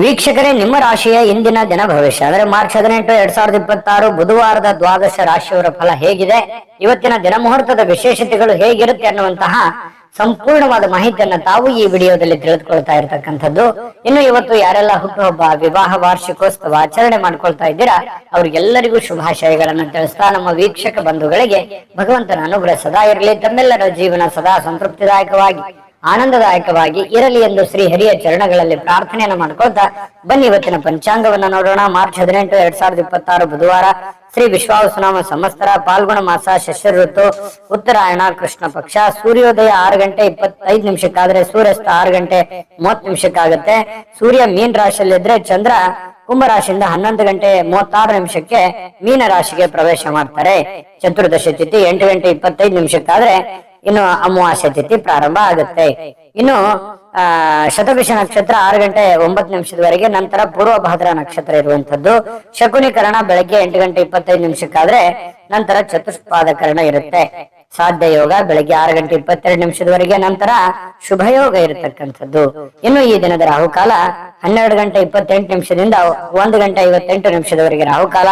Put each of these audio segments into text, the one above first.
ವೀಕ್ಷಕರೇ, ನಿಮ್ಮ ರಾಶಿಯ ಇಂದಿನ ದಿನ ಭವಿಷ್ಯ ಅಂದ್ರೆ ಮಾರ್ಚ್ 18, 2026 ಬುಧವಾರದ ದ್ವಾದಶ ರಾಶಿಯವರ ಫಲ ಹೇಗಿದೆ, ಇವತ್ತಿನ ದಿನ ಮುಹೂರ್ತದ ವಿಶೇಷತೆಗಳು ಹೇಗಿರುತ್ತೆ ಅನ್ನುವಂತಹ ಸಂಪೂರ್ಣವಾದ ಮಾಹಿತಿಯನ್ನ ತಾವು ಈ ವಿಡಿಯೋದಲ್ಲಿ ತಿಳಿದುಕೊಳ್ತಾ ಇರತಕ್ಕಂಥದ್ದು. ಇನ್ನು ಇವತ್ತು ಯಾರೆಲ್ಲ ಹುಟ್ಟುಹಬ್ಬ, ವಿವಾಹ ವಾರ್ಷಿಕೋತ್ಸವ ಆಚರಣೆ ಮಾಡ್ಕೊಳ್ತಾ ಇದ್ದೀರಾ ಅವ್ರಿಗೆಲ್ಲರಿಗೂ ಶುಭಾಶಯಗಳನ್ನ ತಿಳಿಸ್ತಾ ನಮ್ಮ ವೀಕ್ಷಕ ಬಂಧುಗಳಿಗೆ ಭಗವಂತನ ಅನುಗ್ರಹ ಸದಾ ಇರಲಿ, ತಮ್ಮೆಲ್ಲರ ಜೀವನ ಸದಾ ಸಂತೃಪ್ತಿದಾಯಕವಾಗಿ ಆನಂದದಾಯಕವಾಗಿ ಇರಲಿ ಎಂದು ಶ್ರೀ ಹರಿಯ ಚರಣಗಳಲ್ಲಿ ಪ್ರಾರ್ಥನೆಯನ್ನು ಮಾಡ್ಕೊಳ್ತಾ ಬನ್ನಿ ಇವತ್ತಿನ ಪಂಚಾಂಗವನ್ನ ನೋಡೋಣ. ಮಾರ್ಚ್ 18, 2026 ಬುಧವಾರ, ಶ್ರೀ ವಿಶ್ವಾವಸುನಾಮ ಸಂವತ್ಸರ, ಪಾಲ್ಗುಣ ಮಾಸ, ಶಸ್ಯ ಋತು, ಉತ್ತರಾಯಣ, ಕೃಷ್ಣ ಪಕ್ಷ. ಸೂರ್ಯೋದಯ 6:25 ಸೂರ್ಯಾಸ್ತ 6:30 ಸೂರ್ಯ ಮೀನ್ ರಾಶಿಯಲ್ಲಿದ್ರೆ ಚಂದ್ರ ಕುಂಭ ರಾಶಿಯಿಂದ 11:36 ಮೀನ ರಾಶಿಗೆ ಪ್ರವೇಶ ಮಾಡ್ತಾರೆ. ಚತುರ್ದಶಿ ತಿಥಿ 8:25 ಇನ್ನು ಅಮಾವಾಸ್ಯ ತಿಥಿ ಪ್ರಾರಂಭ ಆಗುತ್ತೆ. ಇನ್ನು ಶತಭಿಷ ನಕ್ಷತ್ರ 6:09 ನಂತರ ಪೂರ್ವಭಾದ್ರ ನಕ್ಷತ್ರ ಇರುವಂತದ್ದು. ಶಕುನಿಕರಣ ಬೆಳಗ್ಗೆ 8:25 ನಂತರ ಚತುಷ್ಪಾದಕರಣ ಇರುತ್ತೆ. ಸಾಧ್ಯ ಯೋಗ ಬೆಳಗ್ಗೆ 6:22 ನಂತರ ಶುಭ ಯೋಗ ಇರತಕ್ಕಂಥದ್ದು. ಇನ್ನು ಈ ದಿನದ ರಾಹುಕಾಲ 12:28 1:58 ರಾಹುಕಾಲ,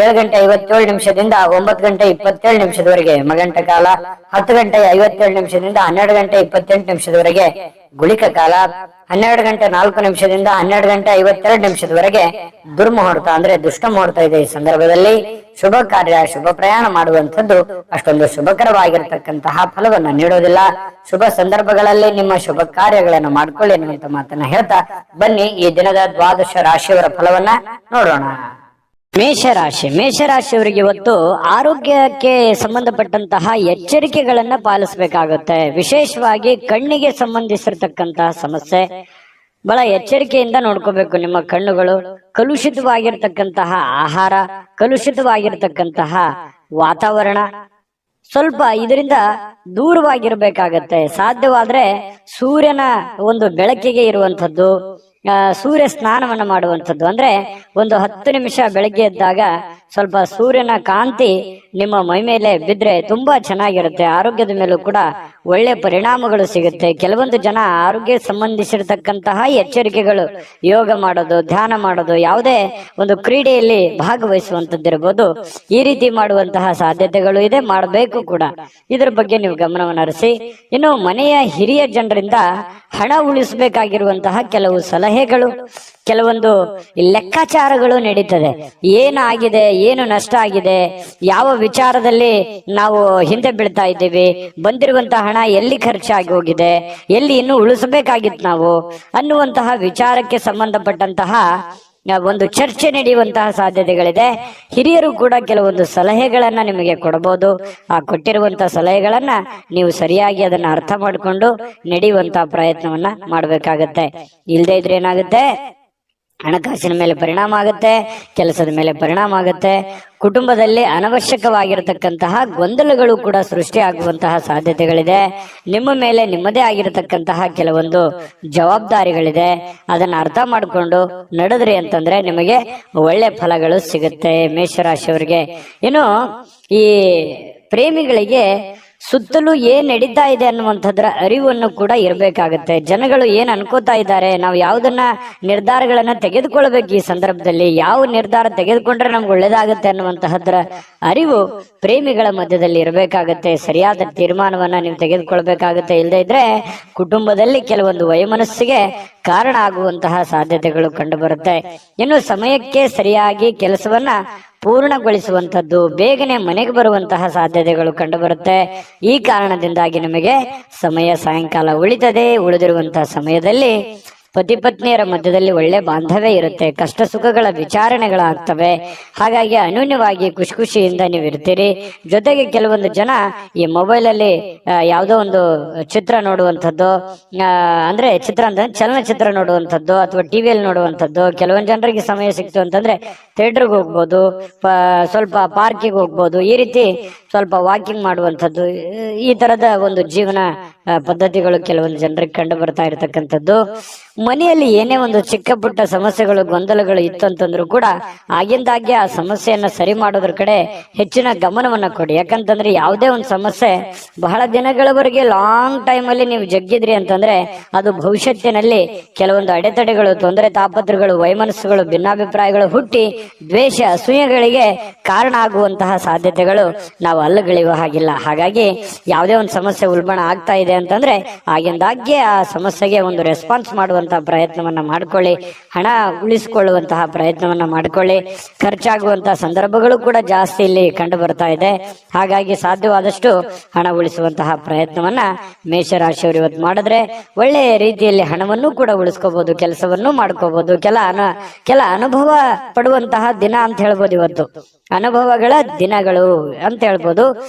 7:57 9:27 ಮಗಂಟ ಕಾಲ, 10:57 12:28 ಗುಳಿಕ ಕಾಲ, 12:04 12:52 ದುರ್ಮುಹೂರ್ತ ಅಂದ್ರೆ ದುಷ್ಟ ಮುಹೂರ್ತ ಇದೆ. ಈ ಸಂದರ್ಭದಲ್ಲಿ ಶುಭ ಕಾರ್ಯ, ಶುಭ ಪ್ರಯಾಣ ಮಾಡುವಂಥದ್ದು ಅಷ್ಟೊಂದು ಶುಭಕರವಾಗಿರ್ತಕ್ಕಂತಹ ಫಲವನ್ನ ನೀಡೋದಿಲ್ಲ. ಶುಭ ಸಂದರ್ಭಗಳಲ್ಲಿ ನಿಮ್ಮ ಶುಭ ಕಾರ್ಯಗಳನ್ನು ಮಾಡ್ಕೊಳ್ಳಿ ಅನ್ನುವಂತ ಮಾತನ್ನ ಹೇಳ್ತಾ ಬನ್ನಿ ಈ ದಿನದ ದ್ವಾದಶ ರಾಶಿಯವರ ಫಲವನ್ನ ನೋಡೋಣ. ಮೇಷರಾಶಿಯವರಿಗೆ ಇವತ್ತು ಆರೋಗ್ಯಕ್ಕೆ ಸಂಬಂಧಪಟ್ಟಂತಹ ಎಚ್ಚರಿಕೆಗಳನ್ನ ಪಾಲಿಸಬೇಕಾಗುತ್ತೆ. ವಿಶೇಷವಾಗಿ ಕಣ್ಣಿಗೆ ಸಂಬಂಧಿಸಿರ್ತಕ್ಕಂತಹ ಸಮಸ್ಯೆ ಬಹಳ ಎಚ್ಚರಿಕೆಯಿಂದ ನೋಡ್ಕೋಬೇಕು. ನಿಮ್ಮ ಕಣ್ಣುಗಳು ಕಲುಷಿತವಾಗಿರ್ತಕ್ಕಂತಹ ಆಹಾರ, ಕಲುಷಿತವಾಗಿರ್ತಕ್ಕಂತಹ ವಾತಾವರಣ ಸ್ವಲ್ಪ ಇದರಿಂದ ದೂರವಾಗಿರ್ಬೇಕಾಗತ್ತೆ. ಸಾಧ್ಯವಾದ್ರೆ ಸೂರ್ಯನ ಒಂದು ಬೆಳಕಿಗೆ ಇರುವಂತದ್ದು, ಸೂರ್ಯ ಸ್ನಾನವನ್ನ ಮಾಡುವಂಥದ್ದು. ಅಂದ್ರೆ ಒಂದು 10 ನಿಮಿಷ ಬೆಳಗ್ಗೆ ಎದ್ದಾಗ ಸ್ವಲ್ಪ ಸೂರ್ಯನ ಕಾಂತಿ ನಿಮ್ಮ ಮೈ ಮೇಲೆ ಬಿದ್ರೆ ತುಂಬಾ ಚೆನ್ನಾಗಿರುತ್ತೆ. ಆರೋಗ್ಯದ ಮೇಲೂ ಕೂಡ ಒಳ್ಳೆ ಪರಿಣಾಮಗಳು ಸಿಗುತ್ತೆ. ಕೆಲವೊಂದು ಜನ ಆರೋಗ್ಯ ಸಂಬಂಧಿಸಿರ್ತಕ್ಕಂತಹ ಎಚ್ಚರಿಕೆಗಳು, ಯೋಗ ಮಾಡೋದು, ಧ್ಯಾನ ಮಾಡೋದು, ಯಾವುದೇ ಒಂದು ಕ್ರೀಡೆಯಲ್ಲಿ ಭಾಗವಹಿಸುವಂತದ್ದಿರಬಹುದು, ಈ ರೀತಿ ಮಾಡುವಂತಹ ಸಾಧ್ಯತೆಗಳು ಇದೆ, ಮಾಡಬೇಕು ಕೂಡ. ಇದ್ರ ಬಗ್ಗೆ ನೀವು ಗಮನವನ್ನು ಹರಿಸಿ. ಇನ್ನು ಮನೆಯ ಹಿರಿಯ ಜನರಿಂದ ಹಣ ಉಳಿಸಬೇಕಾಗಿರುವಂತಹ ಕೆಲವು ಸಲಹೆಗಳು, ಕೆಲವೊಂದು ಲೆಕ್ಕಾಚಾರಗಳು ನಡೀತದೆ. ಏನಾಗಿದೆ, ಏನು ನಷ್ಟ ಆಗಿದೆ, ಯಾವ ವಿಚಾರದಲ್ಲಿ ನಾವು ಹಿಂದೆ ಬೀಳ್ತಾ ಇದ್ದೀವಿ, ಬಂದಿರುವಂತಹ ಹಣ ಎಲ್ಲಿ ಖರ್ಚಾಗಿ ಹೋಗಿದೆ, ಎಲ್ಲಿ ಇನ್ನೂ ಉಳಿಸಬೇಕಾಗಿತ್ತು ನಾವು ಅನ್ನುವಂತಹ ವಿಚಾರಕ್ಕೆ ಸಂಬಂಧಪಟ್ಟಂತಹ ಒಂದು ಚರ್ಚೆ ನಡೆಯುವಂತಹ ಸಾಧ್ಯತೆಗಳಿದೆ. ಹಿರಿಯರು ಕೂಡ ಕೆಲವೊಂದು ಸಲಹೆಗಳನ್ನ ನಿಮಗೆ ಕೊಡಬಹುದು. ಆ ಕೊಟ್ಟಿರುವಂತಹ ಸಲಹೆಗಳನ್ನ ನೀವು ಸರಿಯಾಗಿ ಅದನ್ನ ಅರ್ಥ ಮಾಡಿಕೊಂಡು ನಡೆಯುವಂತಹ ಪ್ರಯತ್ನವನ್ನ ಮಾಡ್ಬೇಕಾಗತ್ತೆ. ಇಲ್ಲದೆ ಇದ್ರೆ ಏನಾಗುತ್ತೆ, ಹಣಕಾಸಿನ ಮೇಲೆ ಪರಿಣಾಮ ಆಗುತ್ತೆ, ಕೆಲಸದ ಮೇಲೆ ಪರಿಣಾಮ ಆಗುತ್ತೆ. ಕುಟುಂಬದಲ್ಲಿ ಅನವಶ್ಯಕವಾಗಿರತಕ್ಕಂತಹ ಗೊಂದಲಗಳು ಕೂಡ ಸೃಷ್ಟಿಯಾಗುವಂತಹ ಸಾಧ್ಯತೆಗಳಿದೆ. ನಿಮ್ಮ ಮೇಲೆ ನಿಮ್ಮದೇ ಆಗಿರತಕ್ಕಂತಹ ಕೆಲವೊಂದು ಜವಾಬ್ದಾರಿಗಳಿದೆ. ಅದನ್ನ ಅರ್ಥ ಮಾಡಿಕೊಂಡು ನಡೆದ್ರಿ ಅಂತಂದ್ರೆ ನಿಮಗೆ ಒಳ್ಳೆ ಫಲಗಳು ಸಿಗುತ್ತೆ ಮೇಷರಾಶಿಯವರಿಗೆ. ಇನ್ನು ಈ ಪ್ರೇಮಿಗಳಿಗೆ ಸುತ್ತಲೂ ಏನ್ ನಡೀತಾ ಇದೆ ಅನ್ನುವಂಥದ್ರ ಅರಿವನ್ನು ಕೂಡ ಇರಬೇಕಾಗುತ್ತೆ. ಜನಗಳು ಏನ್ ಅನ್ಕೋತಾ ಇದ್ದಾರೆ, ನಾವು ಯಾವುದನ್ನ ನಿರ್ಧಾರಗಳನ್ನ ತೆಗೆದುಕೊಳ್ಬೇಕು, ಈ ಸಂದರ್ಭದಲ್ಲಿ ಯಾವ ನಿರ್ಧಾರ ತೆಗೆದುಕೊಂಡ್ರೆ ನಮ್ಗೆ ಒಳ್ಳೇದಾಗುತ್ತೆ ಅನ್ನುವಂತಹದ್ರ ಅರಿವು ಪ್ರೇಮಿಗಳ ಮಧ್ಯದಲ್ಲಿ ಇರಬೇಕಾಗತ್ತೆ. ಸರಿಯಾದ ತೀರ್ಮಾನವನ್ನ ನೀವು ತೆಗೆದುಕೊಳ್ಬೇಕಾಗತ್ತೆ. ಇಲ್ಲದೆ ಇದ್ರೆ ಕುಟುಂಬದಲ್ಲಿ ಕೆಲವೊಂದು ವೈಮನಸ್ಸಿಗೆ ಕಾರಣ ಆಗುವಂತಹ ಸಾಧ್ಯತೆಗಳು ಕಂಡು ಬರುತ್ತೆ. ಇನ್ನು ಸಮಯಕ್ಕೆ ಸರಿಯಾಗಿ ಕೆಲಸವನ್ನ ಪೂರ್ಣಗೊಳಿಸುವಂತದ್ದು, ಬೇಗನೆ ಮನೆಗೆ ಬರುವಂತಹ ಸಾಧ್ಯತೆಗಳು ಕಂಡು ಬರುತ್ತೆ. ಈ ಕಾರಣದಿಂದಾಗಿ ನಿಮಗೆ ಸಮಯ ಸಾಯಂಕಾಲ ಉಳಿತದೆ. ಉಳಿದಿರುವಂತಹ ಸಮಯದಲ್ಲಿ ಪತಿ ಪತ್ನಿಯರ ಮಧ್ಯದಲ್ಲಿ ಒಳ್ಳೆ ಬಾಂಧವ್ಯ ಇರುತ್ತೆ. ಕಷ್ಟ ಸುಖಗಳ ವಿಚಾರಣೆಗಳಾಗ್ತವೆ. ಹಾಗಾಗಿ ಅನ್ಯೋನ್ಯವಾಗಿ ಖುಷಿಯಿಂದ ನೀವು ಇರ್ತೀರಿ. ಜೊತೆಗೆ ಕೆಲವೊಂದು ಜನ ಈ ಮೊಬೈಲ್ ಅಲ್ಲಿ ಯಾವುದೋ ಒಂದು ಚಿತ್ರ ನೋಡುವಂಥದ್ದು, ಅಂದ್ರೆ ಚಿತ್ರ ಅಂದ್ರೆ ಚಲನಚಿತ್ರ ನೋಡುವಂಥದ್ದು ಅಥವಾ ಟಿವಿಯಲ್ಲಿ ನೋಡುವಂಥದ್ದು. ಕೆಲವೊಂದು ಜನರಿಗೆ ಸಮಯ ಸಿಕ್ತು ಅಂತಂದ್ರೆ ಥಿಯೇಟರ್ಗೆ ಹೋಗ್ಬೋದು, ಸ್ವಲ್ಪ ಪಾರ್ಕಿಗೆ ಹೋಗ್ಬೋದು, ಈ ರೀತಿ ಸ್ವಲ್ಪ ವಾಕಿಂಗ್ ಮಾಡುವಂಥದ್ದು. ಈ ತರದ ಒಂದು ಜೀವನ ಪದ್ಧತಿಗಳು ಕೆಲವೊಂದು ಜನರಿಗೆ ಕಂಡು ಬರ್ತಾ ಇರತಕ್ಕಂಥದ್ದು. ಮನೆಯಲ್ಲಿ ಏನೇ ಒಂದು ಚಿಕ್ಕ ಪುಟ್ಟ ಸಮಸ್ಯೆಗಳು ಗೊಂದಲಗಳು ಇತ್ತು ಅಂತಂದ್ರೂ ಕೂಡ ಆಗಿಂದಾಗ್ಗೆ ಆ ಸಮಸ್ಯೆಯನ್ನ ಸರಿ ಮಾಡೋದ್ರ ಕಡೆ ಹೆಚ್ಚಿನ ಗಮನವನ್ನ ಕೊಡಿ. ಯಾಕಂತಂದ್ರೆ ಯಾವುದೇ ಒಂದು ಸಮಸ್ಯೆ ಬಹಳ ದಿನಗಳವರೆಗೆ ಲಾಂಗ್ ಟೈಮ್ ಅಲ್ಲಿ ನೀವು ಜಗ್ಗಿದ್ರಿ ಅಂತಂದ್ರೆ ಅದು ಭವಿಷ್ಯತ್ತಿನಲ್ಲಿ ಕೆಲವೊಂದು ಅಡೆತಡೆಗಳು, ತೊಂದರೆ ತಾಪತ್ರಗಳು, ವೈಮನಸ್ಸುಗಳು, ಭಿನ್ನಾಭಿಪ್ರಾಯಗಳು ಹುಟ್ಟಿ ದ್ವೇಷ, ಅಸೂಯೆಗಳಿಗೆ ಕಾರಣ ಆಗುವಂತಹ ಸಾಧ್ಯತೆಗಳು ನಾವು ಅಲ್ಲಗಳೆಯುವ ಹಾಗಿಲ್ಲ. ಹಾಗಾಗಿ ಯಾವುದೇ ಒಂದು ಸಮಸ್ಯೆ ಉಲ್ಬಣ ಆಗ್ತಾ ಇದೆ ಅಂತಂದ್ರೆ ಆಗಿಂದಾಗ್ಗೆ ಆ ಸಮಸ್ಯೆಗೆ ಒಂದು ರೆಸ್ಪಾನ್ಸ್ ಮಾಡುವಂತಹ ಪ್ರಯತ್ನವನ್ನ ಮಾಡ್ಕೊಳ್ಳಿ. ಹಣ ಉಳಿಸಿಕೊಳ್ಳುವಂತಹ ಪ್ರಯತ್ನವನ್ನ ಮಾಡ್ಕೊಳ್ಳಿ. ಖರ್ಚಾಗುವಂತಹ ಸಂದರ್ಭಗಳು ಕೂಡ ಜಾಸ್ತಿ ಇಲ್ಲಿ ಕಂಡು ಬರ್ತಾ ಇದೆ. ಹಾಗಾಗಿ ಸಾಧ್ಯವಾದಷ್ಟು ಹಣ ಉಳಿಸುವಂತಹ ಪ್ರಯತ್ನವನ್ನ ಮೇಷರಾಶಿಯವರು ಇವತ್ತು ಮಾಡಿದ್ರೆ ಒಳ್ಳೆಯ ರೀತಿಯಲ್ಲಿ ಹಣವನ್ನು ಕೂಡ ಉಳಿಸ್ಕೋಬಹುದು, ಕೆಲಸವನ್ನು ಮಾಡ್ಕೋಬಹುದು. ಕೆಲ ಅನುಭವ ಪಡುವಂತಹ ದಿನ ಅಂತ ಹೇಳ್ಬೋದು ಇವತ್ತು, ಅನುಭವಗಳ ದಿನಗಳು ಅಂತ ಹೇಳ್ಬೋದು.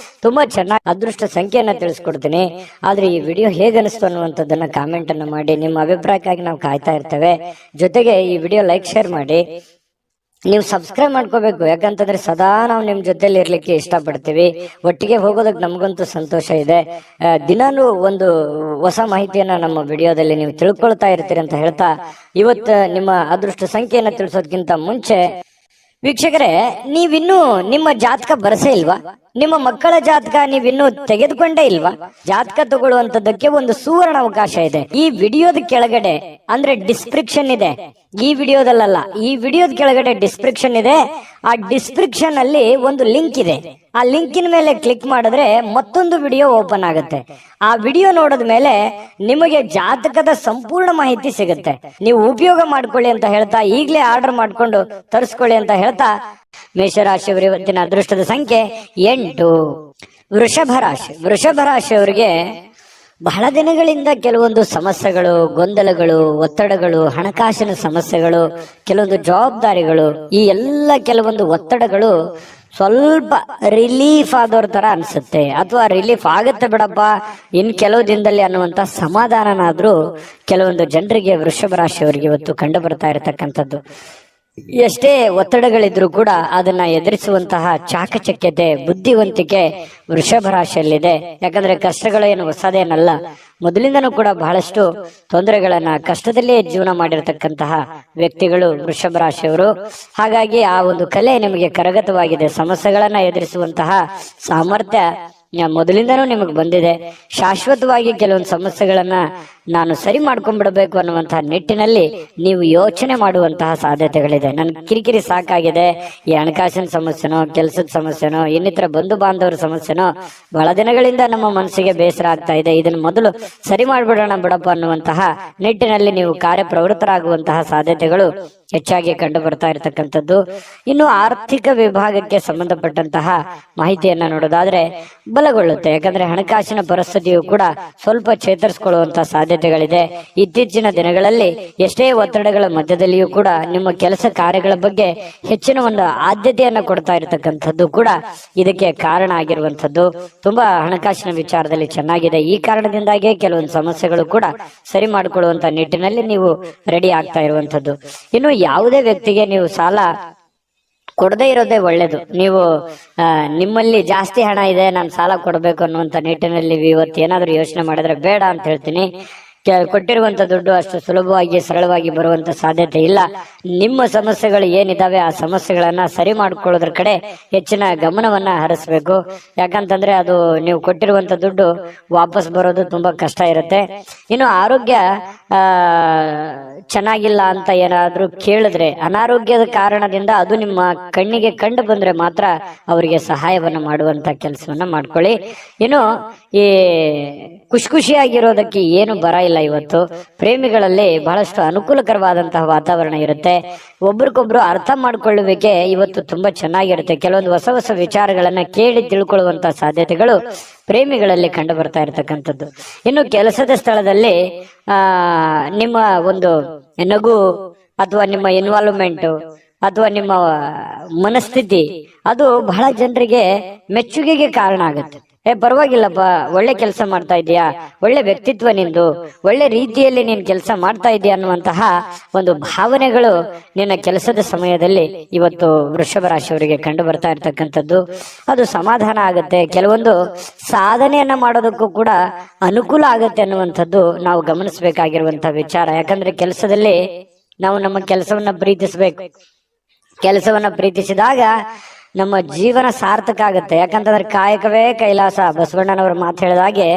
ತುಂಬಾ ಚೆನ್ನಾಗಿ ಅದೃಷ್ಟ ಸಂಖ್ಯೆಯನ್ನ ತಿಳಿಸ್ಕೊಡ್ತೀನಿ. ಆದ್ರೆ ಈ ವಿಡಿಯೋ ಹೇಗನಿಸ್ತು ಅನ್ನುವಂಥದ್ದನ್ನ ಕಾಮೆಂಟ್ ಅನ್ನು ಮಾಡಿ. ನಿಮ್ಮ ಅಭಿಪ್ರಾಯಕ್ಕಾಗಿ ನಾವು ಕಾಯ್ತಾ ಇರ್ತೇವೆ. ಜೊತೆಗೆ ಈ ವಿಡಿಯೋ ಲೈಕ್, ಶೇರ್ ಮಾಡಿ. ನೀವು ಸಬ್ಸ್ಕ್ರೈಬ್ ಮಾಡ್ಕೋಬೇಕು. ಯಾಕಂತಂದ್ರೆ ಸದಾ ನಾವು ನಿಮ್ ಜೊತೆಲಿ ಇರ್ಲಿಕ್ಕೆ ಇಷ್ಟಪಡ್ತೀವಿ. ಒಟ್ಟಿಗೆ ಹೋಗೋದಕ್ಕೆ ನಮಗಂತೂ ಸಂತೋಷ ಇದೆ. ದಿನಾನು ಒಂದು ಹೊಸ ಮಾಹಿತಿಯನ್ನ ನಮ್ಮ ವಿಡಿಯೋದಲ್ಲಿ ನೀವು ತಿಳ್ಕೊಳ್ತಾ ಇರ್ತೀರಿ ಅಂತ ಹೇಳ್ತಾ, ಇವತ್ತು ನಿಮ್ಮ ಅದೃಷ್ಟ ಸಂಖ್ಯೆಯನ್ನ ತಿಳಿಸೋದಕ್ಕಿಂತ ಮುಂಚೆ ವೀಕ್ಷಕರೇ, ನೀವಿನ್ನೂ ನಿಮ್ಮ ಜಾತಕ ಬರಸೇ ಇಲ್ವಾ? ನಿಮ್ಮ ಮಕ್ಕಳ ಜಾತಕ ನೀವಿನ್ನೂ ತೆಗೆದುಕೊಂಡೇ ಇಲ್ವಾ? ಜಾತಕ ತಗೊಳ್ಳುವಂತದ್ದಕ್ಕೆ ಒಂದು ಸುವರ್ಣ ಅವಕಾಶ ಇದೆ. ಈ ವಿಡಿಯೋದ ಕೆಳಗಡೆ ಅಂದ್ರೆ ಡಿಸ್ಕ್ರಿಪ್ಷನ್ ಇದೆ, ಈ ವಿಡಿಯೋದಲ್ಲ, ಈ ವಿಡಿಯೋದ ಕೆಳಗಡೆ ಡಿಸ್ಕ್ರಿಪ್ಷನ್ ಇದೆ. ಆ ಡಿಸ್ಕ್ರಿಪ್ಷನ್ ಅಲ್ಲಿ ಒಂದು ಲಿಂಕ್ ಇದೆ. ಆ ಲಿಂಕಿನ ಮೇಲೆ ಕ್ಲಿಕ್ ಮಾಡಿದ್ರೆ ಮತ್ತೊಂದು ವಿಡಿಯೋ ಓಪನ್ ಆಗುತ್ತೆ. ಆ ವಿಡಿಯೋ ನೋಡಿದ ಮೇಲೆ ನಿಮಗೆ ಜಾತಕದ ಸಂಪೂರ್ಣ ಮಾಹಿತಿ ಸಿಗುತ್ತೆ. ನೀವು ಉಪಯೋಗ ಮಾಡ್ಕೊಳ್ಳಿ ಅಂತ ಹೇಳ್ತಾ, ಈಗಲೇ ಆರ್ಡರ್ ಮಾಡ್ಕೊಂಡು ತರಿಸ್ಕೊಳ್ಳಿ ಅಂತ ಹೇಳ್ತಾ, ಮೇಷರಾಶಿಯವರ ಇವತ್ತಿನ ಅದೃಷ್ಟದ ಸಂಖ್ಯೆ 8. ವೃಷಭ ರಾಶಿಯವರಿಗೆ ಬಹಳ ದಿನಗಳಿಂದ ಕೆಲವೊಂದು ಸಮಸ್ಯೆಗಳು, ಗೊಂದಲಗಳು, ಒತ್ತಡಗಳು, ಹಣಕಾಸಿನ ಸಮಸ್ಯೆಗಳು, ಕೆಲವೊಂದು ಜವಾಬ್ದಾರಿಗಳು, ಈ ಎಲ್ಲ ಕೆಲವೊಂದು ಒತ್ತಡಗಳು ಸ್ವಲ್ಪ ರಿಲೀಫ್ ಆದವ್ರ ತರ ಅನ್ಸುತ್ತೆ. ಅಥವಾ ರಿಲೀಫ್ ಆಗುತ್ತೆ ಬಿಡಪ್ಪ ಇನ್ ಕೆಲವು ದಿನದಲ್ಲಿ ಅನ್ನುವಂತ ಸಮಾಧಾನನಾದ್ರೂ ಕೆಲವೊಂದು ಜನರಿಗೆ, ವೃಷಭ ರಾಶಿಯವರಿಗೆ ಇವತ್ತು ಕಂಡು ಬರ್ತಾ ಇರತಕ್ಕಂಥದ್ದು. ಎಷ್ಟೇ ಒತ್ತಡಗಳಿದ್ರೂ ಕೂಡ ಅದನ್ನ ಎದುರಿಸುವಂತಹ ಚಾಕಚಕ್ಯತೆ, ಬುದ್ಧಿವಂತಿಕೆ ವೃಷಭ ರಾಶಿಯಲ್ಲಿದೆ. ಯಾಕಂದ್ರೆ ಕಷ್ಟಗಳು ಏನು ಹೊಸದೇನಲ್ಲ. ಮೊದಲಿಂದನೂ ಕೂಡ ಬಹಳಷ್ಟು ತೊಂದರೆಗಳನ್ನ, ಕಷ್ಟದಲ್ಲೇ ಜೀವನ ಮಾಡಿರ್ತಕ್ಕಂತಹ ವ್ಯಕ್ತಿಗಳು ವೃಷಭ ರಾಶಿಯವರು. ಹಾಗಾಗಿ ಆ ಒಂದು ಕಲೆ ನಿಮಗೆ ಕರಗತವಾಗಿದೆ. ಸಮಸ್ಯೆಗಳನ್ನ ಎದುರಿಸುವಂತಹ ಸಾಮರ್ಥ್ಯ ಮೊದಲಿಂದನೂ ನಿಮಗೆ ಬಂದಿದೆ. ಶಾಶ್ವತವಾಗಿ ಕೆಲವೊಂದು ಸಮಸ್ಯೆಗಳನ್ನ ನಾನು ಸರಿ ಮಾಡ್ಕೊಂಡ್ಬಿಡ್ಬೇಕು ಅನ್ನುವಂತಹ ನಿಟ್ಟಿನಲ್ಲಿ ನೀವು ಯೋಚನೆ ಮಾಡುವಂತಹ ಸಾಧ್ಯತೆಗಳಿದೆ. ನನ್ ಕಿರಿಕಿರಿ ಸಾಕಾಗಿದೆ, ಈ ಹಣಕಾಸಿನ ಸಮಸ್ಯೆನೋ, ಕೆಲಸದ ಸಮಸ್ಯೆನೋ, ಇನ್ನಿತರ ಬಂಧು ಬಾಂಧವರ ಸಮಸ್ಯೆನೋ ಬಹಳ ದಿನಗಳಿಂದ ನಮ್ಮ ಮನಸ್ಸಿಗೆ ಬೇಸರ ಆಗ್ತಾ ಇದೆ, ಇದನ್ನ ಮೊದಲು ಸರಿ ಮಾಡ್ಬಿಡೋಣ ಬಿಡಪ್ಪ ಅನ್ನುವಂತಹ ನಿಟ್ಟಿನಲ್ಲಿ ನೀವು ಕಾರ್ಯಪ್ರವೃತ್ತರಾಗುವಂತಹ ಸಾಧ್ಯತೆಗಳು ಹೆಚ್ಚಾಗಿ ಕಂಡು ಬರ್ತಾ ಇರತಕ್ಕಂಥದ್ದು. ಇನ್ನು ಆರ್ಥಿಕ ವಿಭಾಗಕ್ಕೆ ಸಂಬಂಧಪಟ್ಟಂತಹ ಮಾಹಿತಿಯನ್ನ ನೋಡೋದಾದ್ರೆ ಬಲಗೊಳ್ಳುತ್ತೆ. ಯಾಕಂದ್ರೆ ಹಣಕಾಸಿನ ಪರಿಸ್ಥಿತಿಯು ಕೂಡ ಸ್ವಲ್ಪ ಚೇತರಿಸಿಕೊಳ್ಳುವಂತಹ ಸಾಧ್ಯತೆಗಳಿದೆ. ಇತ್ತೀಚಿನ ದಿನಗಳಲ್ಲಿ ಎಷ್ಟೇ ಒತ್ತಡಗಳ ಮಧ್ಯದಲ್ಲಿಯೂ ಕೂಡ ನಿಮ್ಮ ಕೆಲಸ ಕಾರ್ಯಗಳ ಬಗ್ಗೆ ಹೆಚ್ಚಿನ ಒಂದು ಆದ್ಯತೆಯನ್ನ ಕೊಡ್ತಾ ಇರತಕ್ಕಂಥದ್ದು ಕೂಡ ಇದಕ್ಕೆ ಕಾರಣ ಆಗಿರುವಂತದ್ದು. ತುಂಬಾ ಹಣಕಾಸಿನ ವಿಚಾರದಲ್ಲಿ ಚೆನ್ನಾಗಿದೆ. ಈ ಕಾರಣದಿಂದಾಗಿ ಕೆಲವೊಂದು ಸಮಸ್ಯೆಗಳು ಕೂಡ ಸರಿ ಮಾಡಿಕೊಳ್ಳುವಂತ ನಿಟ್ಟಿನಲ್ಲಿ ನೀವು ರೆಡಿ ಆಗ್ತಾ ಇರುವಂತದ್ದು. ಇನ್ನು ಯಾವುದೇ ವ್ಯಕ್ತಿಗೆ ನೀವು ಸಾಲ ಕೊಡದೇ ಇರೋದೇ ಒಳ್ಳೇದು. ನೀವು ನಿಮ್ಮಲ್ಲಿ ಜಾಸ್ತಿ ಹಣ ಇದೆ, ನಾನು ಸಾಲ ಕೊಡಬೇಕು ಅನ್ನುವಂತ ನಿಟ್ಟಿನಲ್ಲಿ ಇವತ್ತು ಏನಾದ್ರೂ ಯೋಚನೆ ಮಾಡಿದ್ರೆ ಬೇಡ ಅಂತ ಹೇಳ್ತೀನಿ. ಕೊಟ್ಟಿರುವಂತ ದುಡ್ಡು ಅಷ್ಟು ಸುಲಭವಾಗಿ ಸರಳವಾಗಿ ಬರುವಂತ ಸಾಧ್ಯತೆ ಇಲ್ಲ. ನಿಮ್ಮ ಸಮಸ್ಯೆಗಳು ಏನಿದಾವೆ ಆ ಸಮಸ್ಯೆಗಳನ್ನ ಸರಿ ಮಾಡ್ಕೊಳ್ಳೋದ್ರ ಕಡೆ ಹೆಚ್ಚಿನ ಗಮನವನ್ನ ಹರಿಸ್ಬೇಕು. ಯಾಕಂತಂದ್ರೆ ಅದು ನೀವು ಕೊಟ್ಟಿರುವಂತ ದುಡ್ಡು ವಾಪಸ್ ಬರೋದು ತುಂಬಾ ಕಷ್ಟ ಇರುತ್ತೆ. ಇನ್ನು ಆರೋಗ್ಯ ಚೆನ್ನಾಗಿಲ್ಲ ಅಂತ ಏನಾದ್ರೂ ಕೇಳಿದ್ರೆ, ಅನಾರೋಗ್ಯದ ಕಾರಣದಿಂದ ಅದು ನಿಮ್ಮ ಕಣ್ಣಿಗೆ ಕಂಡು ಬಂದ್ರೆ ಮಾತ್ರ ಅವರಿಗೆ ಸಹಾಯವನ್ನ ಮಾಡುವಂತ ಕೆಲಸವನ್ನ ಮಾಡ್ಕೊಳ್ಳಿ. ಇನ್ನು ಈ ಖುಷಿಯಾಗಿರೋದಕ್ಕೆ ಏನು ಬರ ಇಲ್ಲ. ಇವತ್ತು ಪ್ರೇಮಿಗಳಲ್ಲಿ ಬಹಳಷ್ಟು ಅನುಕೂಲಕರವಾದಂತಹ ವಾತಾವರಣ ಇರುತ್ತೆ. ಒಬ್ರಿಗೊಬ್ರು ಅರ್ಥ ಮಾಡ್ಕೊಳ್ಳುವಿಕೆ ಇವತ್ತು ತುಂಬಾ ಚೆನ್ನಾಗಿರುತ್ತೆ. ಕೆಲವೊಂದು ಹೊಸ ಹೊಸ ವಿಚಾರಗಳನ್ನ ಕೇಳಿ ತಿಳ್ಕೊಳ್ಳುವಂತಹ ಸಾಧ್ಯತೆಗಳು ಪ್ರೇಮಿಗಳಲ್ಲಿ ಕಂಡು ಬರ್ತಾ ಇರತಕ್ಕಂಥದ್ದು. ಇನ್ನು ಕೆಲಸದ ಸ್ಥಳದಲ್ಲಿ ನಿಮ್ಮ ಒಂದು ನಗು ಅಥವಾ ನಿಮ್ಮ ಇನ್ವಾಲ್ವ್ಮೆಂಟ್ ಅಥವಾ ನಿಮ್ಮ ಮನಸ್ಥಿತಿ ಅದು ಬಹಳ ಜನರಿಗೆ ಮೆಚ್ಚುಗೆಗೆ ಕಾರಣ ಆಗುತ್ತೆ. ಪರವಾಗಿಲ್ಲಪ್ಪ, ಒಳ್ಳೆ ಕೆಲಸ ಮಾಡ್ತಾ ಇದೀಯಾ, ಒಳ್ಳೆ ವ್ಯಕ್ತಿತ್ವ ನಿಂದು, ಒಳ್ಳೆ ರೀತಿಯಲ್ಲಿ ನೀನ್ ಕೆಲಸ ಮಾಡ್ತಾ ಇದೀಯ ಅನ್ನುವಂತಹ ಒಂದು ಭಾವನೆಗಳು ನಿನ್ನ ಕೆಲಸದ ಸಮಯದಲ್ಲಿ ಇವತ್ತು ವೃಷಭ ರಾಶಿಯವರಿಗೆ ಕಂಡು ಬರ್ತಾ ಇರ್ತಕ್ಕಂಥದ್ದು. ಅದು ಸಮಾಧಾನ ಆಗುತ್ತೆ. ಕೆಲವೊಂದು ಸಾಧನೆಯನ್ನ ಮಾಡೋದಕ್ಕೂ ಕೂಡ ಅನುಕೂಲ ಆಗುತ್ತೆ ಅನ್ನುವಂಥದ್ದು ನಾವು ಗಮನಿಸಬೇಕಾಗಿರುವಂತಹ ವಿಚಾರ. ಯಾಕಂದ್ರೆ ಕೆಲಸದಲ್ಲಿ ನಾವು ನಮ್ಮ ಕೆಲಸವನ್ನ ಪ್ರೀತಿಸಬೇಕು. ಕೆಲಸವನ್ನ ಪ್ರೀತಿಸಿದಾಗ ನಮ್ಮ ಜೀವನ ಸಾರ್ಥಕ ಆಗುತ್ತೆ. ಯಾಕಂತಂದ್ರೆ ಕಾಯಕವೇ ಕೈಲಾಸ, ಬಸವಣ್ಣನವರು ಮಾತು ಹೇಳಿದಾಗೆ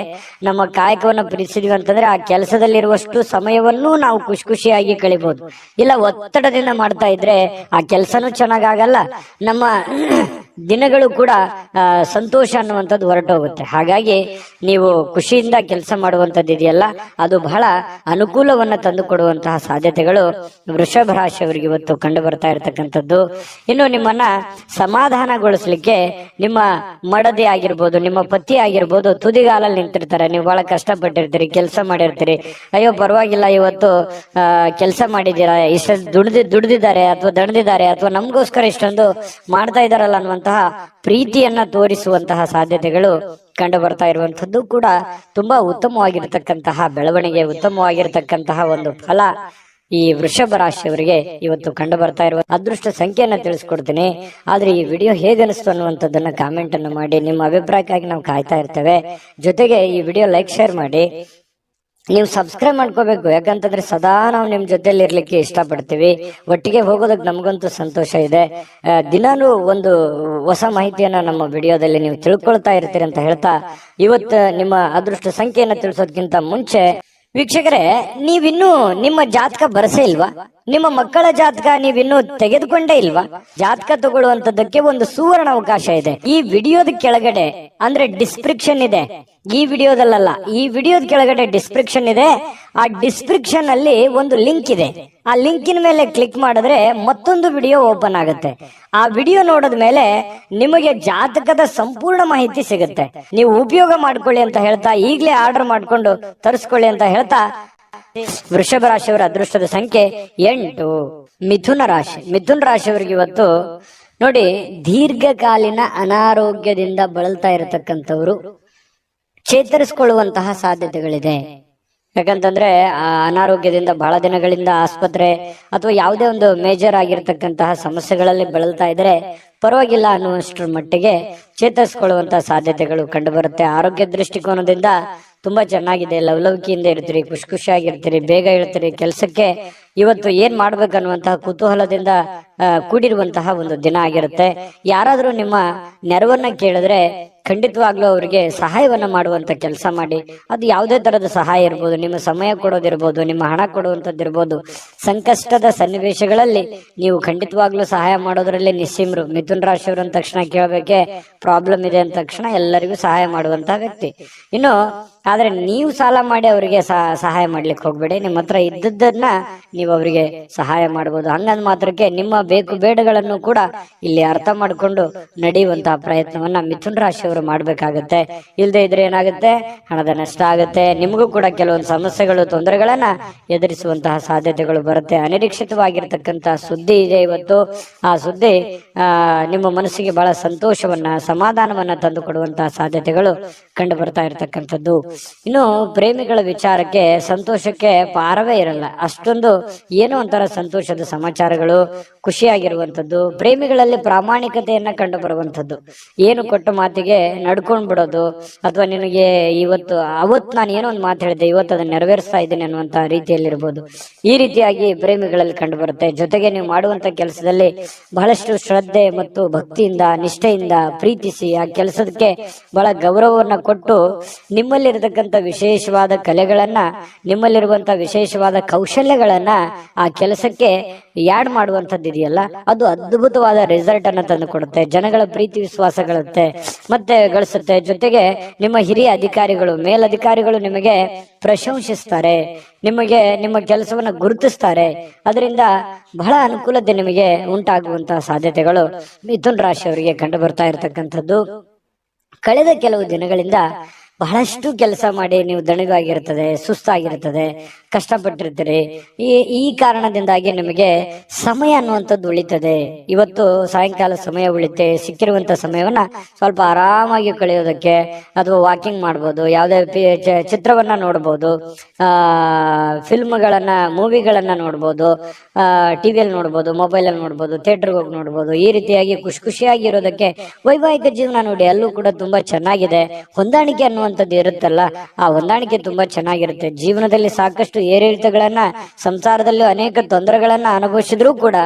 ನಮ್ಮ ಕಾಯಕವನ್ನು ಪ್ರೀತಿಸಿದ್ವಿ ಅಂತಂದ್ರೆ ಆ ಕೆಲಸದಲ್ಲಿರುವಷ್ಟು ಸಮಯವನ್ನು ನಾವು ಖುಷಿ ಖುಷಿಯಾಗಿ ಕಳಿಬಹುದು. ಇಲ್ಲ ಒತ್ತಡದಿಂದ ಮಾಡ್ತಾ ಇದ್ರೆ ಆ ಕೆಲಸನೂ ಚೆನ್ನಾಗಾಗಲ್ಲ, ನಮ್ಮ ದಿನಗಳು ಕೂಡ ಸಂತೋಷ ಅನ್ನುವಂಥದ್ದು ಹೊರಟೋಗುತ್ತೆ. ಹಾಗಾಗಿ ನೀವು ಖುಷಿಯಿಂದ ಕೆಲಸ ಮಾಡುವಂಥದ್ದು ಇದೆಯಲ್ಲ, ಅದು ಬಹಳ ಅನುಕೂಲವನ್ನ ತಂದು ಕೊಡುವಂತಹ ಸಾಧ್ಯತೆಗಳು ವೃಷಭ ರಾಶಿಯವರಿಗೆ ಇವತ್ತು ಕಂಡು ಬರ್ತಾ ಇರತಕ್ಕಂಥದ್ದು. ಇನ್ನು ನಿಮ್ಮನ್ನ ಸಮಾಧಾನಗೊಳಿಸ್ಲಿಕ್ಕೆ ನಿಮ್ಮ ಮಡದಿ ಆಗಿರ್ಬೋದು, ನಿಮ್ಮ ಪತಿ ಆಗಿರ್ಬೋದು ತುದಿಗಾಲಲ್ಲಿ ನಿಂತಿರ್ತಾರೆ. ನೀವು ಬಹಳ ಕಷ್ಟಪಟ್ಟಿರ್ತೀರಿ, ಕೆಲಸ ಮಾಡಿರ್ತೀರಿ, ಅಯ್ಯೋ ಪರವಾಗಿಲ್ಲ ಇವತ್ತು ಕೆಲಸ ಮಾಡಿದ್ದೀರಾ, ಇಷ್ಟು ದುಡ್ದಿದ್ದಾರೆ ಅಥವಾ ದಣದಿದ್ದಾರೆ ಅಥವಾ ನಮಗೋಸ್ಕರ ಇಷ್ಟೊಂದು ಮಾಡ್ತಾ ಇದಾರಲ್ಲ ಅನ್ನುವಂತಹ ಪ್ರೀತಿಯನ್ನ ತೋರಿಸುವಂತಹ ಸಾಧ್ಯತೆಗಳು ಕಂಡು ಬರ್ತಾ ಇರುವಂತದ್ದು ಕೂಡ ತುಂಬಾ ಉತ್ತಮವಾಗಿರ್ತಕ್ಕಂತಹ ಬೆಳವಣಿಗೆ, ಉತ್ತಮವಾಗಿರ್ತಕ್ಕಂತಹ ಒಂದು ಫಲ ಈ ವೃಷಭ ರಾಶಿಯವರಿಗೆ ಇವತ್ತು ಕಂಡು ಬರ್ತಾ ಇರುವ ಅದೃಷ್ಟ ಸಂಖ್ಯೆಯನ್ನ ತಿಳಿಸ್ಕೊಡ್ತೀನಿ. ಆದ್ರೆ ಈ ವಿಡಿಯೋ ಹೇಗನಿಸ್ತು ಅನ್ನುವಂಥದ್ದನ್ನ ಕಾಮೆಂಟ್ ಅನ್ನು ಮಾಡಿ. ನಿಮ್ಮ ಅಭಿಪ್ರಾಯಕ್ಕಾಗಿ ನಾವು ಕಾಯ್ತಾ ಇರ್ತೇವೆ. ಜೊತೆಗೆ ಈ ವಿಡಿಯೋ ಲೈಕ್ ಶೇರ್ ಮಾಡಿ. ನೀವು ಸಬ್ಸ್ಕ್ರೈಬ್ ಮಾಡ್ಕೋಬೇಕು. ಯಾಕಂತಂದ್ರೆ ಸದಾ ನಾವು ನಿಮ್ ಜೊತೆಲಿ ಇರ್ಲಿಕ್ಕೆ ಇಷ್ಟಪಡ್ತೀವಿ. ಒಟ್ಟಿಗೆ ಹೋಗೋದಕ್ಕೆ ನಮಗಂತೂ ಸಂತೋಷ ಇದೆ. ದಿನಾನು ಒಂದು ಹೊಸ ಮಾಹಿತಿಯನ್ನ ನಮ್ಮ ವಿಡಿಯೋದಲ್ಲಿ ನೀವು ತಿಳ್ಕೊಳ್ತಾ ಇರ್ತೀರಿ ಅಂತ ಹೇಳ್ತಾ, ಇವತ್ತು ನಿಮ್ಮ ಅದೃಷ್ಟ ಸಂಖ್ಯೆಯನ್ನ ತಿಳಿಸೋದಕ್ಕಿಂತ ಮುಂಚೆ ವೀಕ್ಷಕರೇ, ನೀವಿನ್ನೂ ನಿಮ್ಮ ಜಾತಕ ಬರಸೇ ಇಲ್ವಾ? ನಿಮ್ಮ ಮಕ್ಕಳ ಜಾತಕ ನೀವಿನ್ನೂ ತೆಗೆದುಕೊಂಡೇ ಇಲ್ವಾ? ಜಾತಕ ತಗೊಳ್ಳುವಂತದ್ದಕ್ಕೆ ಒಂದು ಸುವರ್ಣ ಅವಕಾಶ ಇದೆ. ಈ ವಿಡಿಯೋದ ಕೆಳಗಡೆ ಅಂದ್ರೆ ಡಿಸ್ಕ್ರಿಪ್ಷನ್ ಇದೆ. ಈ ವಿಡಿಯೋದಲ್ಲ, ಈ ವಿಡಿಯೋದ ಕೆಳಗಡೆ ಡಿಸ್ಕ್ರಿಪ್ಷನ್ ಇದೆ. ಆ ಡಿಸ್ಕ್ರಿಪ್ಷನ್ ಅಲ್ಲಿ ಒಂದು ಲಿಂಕ್ ಇದೆ. ಆ ಲಿಂಕಿನ ಮೇಲೆ ಕ್ಲಿಕ್ ಮಾಡಿದ್ರೆ ಮತ್ತೊಂದು ವಿಡಿಯೋ ಓಪನ್ ಆಗುತ್ತೆ. ಆ ವಿಡಿಯೋ ನೋಡಿದ ಮೇಲೆ ನಿಮಗೆ ಜಾತಕದ ಸಂಪೂರ್ಣ ಮಾಹಿತಿ ಸಿಗುತ್ತೆ. ನೀವು ಉಪಯೋಗ ಮಾಡ್ಕೊಳ್ಳಿ ಅಂತ ಹೇಳ್ತಾ, ಈಗಲೇ ಆರ್ಡರ್ ಮಾಡ್ಕೊಂಡು ತರಿಸ್ಕೊಳ್ಳಿ ಅಂತ ಹೇಳ್ತಾ, ವೃಷಭ ರಾಶಿಯವರ ಅದೃಷ್ಟದ ಸಂಖ್ಯೆ 8. ಮಿಥುನ ರಾಶಿ. ಮಿಥುನ ರಾಶಿಯವರಿಗೆ ಇವತ್ತು ನೋಡಿ, ದೀರ್ಘಕಾಲೀನ ಅನಾರೋಗ್ಯದಿಂದ ಬಳಲ್ತಾ ಇರತಕ್ಕಂಥವ್ರು ಚೇತರಿಸಿಕೊಳ್ಳುವಂತಹ ಸಾಧ್ಯತೆಗಳಿದೆ. ಯಾಕಂತಂದ್ರೆ ಆ ಅನಾರೋಗ್ಯದಿಂದ ಬಹಳ ದಿನಗಳಿಂದ ಆಸ್ಪತ್ರೆ ಅಥವಾ ಯಾವುದೇ ಒಂದು ಮೇಜರ್ ಆಗಿರ್ತಕ್ಕಂತಹ ಸಮಸ್ಯೆಗಳಲ್ಲಿ ಬಳಲ್ತಾ ಇದ್ರೆ ಪರವಾಗಿಲ್ಲ ಅನ್ನುವಷ್ಟರ ಮಟ್ಟಿಗೆ ಚೇತರಿಸಿಕೊಳ್ಳುವಂತಹ ಸಾಧ್ಯತೆಗಳು ಕಂಡು ಬರುತ್ತೆ. ಆರೋಗ್ಯ ದೃಷ್ಟಿಕೋನದಿಂದ ತುಂಬಾ ಚೆನ್ನಾಗಿದೆ. ಲವಲವಿಕೆಯಿಂದ ಇರ್ತೀರಿ, ಖುಷಿ ಖುಷಿಯಾಗಿರ್ತೀರಿ, ಬೇಗ ಇರ್ತೀರಿ. ಕೆಲಸಕ್ಕೆ ಇವತ್ತು ಏನ್ ಮಾಡ್ಬೇಕನ್ನುವಂತಹ ಕುತೂಹಲದಿಂದ ಕೂಡಿರುವಂತಹ ಒಂದು ದಿನ ಆಗಿರುತ್ತೆ. ಯಾರಾದ್ರೂ ನಿಮ್ಮ ನೆರವನ್ನ ಕೇಳಿದ್ರೆ ಖಂಡಿತವಾಗ್ಲೂ ಅವರಿಗೆ ಸಹಾಯವನ್ನ ಮಾಡುವಂತ ಕೆಲಸ ಮಾಡಿ. ಅದು ಯಾವುದೇ ತರದ ಸಹಾಯ ಇರ್ಬೋದು, ನಿಮ್ಮ ಸಮಯ ಕೊಡೋದಿರ್ಬೋದು, ನಿಮ್ಮ ಹಣ ಕೊಡುವಂತದ್ದಿರ್ಬೋದು. ಸಂಕಷ್ಟದ ಸನ್ನಿವೇಶಗಳಲ್ಲಿ ನೀವು ಖಂಡಿತವಾಗ್ಲೂ ಸಹಾಯ ಮಾಡೋದ್ರಲ್ಲಿ ನಿಸ್ಸೀಮರು. ಮಿಥುನ್ ರಾಶಿಯವರು ಅಂದ ತಕ್ಷಣ ಕೇಳಬೇಕೆ, ಪ್ರಾಬ್ಲಮ್ ಇದೆ ಅಂದ ತಕ್ಷಣ ಎಲ್ಲರಿಗೂ ಸಹಾಯ ಮಾಡುವಂತಹ ವ್ಯಕ್ತಿ. ಇನ್ನು ಆದ್ರೆ ನೀವು ಸಾಲ ಮಾಡಿ ಅವರಿಗೆ ಸಹಾಯ ಮಾಡ್ಲಿಕ್ಕೆ ಹೋಗ್ಬೇಡಿ. ನಿಮ್ಮ ಹತ್ರ ಇದ್ದದ್ದನ್ನ ನೀವು ಅವರಿಗೆ ಸಹಾಯ ಮಾಡಬಹುದು. ಹಂಗಂದ್ ಮಾತ್ರಕ್ಕೆ ನಿಮ್ಮ ಬೇಕು ಬೇಡಗಳನ್ನು ಕೂಡ ಇಲ್ಲಿ ಅರ್ಥ ಮಾಡಿಕೊಂಡು ನಡೆಯುವಂತಹ ಪ್ರಯತ್ನವನ್ನ ಮಿಥುನ್ ರಾಶಿಯವರು ಮಾಡ್ಬೇಕಾಗತ್ತೆ. ಇಲ್ಲದೆ ಇದ್ರೆ ಏನಾಗುತ್ತೆ, ಹಣದ ನಷ್ಟ ಆಗುತ್ತೆ. ನಿಮಗೂ ಕೂಡ ಕೆಲವೊಂದು ಸಮಸ್ಯೆಗಳು, ತೊಂದರೆಗಳನ್ನ ಎದುರಿಸುವಂತಹ ಸಾಧ್ಯತೆಗಳು ಬರುತ್ತೆ. ಅನಿರೀಕ್ಷಿತವಾಗಿರ್ತಕ್ಕಂತಹ ಸುದ್ದಿ ಇದೆ ಇವತ್ತು. ಆ ಸುದ್ದಿ ನಿಮ್ಮ ಮನಸ್ಸಿಗೆ ಬಹಳ ಸಂತೋಷವನ್ನ, ಸಮಾಧಾನವನ್ನ ತಂದು ಕೊಡುವಂತಹ ಸಾಧ್ಯತೆಗಳು ಕಂಡು ಬರ್ತಾ ಇರತಕ್ಕಂಥದ್ದು. ಇನ್ನು ಪ್ರೇಮಿಗಳ ವಿಚಾರಕ್ಕೆ ಸಂತೋಷಕ್ಕೆ ಪಾರವೇ ಇರಲ್ಲ. ಅಷ್ಟೊಂದು ಏನೋ ಒಂಥರ ಸಂತೋಷದ ಸಮಾಚಾರಗಳು, ಖುಷಿಯಾಗಿರುವಂತದ್ದು. ಪ್ರೇಮಿಗಳಲ್ಲಿ ಪ್ರಾಮಾಣಿಕತೆಯನ್ನ ಕಂಡು ಬರುವಂತದ್ದು. ಏನು ಕೊಟ್ಟ ಮಾತಿಗೆ ನಡ್ಕೊಂಡ್ ಬಿಡೋದು, ಅಥವಾ ನಿನಗೆ ಅವತ್ತು ನಾನು ಏನೋ ಒಂದು ಮಾತು ಹೇಳಿದೆ, ಇವತ್ತು ಅದನ್ನ ನೆರವೇರಿಸ್ತಾ ಇದ್ದೀನಿ ಅನ್ನುವಂತ ರೀತಿಯಲ್ಲಿರ್ಬೋದು. ಈ ರೀತಿಯಾಗಿ ಪ್ರೇಮಿಗಳಲ್ಲಿ ಕಂಡು ಬರುತ್ತೆ. ಜೊತೆಗೆ ನೀವು ಮಾಡುವಂತ ಕೆಲಸದಲ್ಲಿ ಬಹಳಷ್ಟು ಶ್ರದ್ಧೆ ಮತ್ತು ಭಕ್ತಿಯಿಂದ, ನಿಷ್ಠೆಯಿಂದ ಪ್ರೀತಿಸಿ ಆ ಕೆಲಸಕ್ಕೆ ಬಹಳ ಗೌರವವನ್ನ ಕೊಟ್ಟು ನಿಮ್ಮಲ್ಲಿರತಕ್ಕಂಥ ವಿಶೇಷವಾದ ಕಲೆಗಳನ್ನ, ನಿಮ್ಮಲ್ಲಿರುವಂತಹ ವಿಶೇಷವಾದ ಕೌಶಲ್ಯಗಳನ್ನ ಆ ಕೆಲಸಕ್ಕೆ ಯಾಡ್ ಮಾಡುವಂತದ್ದು ಇದೆಯಲ್ಲ, ಅದು ಅದ್ಭುತವಾದ ರಿಸಲ್ಟ್ ಅನ್ನ ತಂದು ಕೊಡುತ್ತೆ. ಜನಗಳ ಪ್ರೀತಿ ವಿಶ್ವಾಸಗಳತ್ತೆ ಮತ್ತೆ ಗಳಿಸುತ್ತೆ. ಜೊತೆಗೆ ನಿಮ್ಮ ಹಿರಿಯ ಅಧಿಕಾರಿಗಳು, ಮೇಲಧಿಕಾರಿಗಳು ನಿಮಗೆ ಪ್ರಶಂಸಿಸ್ತಾರೆ, ನಿಮಗೆ ನಿಮ್ಮ ಕೆಲಸವನ್ನ ಗುರುತಿಸ್ತಾರೆ. ಅದರಿಂದ ಬಹಳ ಅನುಕೂಲತೆ ನಿಮಗೆ ಉಂಟಾಗುವಂತಹ ಸಾಧ್ಯತೆಗಳು ಮಿಥುನ್ ರಾಶಿಯವರಿಗೆ ಕಂಡು ಬರ್ತಾ ಇರತಕ್ಕಂಥದ್ದು. ಕಳೆದ ಕೆಲವು ದಿನಗಳಿಂದ ಬಹಳಷ್ಟು ಕೆಲಸ ಮಾಡಿ ನೀವು ದಣಿವಾಗಿರ್ತದೆ, ಸುಸ್ತಾಗಿರ್ತದೆ, ಕಷ್ಟಪಟ್ಟಿರ್ತೀರಿ. ಈ ಕಾರಣದಿಂದಾಗಿ ನಿಮಗೆ ಸಮಯ ಅನ್ನುವಂಥದ್ದು ಉಳಿತದೆ. ಇವತ್ತು ಸಾಯಂಕಾಲ ಸಮಯ ಉಳಿತೆ, ಸಿಕ್ಕಿರುವಂತ ಸಮಯವನ್ನ ಸ್ವಲ್ಪ ಆರಾಮಾಗಿ ಕಳೆಯೋದಕ್ಕೆ ಅಥವಾ ವಾಕಿಂಗ್ ಮಾಡ್ಬೋದು, ಯಾವುದೇ ಚಿತ್ರವನ್ನ ನೋಡ್ಬೋದು, ಫಿಲ್ಮ್ಗಳನ್ನ ಮೂವಿಗಳನ್ನ ನೋಡ್ಬೋದು, ಟಿವಿಯಲ್ಲಿ ನೋಡ್ಬೋದು, ಮೊಬೈಲಲ್ಲಿ ನೋಡ್ಬೋದು, ಥಿಯೇಟರ್ಗೆ ಹೋಗಿ ನೋಡ್ಬೋದು. ಈ ರೀತಿಯಾಗಿ ಖುಷಿಯಾಗಿ ಇರೋದಕ್ಕೆ ವೈವಾಹಿಕ ಜೀವನ ನೋಡಿ ಅಲ್ಲೂ ಕೂಡ ತುಂಬಾ ಚೆನ್ನಾಗಿದೆ. ಹೊಂದಾಣಿಕೆ ಅನ್ನುವಂಥದ್ದು ಇರುತ್ತಲ್ಲ, ಆ ಹೊಂದಾಣಿಕೆ ತುಂಬಾ ಚೆನ್ನಾಗಿರುತ್ತೆ. ಜೀವನದಲ್ಲಿ ಸಾಕಷ್ಟು ಏರಿಳಿತಗಳನ್ನ, ಸಂಸಾರದಲ್ಲಿ ಅನೇಕ ತೊಂದರೆಗಳನ್ನ ಅನುಭವಿಸಿದ್ರು ಕೂಡ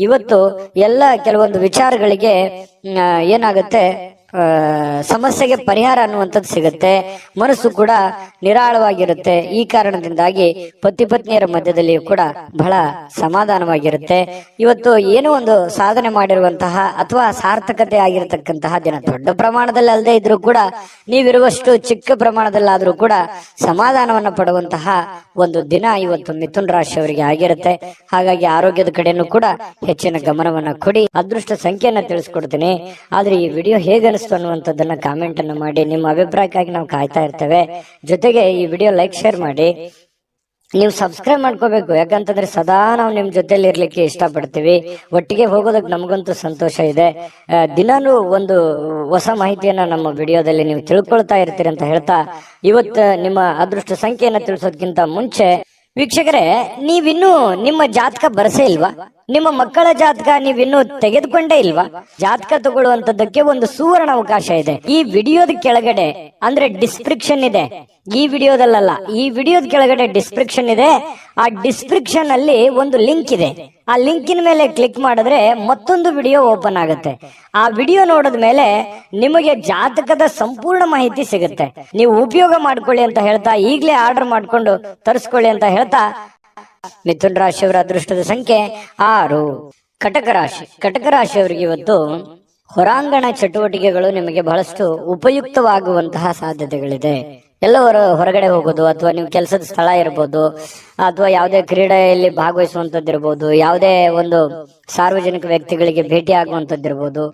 ಇವತ್ತು ಎಲ್ಲ ಕೆಲವೊಂದು ವಿಚಾರಗಳಿಗೆ ಏನಾಗುತ್ತೆ, ಸಮಸ್ಯೆಗೆ ಪರಿಹಾರ ಅನ್ನುವಂಥದ್ದು ಸಿಗುತ್ತೆ. ಮನಸ್ಸು ಕೂಡ ನಿರಾಳವಾಗಿರುತ್ತೆ. ಈ ಕಾರಣದಿಂದಾಗಿ ಪತಿ ಪತ್ನಿಯರ ಮಧ್ಯದಲ್ಲಿಯೂ ಕೂಡ ಬಹಳ ಸಮಾಧಾನವಾಗಿರುತ್ತೆ. ಇವತ್ತು ಏನೋ ಒಂದು ಸಾಧನೆ ಮಾಡಿರುವಂತಹ ಅಥವಾ ಸಾರ್ಥಕತೆ ಆಗಿರತಕ್ಕಂತಹ ದಿನ, ದೊಡ್ಡ ಪ್ರಮಾಣದಲ್ಲಿ ಅಲ್ಲದೆ ಇದ್ರೂ ಕೂಡ ನೀವಿರುವಷ್ಟು ಚಿಕ್ಕ ಪ್ರಮಾಣದಲ್ಲಾದ್ರೂ ಕೂಡ ಸಮಾಧಾನವನ್ನ ಪಡುವಂತಹ ಒಂದು ದಿನ ಇವತ್ತು ಮಿಥುನ ರಾಶಿಯವರಿಗೆ ಆಗಿರುತ್ತೆ. ಹಾಗಾಗಿ ಆರೋಗ್ಯದ ಕಡೆನೂ ಕೂಡ ಹೆಚ್ಚಿನ ಗಮನವನ್ನ ಕೊಡಿ. ಅದೃಷ್ಟ ಸಂಖ್ಯೆಯನ್ನ ತಿಳಿಸ್ಕೊಡ್ತೀನಿ. ಆದ್ರೆ ಈ ವಿಡಿಯೋ ಹೇಗೆ ಅನ್ನುವಂಥದ್ದನ್ನ ಕಾಮೆಂಟ್ ಅನ್ನು ಮಾಡಿ. ನಿಮ್ಮ ಅಭಿಪ್ರಾಯಕ್ಕಾಗಿ ನಾವು ಕಾಯ್ತಾ ಇರ್ತೇವೆ. ಜೊತೆಗೆ ಈ ವಿಡಿಯೋ ಲೈಕ್, ಶೇರ್ ಮಾಡಿ. ನೀವು ಸಬ್ಸ್ಕ್ರೈಬ್ ಮಾಡ್ಕೋಬೇಕು, ಯಾಕಂತಂದ್ರೆ ಸದಾ ನಾವು ನಿಮ್ ಜೊತೆಲಿ ಇರ್ಲಿಕ್ಕೆ ಇಷ್ಟಪಡ್ತೀವಿ. ಒಟ್ಟಿಗೆ ಹೋಗೋದಕ್ಕೆ ನಮಗಂತೂ ಸಂತೋಷ ಇದೆ. ದಿನಾನು ಒಂದು ಹೊಸ ಮಾಹಿತಿಯನ್ನ ನಮ್ಮ ವಿಡಿಯೋದಲ್ಲಿ ನೀವು ತಿಳ್ಕೊಳ್ತಾ ಇರ್ತೀರಿ ಅಂತ ಹೇಳ್ತಾ, ಇವತ್ತು ನಿಮ್ಮ ಅದೃಷ್ಟ ಸಂಖ್ಯೆಯನ್ನ ತಿಳಿಸೋದಕ್ಕಿಂತ ಮುಂಚೆ ವೀಕ್ಷಕರೇ, ನೀವಿನ್ನೂ ನಿಮ್ಮ ಜಾತಕ ಬರಸೇ ಇಲ್ವಾ? ನಿಮ್ಮ ಮಕ್ಕಳ ಜಾತಕ ನೀವಿನ್ನೂ ತೆಗೆದುಕೊಂಡೇ ಇಲ್ವಾ? ಜಾತಕ ತಗೊಳ್ಳುವಂತದ್ದಕ್ಕೆ ಒಂದು ಸುವರ್ಣ ಅವಕಾಶ ಇದೆ. ಈ ವಿಡಿಯೋದ ಕೆಳಗಡೆ ಅಂದ್ರೆ ಡಿಸ್ಕ್ರಿಪ್ಷನ್ ಇದೆ. ಈ ವಿಡಿಯೋದಲ್ಲ, ಈ ವಿಡಿಯೋದ ಕೆಳಗಡೆ ಡಿಸ್ಕ್ರಿಪ್ಷನ್ ಇದೆ. ಆ ಡಿಸ್ಕ್ರಿಪ್ಷನ್ ಅಲ್ಲಿ ಒಂದು ಲಿಂಕ್ ಇದೆ. ಆ ಲಿಂಕಿನ ಮೇಲೆ ಕ್ಲಿಕ್ ಮಾಡಿದ್ರೆ ಮತ್ತೊಂದು ವಿಡಿಯೋ ಓಪನ್ ಆಗುತ್ತೆ. ಆ ವಿಡಿಯೋ ನೋಡಿದ ಮೇಲೆ ನಿಮಗೆ ಜಾತಕದ ಸಂಪೂರ್ಣ ಮಾಹಿತಿ ಸಿಗುತ್ತೆ. ನೀವು ಉಪಯೋಗ ಮಾಡ್ಕೊಳ್ಳಿ ಅಂತ ಹೇಳ್ತಾ, ಈಗಲೇ ಆರ್ಡರ್ ಮಾಡ್ಕೊಂಡು ತರಿಸ್ಕೊಳ್ಳಿ ಅಂತ ಹೇಳ್ತಾ, ಮಿಥುನ ರಾಶಿಯವರ ಅದೃಷ್ಟದ ಸಂಖ್ಯೆ 6. ಕಟಕ ರಾಶಿ. ಕಟಕ ರಾಶಿಯವರಿಗೆ ಇವತ್ತು ಹೊರಾಂಗಣ ಚಟುವಟಿಕೆಗಳು ನಿಮಗೆ ಬಹಳಷ್ಟು ಉಪಯುಕ್ತವಾಗುವಂತಹ ಸಾಧ್ಯತೆಗಳಿದೆ. ಎಲ್ಲವರ ಹೊರಗಡೆ ಹೋಗೋದು, ಅಥವಾ ನೀವು ಕೆಲಸದ ಸ್ಥಳ ಇರ್ಬೋದು, ಅಥವಾ ಯಾವುದೇ ಕ್ರೀಡೆಯಲ್ಲಿ ಭಾಗವಹಿಸುವಂತದ್ದು ಇರ್ಬೋದು, ಯಾವುದೇ ಒಂದು ಸಾರ್ವಜನಿಕ ವ್ಯಕ್ತಿಗಳಿಗೆ ಭೇಟಿ ಆಗುವಂತದ್ದಿರ್ಬೋದು,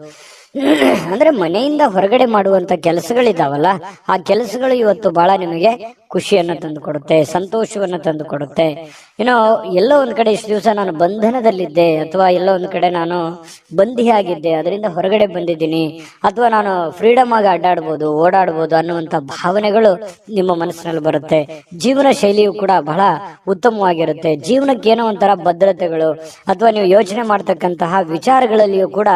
ಅಂದ್ರೆ ಮನೆಯಿಂದ ಹೊರಗಡೆ ಮಾಡುವಂತ ಕೆಲಸಗಳಿದಾವಲ್ಲ, ಆ ಕೆಲಸಗಳು ಇವತ್ತು ಬಹಳ ನಿಮಗೆ ಖುಷಿಯನ್ನು ತಂದು ಕೊಡುತ್ತೆ, ಸಂತೋಷವನ್ನು ತಂದು ಕೊಡುತ್ತೆ. ಎಲ್ಲೋ ಒಂದ್ ಕಡೆ ಇಷ್ಟು ದಿವಸ ನಾನು ಬಂಧನದಲ್ಲಿದ್ದೆ, ಅಥವಾ ಎಲ್ಲೋ ಒಂದ್ ಕಡೆ ನಾನು ಬಂದಿಯಾಗಿದ್ದೆ, ಅದರಿಂದ ಹೊರಗಡೆ ಬಂದಿದ್ದೀನಿ, ಅಥವಾ ನಾನು ಫ್ರೀಡಮ್ ಆಗಿ ಅಡ್ಡಾಡ್ಬೋದು, ಓಡಾಡ್ಬೋದು ಅನ್ನುವಂತ ಭಾವನೆಗಳು ನಿಮ್ಮ ಮನಸ್ಸಿನಲ್ಲಿ ಬರುತ್ತೆ. ಜೀವನ ಶೈಲಿಯು ಕೂಡ ಬಹಳ ಉತ್ತಮವಾಗಿರುತ್ತೆ. ಜೀವನಕ್ಕೆ ಏನೋ ಒಂಥರ ಭದ್ರತೆಗಳು, ಅಥವಾ ನೀವು ಯೋಚನೆ ಮಾಡ್ತಕ್ಕಂತಹ ವಿಚಾರಗಳಲ್ಲಿಯೂ ಕೂಡ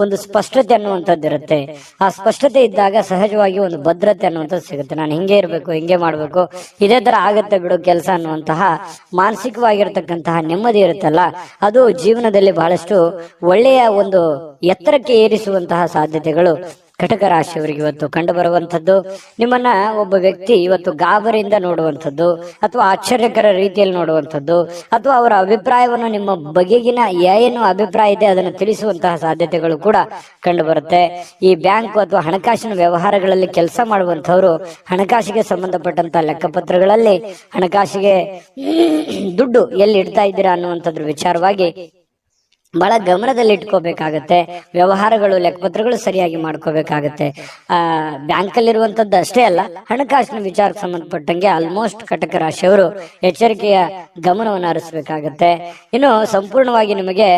ಒಂದು ಸ್ಪಷ್ಟತೆ ಅನ್ನುವಂಥದ್ದಿರುತ್ತೆ. ಆ ಸ್ಪಷ್ಟತೆ ಇದ್ದಾಗ ಸಹಜವಾಗಿ ಒಂದು ಭದ್ರತೆ ಅನ್ನುವಂಥದ್ದು ಸಿಗುತ್ತೆ. ನಾನು ಹಿಂಗೆ ಇರಬೇಕು, ಹಿಂಗೆ ಮಾಡ್ಬೇಕು, ಇದೇ ತರ ಆಗತ್ತೆ ಬಿಡು ಕೆಲಸ ಅನ್ನುವಂತಹ ಮಾನಸಿಕವಾಗಿರತಕ್ಕಂತಹ ನೆಮ್ಮದಿ ಇರುತ್ತಲ್ಲ, ಅದು ಜೀವನದಲ್ಲಿ ಬಹಳಷ್ಟು ಒಳ್ಳೆಯ ಒಂದು ಎತ್ತರಕ್ಕೆ ಏರಿಸುವಂತಹ ಸಾಧ್ಯತೆಗಳು ಕಟಕ ರಾಶಿಯವರಿಗೆ ಇವತ್ತು ಕಂಡು ಬರುವಂತದ್ದು. ನಿಮ್ಮನ್ನ ಒಬ್ಬ ವ್ಯಕ್ತಿ ಇವತ್ತು ಗಾಬರಿಯಿಂದ ನೋಡುವಂಥದ್ದು, ಅಥವಾ ಆಶ್ಚರ್ಯಕರ ರೀತಿಯಲ್ಲಿ ನೋಡುವಂಥದ್ದು, ಅಥವಾ ಅವರ ಅಭಿಪ್ರಾಯವನ್ನು ನಿಮ್ಮ ಬಗೆಗಿನ ಏನು ಅಭಿಪ್ರಾಯ ಇದೆ ಅದನ್ನು ತಿಳಿಸುವಂತಹ ಸಾಧ್ಯತೆಗಳು ಕೂಡ ಕಂಡು ಬರುತ್ತೆ. ಈ ಬ್ಯಾಂಕ್ ಅಥವಾ ಹಣಕಾಸಿನ ವ್ಯವಹಾರಗಳಲ್ಲಿ ಕೆಲಸ ಮಾಡುವಂತವರು ಹಣಕಾಸಿಗೆ ಸಂಬಂಧಪಟ್ಟಂತ ಲೆಕ್ಕಪತ್ರಗಳಲ್ಲಿ ಹಣಕಾಸಿಗೆ ದುಡ್ಡು ಎಲ್ಲಿ ಇಡ್ತಾ ಇದ್ದೀರಾ ಅನ್ನುವಂಥದ್ರ ವಿಚಾರವಾಗಿ ಬಹಳ ಗಮನದಲ್ಲಿ ಇಟ್ಕೋಬೇಕಾಗತ್ತೆ. ವ್ಯವಹಾರಗಳು, ಲೆಕ್ಕಪತ್ರಗಳು ಸರಿಯಾಗಿ ಮಾಡ್ಕೋಬೇಕಾಗತ್ತೆ. ಬ್ಯಾಂಕಲ್ಲಿರುವಂತದ್ದು ಅಷ್ಟೇ ಅಲ್ಲ, ಹಣಕಾಸಿನ ವಿಚಾರಕ್ಕೆ ಸಂಬಂಧಪಟ್ಟಂಗೆ ಆಲ್ಮೋಸ್ಟ್ ಕಟಕ ರಾಶಿಯವರು ಎಚ್ಚರಿಕೆಯ ಗಮನವನ್ನು ಹರಿಸಬೇಕಾಗತ್ತೆ. ಇನ್ನು ಸಂಪೂರ್ಣವಾಗಿ ನಿಮಗೆ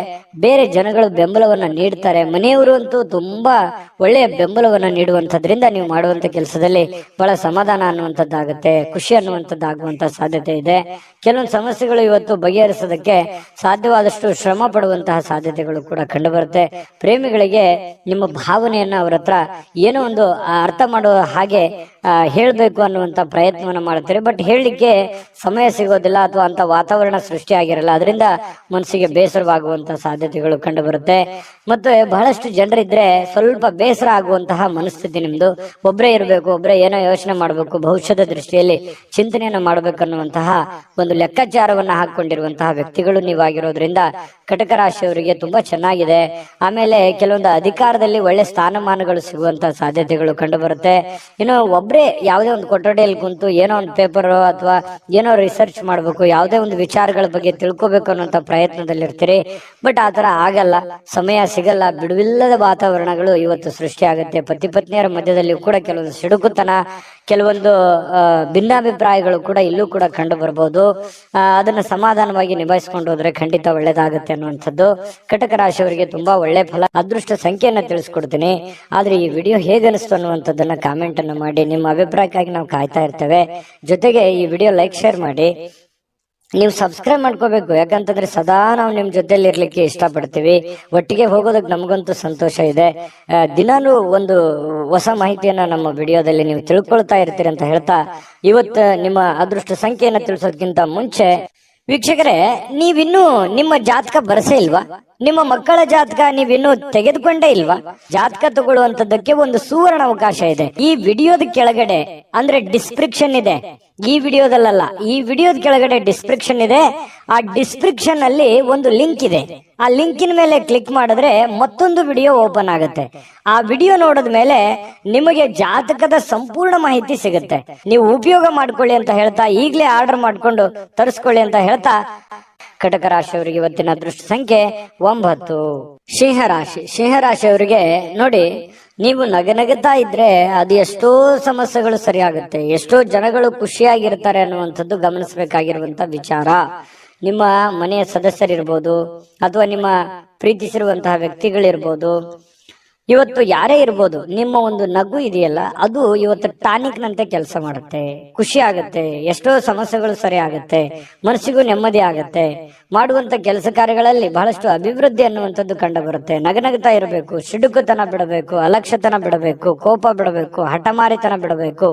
ಬೇರೆ ಜನಗಳು ಬೆಂಬಲವನ್ನ ನೀಡ್ತಾರೆ. ಮನೆಯವರು ಅಂತೂ ತುಂಬಾ ಒಳ್ಳೆಯ ಬೆಂಬಲವನ್ನ ನೀಡುವಂತದ್ರಿಂದ ನೀವು ಮಾಡುವಂತ ಕೆಲಸದಲ್ಲಿ ಬಹಳ ಸಮಾಧಾನ ಅನ್ನುವಂಥದ್ದಾಗುತ್ತೆ, ಖುಷಿ ಅನ್ನುವಂಥದ್ದಾಗುವಂತ ಸಾಧ್ಯತೆ ಇದೆ. ಕೆಲವೊಂದು ಸಮಸ್ಯೆಗಳು ಇವತ್ತು ಬಗೆಹರಿಸೋದಕ್ಕೆ ಸಾಧ್ಯವಾದಷ್ಟು ಶ್ರಮ ಪಡುವಂತಹ ಸಾಧ್ಯತೆಗಳು ಕೂಡ ಕಂಡು ಬರುತ್ತೆ. ಪ್ರೇಮಿಗಳಿಗೆ ನಿಮ್ಮ ಭಾವನೆಯನ್ನ ಅವರ ಹತ್ರ ಏನೋ ಒಂದು ಅರ್ಥ ಮಾಡುವ ಹಾಗೆ ಹೇಳ್ಬೇಕು ಅನ್ನುವಂತ ಪ್ರಯತ್ನವನ್ನ ಮಾಡ್ತಾರೆ. ಬಟ್ ಹೇಳಲಿಕ್ಕೆ ಸಮಯ ಸಿಗೋದಿಲ್ಲ, ಅಥವಾ ಅಂತ ವಾತಾವರಣ ಸೃಷ್ಟಿ ಆಗಿರಲ್ಲ. ಅದರಿಂದ ಮನಸ್ಸಿಗೆ ಬೇಸರವಾಗುವಂತ ಸಾಧ್ಯತೆಗಳು ಕಂಡು ಬರುತ್ತೆ. ಮತ್ತೆ ಬಹಳಷ್ಟು ಜನರಿದ್ರೆ ಸ್ವಲ್ಪ ಬೇಸರ ಆಗುವಂತಹ ಮನಸ್ಥಿತಿ ನಿಮ್ದು. ಒಬ್ಬರೇ ಇರಬೇಕು, ಒಬ್ಬರೇ ಏನೋ ಯೋಚನೆ ಮಾಡಬೇಕು, ಭವಿಷ್ಯದ ದೃಷ್ಟಿಯಲ್ಲಿ ಚಿಂತನೆಯನ್ನ ಮಾಡಬೇಕನ್ನುವಂತಹ ಒಂದು ಲೆಕ್ಕಾಚಾರವನ್ನ ಹಾಕೊಂಡಿರುವಂತಹ ವ್ಯಕ್ತಿಗಳು ನೀವಾಗಿರೋದ್ರಿಂದ ಕಟಕ ರಾಶಿಯವರು ಅವರಿಗೆ ತುಂಬಾ ಚೆನ್ನಾಗಿದೆ. ಆಮೇಲೆ ಕೆಲವೊಂದು ಅಧಿಕಾರದಲ್ಲಿ ಒಳ್ಳೆ ಸ್ಥಾನಮಾನಗಳು ಸಿಗುವಂತ ಸಾಧ್ಯತೆಗಳು ಕಂಡು ಬರುತ್ತೆ. ಇನ್ನು ಒಬ್ರೇ ಯಾವುದೇ ಒಂದು ಕೊಠಡಿಯಲ್ಲಿ ಕುಂತು ಏನೋ ಒಂದು ಪೇಪರ್ ಅಥವಾ ಏನೋ ರಿಸರ್ಚ್ ಮಾಡ್ಬೇಕು, ಯಾವುದೇ ಒಂದು ವಿಚಾರಗಳ ಬಗ್ಗೆ ತಿಳ್ಕೊಬೇಕು ಅನ್ನುವಂತ ಪ್ರಯತ್ನದಲ್ಲಿ ಇರ್ತೀರಿ. ಬಟ್ ಆತರ ಆಗಲ್ಲ, ಸಮಯ ಸಿಗಲ್ಲ. ಬಿಡುವಿಲ್ಲದ ವಾತಾವರಣಗಳು ಇವತ್ತು ಸೃಷ್ಟಿ ಆಗುತ್ತೆ. ಪತಿ ಪತ್ನಿಯರ ಮಧ್ಯದಲ್ಲಿ ಕೂಡ ಕೆಲವೊಂದು ಸಿಡುಕುತನ, ಕೆಲವೊಂದು ಭಿನ್ನಾಭಿಪ್ರಾಯಗಳು ಕೂಡ ಇಲ್ಲೂ ಕೂಡ ಕಂಡು ಬರ್ಬೋದು. ಅದನ್ನ ಸಮಾಧಾನವಾಗಿ ನಿಭಾಯಿಸ್ಕೊಂಡು ಹೋದ್ರೆ ಖಂಡಿತ ಒಳ್ಳೇದಾಗುತ್ತೆ ಅನ್ನುವಂಥದ್ದು. ಕಟಕ ರಾಶಿಯವರಿಗೆ ತುಂಬಾ ಒಳ್ಳೆ ಫಲ. ಅದೃಷ್ಟ ಸಂಖ್ಯೆಯನ್ನ ತಿಳಿಸ್ಕೊಡ್ತೀನಿ. ಆದ್ರೆ ಈ ವಿಡಿಯೋ ಹೇಗೆ ಅನಿಸ್ತು ಅನ್ನುವಂಥದ್ದನ್ನ ಕಾಮೆಂಟ್ ಅನ್ನು ಮಾಡಿ. ನಿಮ್ಮ ಅಭಿಪ್ರಾಯಕ್ಕಾಗಿ ನಾವು ಕಾಯ್ತಾ ಇರ್ತೇವೆ. ಜೊತೆಗೆ ಈ ವಿಡಿಯೋ ಲೈಕ್ ಶೇರ್ ಮಾಡಿ. ನೀವು ಸಬ್ಸ್ಕ್ರೈಬ್ ಮಾಡ್ಕೋಬೇಕು, ಯಾಕಂತಂದ್ರೆ ಸದಾ ನಾವು ನಿಮ್ ಜೊತೆಲಿ ಇರ್ಲಿಕ್ಕೆ ಇಷ್ಟಪಡ್ತೀವಿ. ಒಟ್ಟಿಗೆ ಹೋಗೋದಕ್ಕೆ ನಮಗಂತೂ ಸಂತೋಷ ಇದೆ. ದಿನಾನು ಒಂದು ಹೊಸ ಮಾಹಿತಿಯನ್ನ ನಮ್ಮ ವಿಡಿಯೋದಲ್ಲಿ ನೀವು ತಿಳ್ಕೊಳ್ತಾ ಇರ್ತೀರಿ ಅಂತ ಹೇಳ್ತಾ, ಇವತ್ತು ನಿಮ್ಮ ಅದೃಷ್ಟ ಸಂಖ್ಯೆಯನ್ನ ತಿಳಿಸೋದಕ್ಕಿಂತ ಮುಂಚೆ ವೀಕ್ಷಕರೇ, ನೀವಿನ್ನೂ ನಿಮ್ಮ ಜಾತಕ ಬರಸೇ ಇಲ್ವಾ? ನಿಮ್ಮ ಮಕ್ಕಳ ಜಾತಕ ನೀವಿನ್ನೂ ತೆಗೆದುಕೊಂಡೇ ಇಲ್ವಾ? ಜಾತಕ ತಗೊಳ್ಳುವಂತದ್ದಕ್ಕೆ ಒಂದು ಸುವರ್ಣ ಅವಕಾಶ ಇದೆ. ಈ ವಿಡಿಯೋದ ಕೆಳಗಡೆ ಅಂದ್ರೆ ಡಿಸ್ಕ್ರಿಪ್ಷನ್ ಇದೆ. ಈ ವಿಡಿಯೋದಲ್ಲ, ಈ ವಿಡಿಯೋದ ಕೆಳಗಡೆ ಡಿಸ್ಕ್ರಿಪ್ಷನ್ ಇದೆ. ಆ ಡಿಸ್ಕ್ರಿಪ್ಷನ್ ಅಲ್ಲಿ ಒಂದು ಲಿಂಕ್ ಇದೆ. ಆ ಲಿಂಕಿನ ಮೇಲೆ ಕ್ಲಿಕ್ ಮಾಡಿದ್ರೆ ಮತ್ತೊಂದು ವಿಡಿಯೋ ಓಪನ್ ಆಗುತ್ತೆ. ಆ ವಿಡಿಯೋ ನೋಡಿದ ಮೇಲೆ ನಿಮಗೆ ಜಾತಕದ ಸಂಪೂರ್ಣ ಮಾಹಿತಿ ಸಿಗುತ್ತೆ. ನೀವು ಉಪಯೋಗ ಮಾಡ್ಕೊಳ್ಳಿ ಅಂತ ಹೇಳ್ತಾ, ಈಗಲೇ ಆರ್ಡರ್ ಮಾಡ್ಕೊಂಡು ತರಿಸ್ಕೊಳ್ಳಿ ಅಂತ ಹೇಳ್ತಾ, ಕಟಕ ರಾಶಿಯವರಿಗೆ ಇವತ್ತಿನ ಅದೃಷ್ಟ ಸಂಖ್ಯೆ 9. ಸಿಂಹರಾಶಿ. ಸಿಂಹರಾಶಿಯವರಿಗೆ ನೋಡಿ, ನೀವು ನಗನಗುತ್ತಾ ಇದ್ರೆ ಅದು ಎಷ್ಟೋ ಸಮಸ್ಯೆಗಳು ಸರಿಯಾಗುತ್ತೆ, ಎಷ್ಟೋ ಜನಗಳು ಖುಷಿಯಾಗಿರ್ತಾರೆ ಅನ್ನುವಂಥದ್ದು ಗಮನಿಸಬೇಕಾಗಿರುವಂತ ವಿಚಾರ. ನಿಮ್ಮ ಮನೆಯ ಸದಸ್ಯರಿರ್ಬೋದು ಅಥವಾ ನಿಮ್ಮ ಪ್ರೀತಿಸಿರುವಂತಹ ವ್ಯಕ್ತಿಗಳಿರ್ಬೋದು, ಇವತ್ತು ಯಾರೇ ಇರ್ಬೋದು, ನಿಮ್ಮ ಒಂದು ನಗು ಇದೆಯಲ್ಲ ಅದು ಇವತ್ತು ಟಾನಿಕ್ ನಂತೆ ಕೆಲಸ ಮಾಡುತ್ತೆ. ಖುಷಿ ಆಗುತ್ತೆ, ಎಷ್ಟೋ ಸಮಸ್ಯೆಗಳು ಸರಿ ಆಗುತ್ತೆ, ಮನಸ್ಸಿಗೂ ನೆಮ್ಮದಿ ಆಗುತ್ತೆ. ಮಾಡುವಂತ ಕೆಲಸ ಕಾರ್ಯಗಳಲ್ಲಿ ಬಹಳಷ್ಟು ಅಭಿವೃದ್ಧಿ ಅನ್ನುವಂಥದ್ದು ಕಂಡು ಬರುತ್ತೆ. ನಗನಗ್ತಾ ಇರಬೇಕು, ಸಿಡುಕುತನ ಬಿಡಬೇಕು, ಅಲಕ್ಷ್ಯತನ ಬಿಡಬೇಕು, ಕೋಪ ಬಿಡಬೇಕು, ಹಠಮಾರಿತನ ಬಿಡಬೇಕು.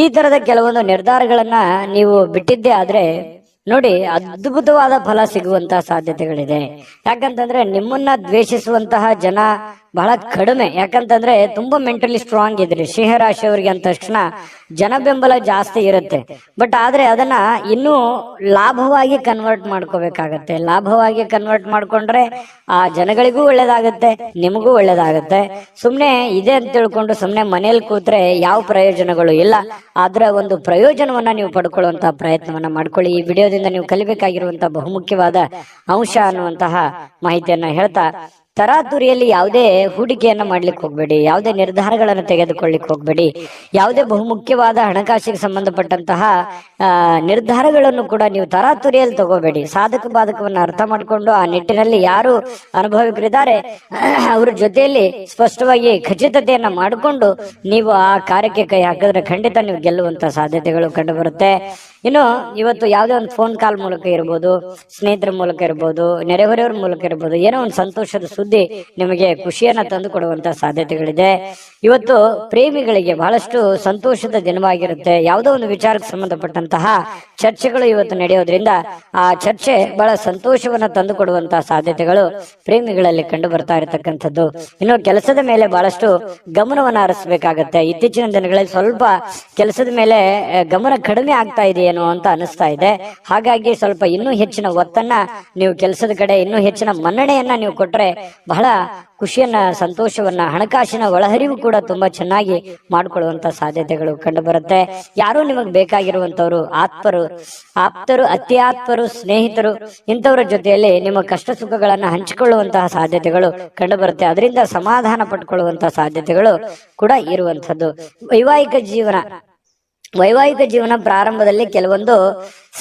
ಈ ತರದ ಕೆಲವೊಂದು ನಿರ್ಧಾರಗಳನ್ನ ನೀವು ಬಿಟ್ಟಿದ್ದೇ ಆದ್ರೆ ನೋಡಿ, ಅದ್ಭುತವಾದ ಫಲ ಸಿಗುವಂತಹ ಸಾಧ್ಯತೆಗಳಿದೆ. ಯಾಕಂತಂದ್ರೆ ನಿಮ್ಮನ್ನ ದ್ವೇಷಿಸುವಂತಹ ಜನ ಬಹಳ ಕಡಿಮೆ. ಯಾಕಂತಂದ್ರೆ ತುಂಬಾ ಮೆಂಟಲಿ ಸ್ಟ್ರಾಂಗ್ ಇದ್ರಿ ಸಿಂಹರಾಶಿಯವರಿಗೆ ಅಂದ ತಕ್ಷಣ ಜನ ಬೆಂಬಲ ಜಾಸ್ತಿ ಇರುತ್ತೆ. ಬಟ್ ಆದ್ರೆ ಅದನ್ನ ಇನ್ನೂ ಲಾಭವಾಗಿ ಕನ್ವರ್ಟ್ ಮಾಡ್ಕೋಬೇಕಾಗತ್ತೆ. ಲಾಭವಾಗಿ ಕನ್ವರ್ಟ್ ಮಾಡ್ಕೊಂಡ್ರೆ ಆ ಜನಗಳಿಗೂ ಒಳ್ಳೇದಾಗತ್ತೆ, ನಿಮಗೂ ಒಳ್ಳೇದಾಗತ್ತೆ. ಸುಮ್ನೆ ಇದೆ ಅಂತ ತಿಳ್ಕೊಂಡು ಸುಮ್ನೆ ಮನೇಲಿ ಕೂತ್ರೆ ಯಾವ ಪ್ರಯೋಜನಗಳು ಇಲ್ಲ. ಅದರ ಒಂದು ಪ್ರಯೋಜನವನ್ನ ನೀವು ಪಡ್ಕೊಳ್ಳುವಂತಹ ಪ್ರಯತ್ನವನ್ನ ಮಾಡ್ಕೊಳ್ಳಿ. ಈ ವಿಡಿಯೋದಿಂದ ನೀವು ಕಲಿಬೇಕಾಗಿರುವಂತಹ ಬಹುಮುಖ್ಯವಾದ ಅಂಶ ಅನ್ನುವಂತಹ ಮಾಹಿತಿಯನ್ನ ಹೇಳ್ತಾ, ತರಾತುರಿಯಲ್ಲಿ ಯಾವುದೇ ಹೂಡಿಕೆಯನ್ನ ಮಾಡ್ಲಿಕ್ಕೆ ಹೋಗ್ಬೇಡಿ, ಯಾವುದೇ ನಿರ್ಧಾರಗಳನ್ನು ತೆಗೆದುಕೊಳ್ಳಿಕ್ ಹೋಗ್ಬೇಡಿ. ಯಾವುದೇ ಬಹುಮುಖ್ಯವಾದ ಹಣಕಾಸಿಗೆ ಸಂಬಂಧಪಟ್ಟಂತಹ ನಿರ್ಧಾರಗಳನ್ನು ಕೂಡ ನೀವು ತರಾತುರಿಯಲ್ಲಿ ತಗೋಬೇಡಿ. ಸಾಧಕ ಬಾಧಕವನ್ನ ಅರ್ಥ ಮಾಡಿಕೊಂಡು ಆ ನಿಟ್ಟಿನಲ್ಲಿ ಯಾರು ಅನುಭವಿಕರಿದ್ದಾರೆ ಅವ್ರ ಜೊತೆಯಲ್ಲಿ ಸ್ಪಷ್ಟವಾಗಿ ಖಚಿತತೆಯನ್ನ ಮಾಡಿಕೊಂಡು ನೀವು ಆ ಕಾರ್ಯಕ್ಕೆ ಕೈ ಹಾಕಿದ್ರೆ ಖಂಡಿತ ನೀವು ಗೆಲ್ಲುವಂತ ಸಾಧ್ಯತೆಗಳು ಕಂಡು ಬರುತ್ತೆ. ಇನ್ನು ಇವತ್ತು ಯಾವುದೇ ಒಂದು ಫೋನ್ ಕಾಲ್ ಮೂಲಕ ಇರ್ಬೋದು, ಸ್ನೇಹಿತರ ಮೂಲಕ ಇರ್ಬೋದು, ನೆರೆಹೊರೆಯವರ ಮೂಲಕ ಇರ್ಬೋದು, ಏನೋ ಒಂದು ಸಂತೋಷದ ಸುದ್ದಿ ನಿಮಗೆ ಖುಷಿಯನ್ನ ತಂದು ಕೊಡುವಂತ ಸಾಧ್ಯತೆಗಳಿದೆ. ಇವತ್ತು ಪ್ರೇಮಿಗಳಿಗೆ ಬಹಳಷ್ಟು ಸಂತೋಷದ ದಿನವಾಗಿರುತ್ತೆ. ಯಾವುದೋ ಒಂದು ವಿಚಾರಕ್ಕೆ ಸಂಬಂಧಪಟ್ಟಂತಹ ಚರ್ಚೆಗಳು ಇವತ್ತು ನಡೆಯೋದ್ರಿಂದ ಆ ಚರ್ಚೆ ಬಹಳ ಸಂತೋಷವನ್ನ ತಂದು ಕೊಡುವಂತಹ ಸಾಧ್ಯತೆಗಳು ಪ್ರೇಮಿಗಳಲ್ಲಿ ಕಂಡು ಬರ್ತಾ ಇರತಕ್ಕಂಥದ್ದು. ಇನ್ನು ಕೆಲಸದ ಮೇಲೆ ಬಹಳಷ್ಟು ಗಮನವನ್ನ ಹರಿಸಬೇಕಾಗತ್ತೆ. ಇತ್ತೀಚಿನ ದಿನಗಳಲ್ಲಿ ಸ್ವಲ್ಪ ಕೆಲಸದ ಮೇಲೆ ಗಮನ ಕಡಿಮೆ ಆಗ್ತಾ ಇದೆಯೇನೋ ಅಂತ ಅನಿಸ್ತಾ ಇದೆ. ಹಾಗಾಗಿ ಸ್ವಲ್ಪ ಇನ್ನೂ ಹೆಚ್ಚಿನ ಒತ್ತನ್ನ ನೀವು ಕೆಲಸದ ಕಡೆ, ಇನ್ನೂ ಹೆಚ್ಚಿನ ಮನ್ನಣೆಯನ್ನ ನೀವು ಕೊಟ್ರೆ ಬಹಳ ಖುಷಿಯನ್ನ, ಸಂತೋಷವನ್ನ, ಹಣಕಾಸಿನ ಒಳಹರಿವು ಕೂಡ ತುಂಬಾ ಚೆನ್ನಾಗಿ ಮಾಡಿಕೊಳ್ಳುವಂತ ಸಾಧ್ಯತೆಗಳು ಕಂಡು ಬರುತ್ತೆ. ಯಾರು ನಿಮಗೆ ಬೇಕಾಗಿರುವಂತವ್ರು, ಆಪ್ತರು, ಅತಿ ಆಪ್ತರು, ಸ್ನೇಹಿತರು, ಇಂಥವರ ಜೊತೆಯಲ್ಲಿ ನಿಮ್ಮ ಕಷ್ಟ ಸುಖಗಳನ್ನ ಹಂಚಿಕೊಳ್ಳುವಂತಹ ಸಾಧ್ಯತೆಗಳು ಕಂಡು ಬರುತ್ತೆ. ಅದರಿಂದ ಸಮಾಧಾನ ಪಡ್ಕೊಳ್ಳುವಂತಹ ಸಾಧ್ಯತೆಗಳು ಕೂಡ ಇರುವಂತದ್ದು. ವೈವಾಹಿಕ ಜೀವನ ಪ್ರಾರಂಭದಲ್ಲಿ ಕೆಲವೊಂದು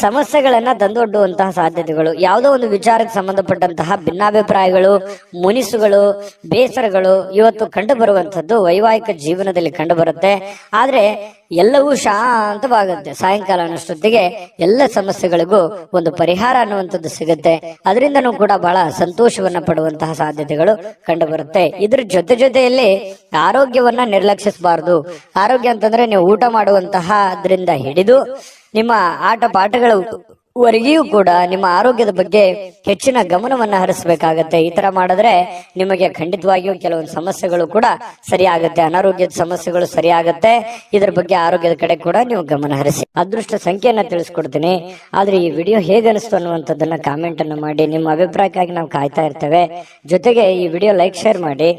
ಸಮಸ್ಯೆಗಳನ್ನ ತಂದೊಡ್ಡುವಂತಹ ಸಾಧ್ಯತೆಗಳು, ಯಾವುದೋ ಒಂದು ವಿಚಾರಕ್ಕೆ ಸಂಬಂಧಪಟ್ಟಂತಹ ಭಿನ್ನಾಭಿಪ್ರಾಯಗಳು, ಮುನಿಸುಗಳು, ಬೇಸರಗಳು ಇವತ್ತು ಕಂಡು ಬರುವಂತದ್ದು ವೈವಾಹಿಕ ಜೀವನದಲ್ಲಿ ಕಂಡು ಬರುತ್ತೆ. ಆದ್ರೆ ಎಲ್ಲವೂ ಶಾಂತವಾಗುತ್ತೆ. ಸಾಯಂಕಾಲ ಅನ್ನೋಷ್ಟೊತ್ತಿಗೆ ಎಲ್ಲ ಸಮಸ್ಯೆಗಳಿಗೂ ಒಂದು ಪರಿಹಾರ ಅನ್ನುವಂಥದ್ದು ಸಿಗುತ್ತೆ. ಅದರಿಂದನೂ ಕೂಡ ಬಹಳ ಸಂತೋಷವನ್ನ ಪಡುವಂತಹ ಸಾಧ್ಯತೆಗಳು ಕಂಡು ಬರುತ್ತೆ. ಇದ್ರ ಜೊತೆಯಲ್ಲಿ ಆರೋಗ್ಯವನ್ನ ನಿರ್ಲಕ್ಷಿಸಬಾರದು. ಆರೋಗ್ಯ ಅಂತಂದ್ರೆ ನೀವು ಊಟ ಮಾಡುವಂತಹ ಅದರಿಂದ ಹಿಡಿದು ನಿಮ್ಮ ಆಟ ಪಾಠಗಳು ವರೆಗೆಯೂ ಕೂಡ ನಿಮ್ಮ ಆರೋಗ್ಯದ ಬಗ್ಗೆ ಹೆಚ್ಚಿನ ಗಮನವನ್ನ ಹರಿಸಬೇಕಾಗತ್ತೆ. ಈ ತರ ಮಾಡಿದ್ರೆ ನಿಮಗೆ ಖಂಡಿತವಾಗಿಯೂ ಕೆಲವೊಂದು ಸಮಸ್ಯೆಗಳು ಕೂಡ ಸರಿಯಾಗುತ್ತೆ, ಅನಾರೋಗ್ಯದ ಸಮಸ್ಯೆಗಳು ಸರಿಯಾಗುತ್ತೆ. ಇದರ ಬಗ್ಗೆ ಆರೋಗ್ಯದ ಕಡೆ ಕೂಡ ನೀವು ಗಮನ ಹರಿಸಿ. ಅದೃಷ್ಟ ಸಂಖ್ಯೆಯನ್ನ ತಿಳಿಸ್ಕೊಡ್ತೀನಿ, ಆದ್ರೆ ಈ ವಿಡಿಯೋ ಹೇಗನಿಸ್ತು ಅನ್ನುವಂಥದ್ದನ್ನ ಕಾಮೆಂಟ್ ಅನ್ನು ಮಾಡಿ. ನಿಮ್ಮ ಅಭಿಪ್ರಾಯಕ್ಕಾಗಿ ನಾವು ಕಾಯ್ತಾ ಇರ್ತೇವೆ. ಜೊತೆಗೆ ಈ ವಿಡಿಯೋ ಲೈಕ್ ಶೇರ್ ಮಾಡಿ.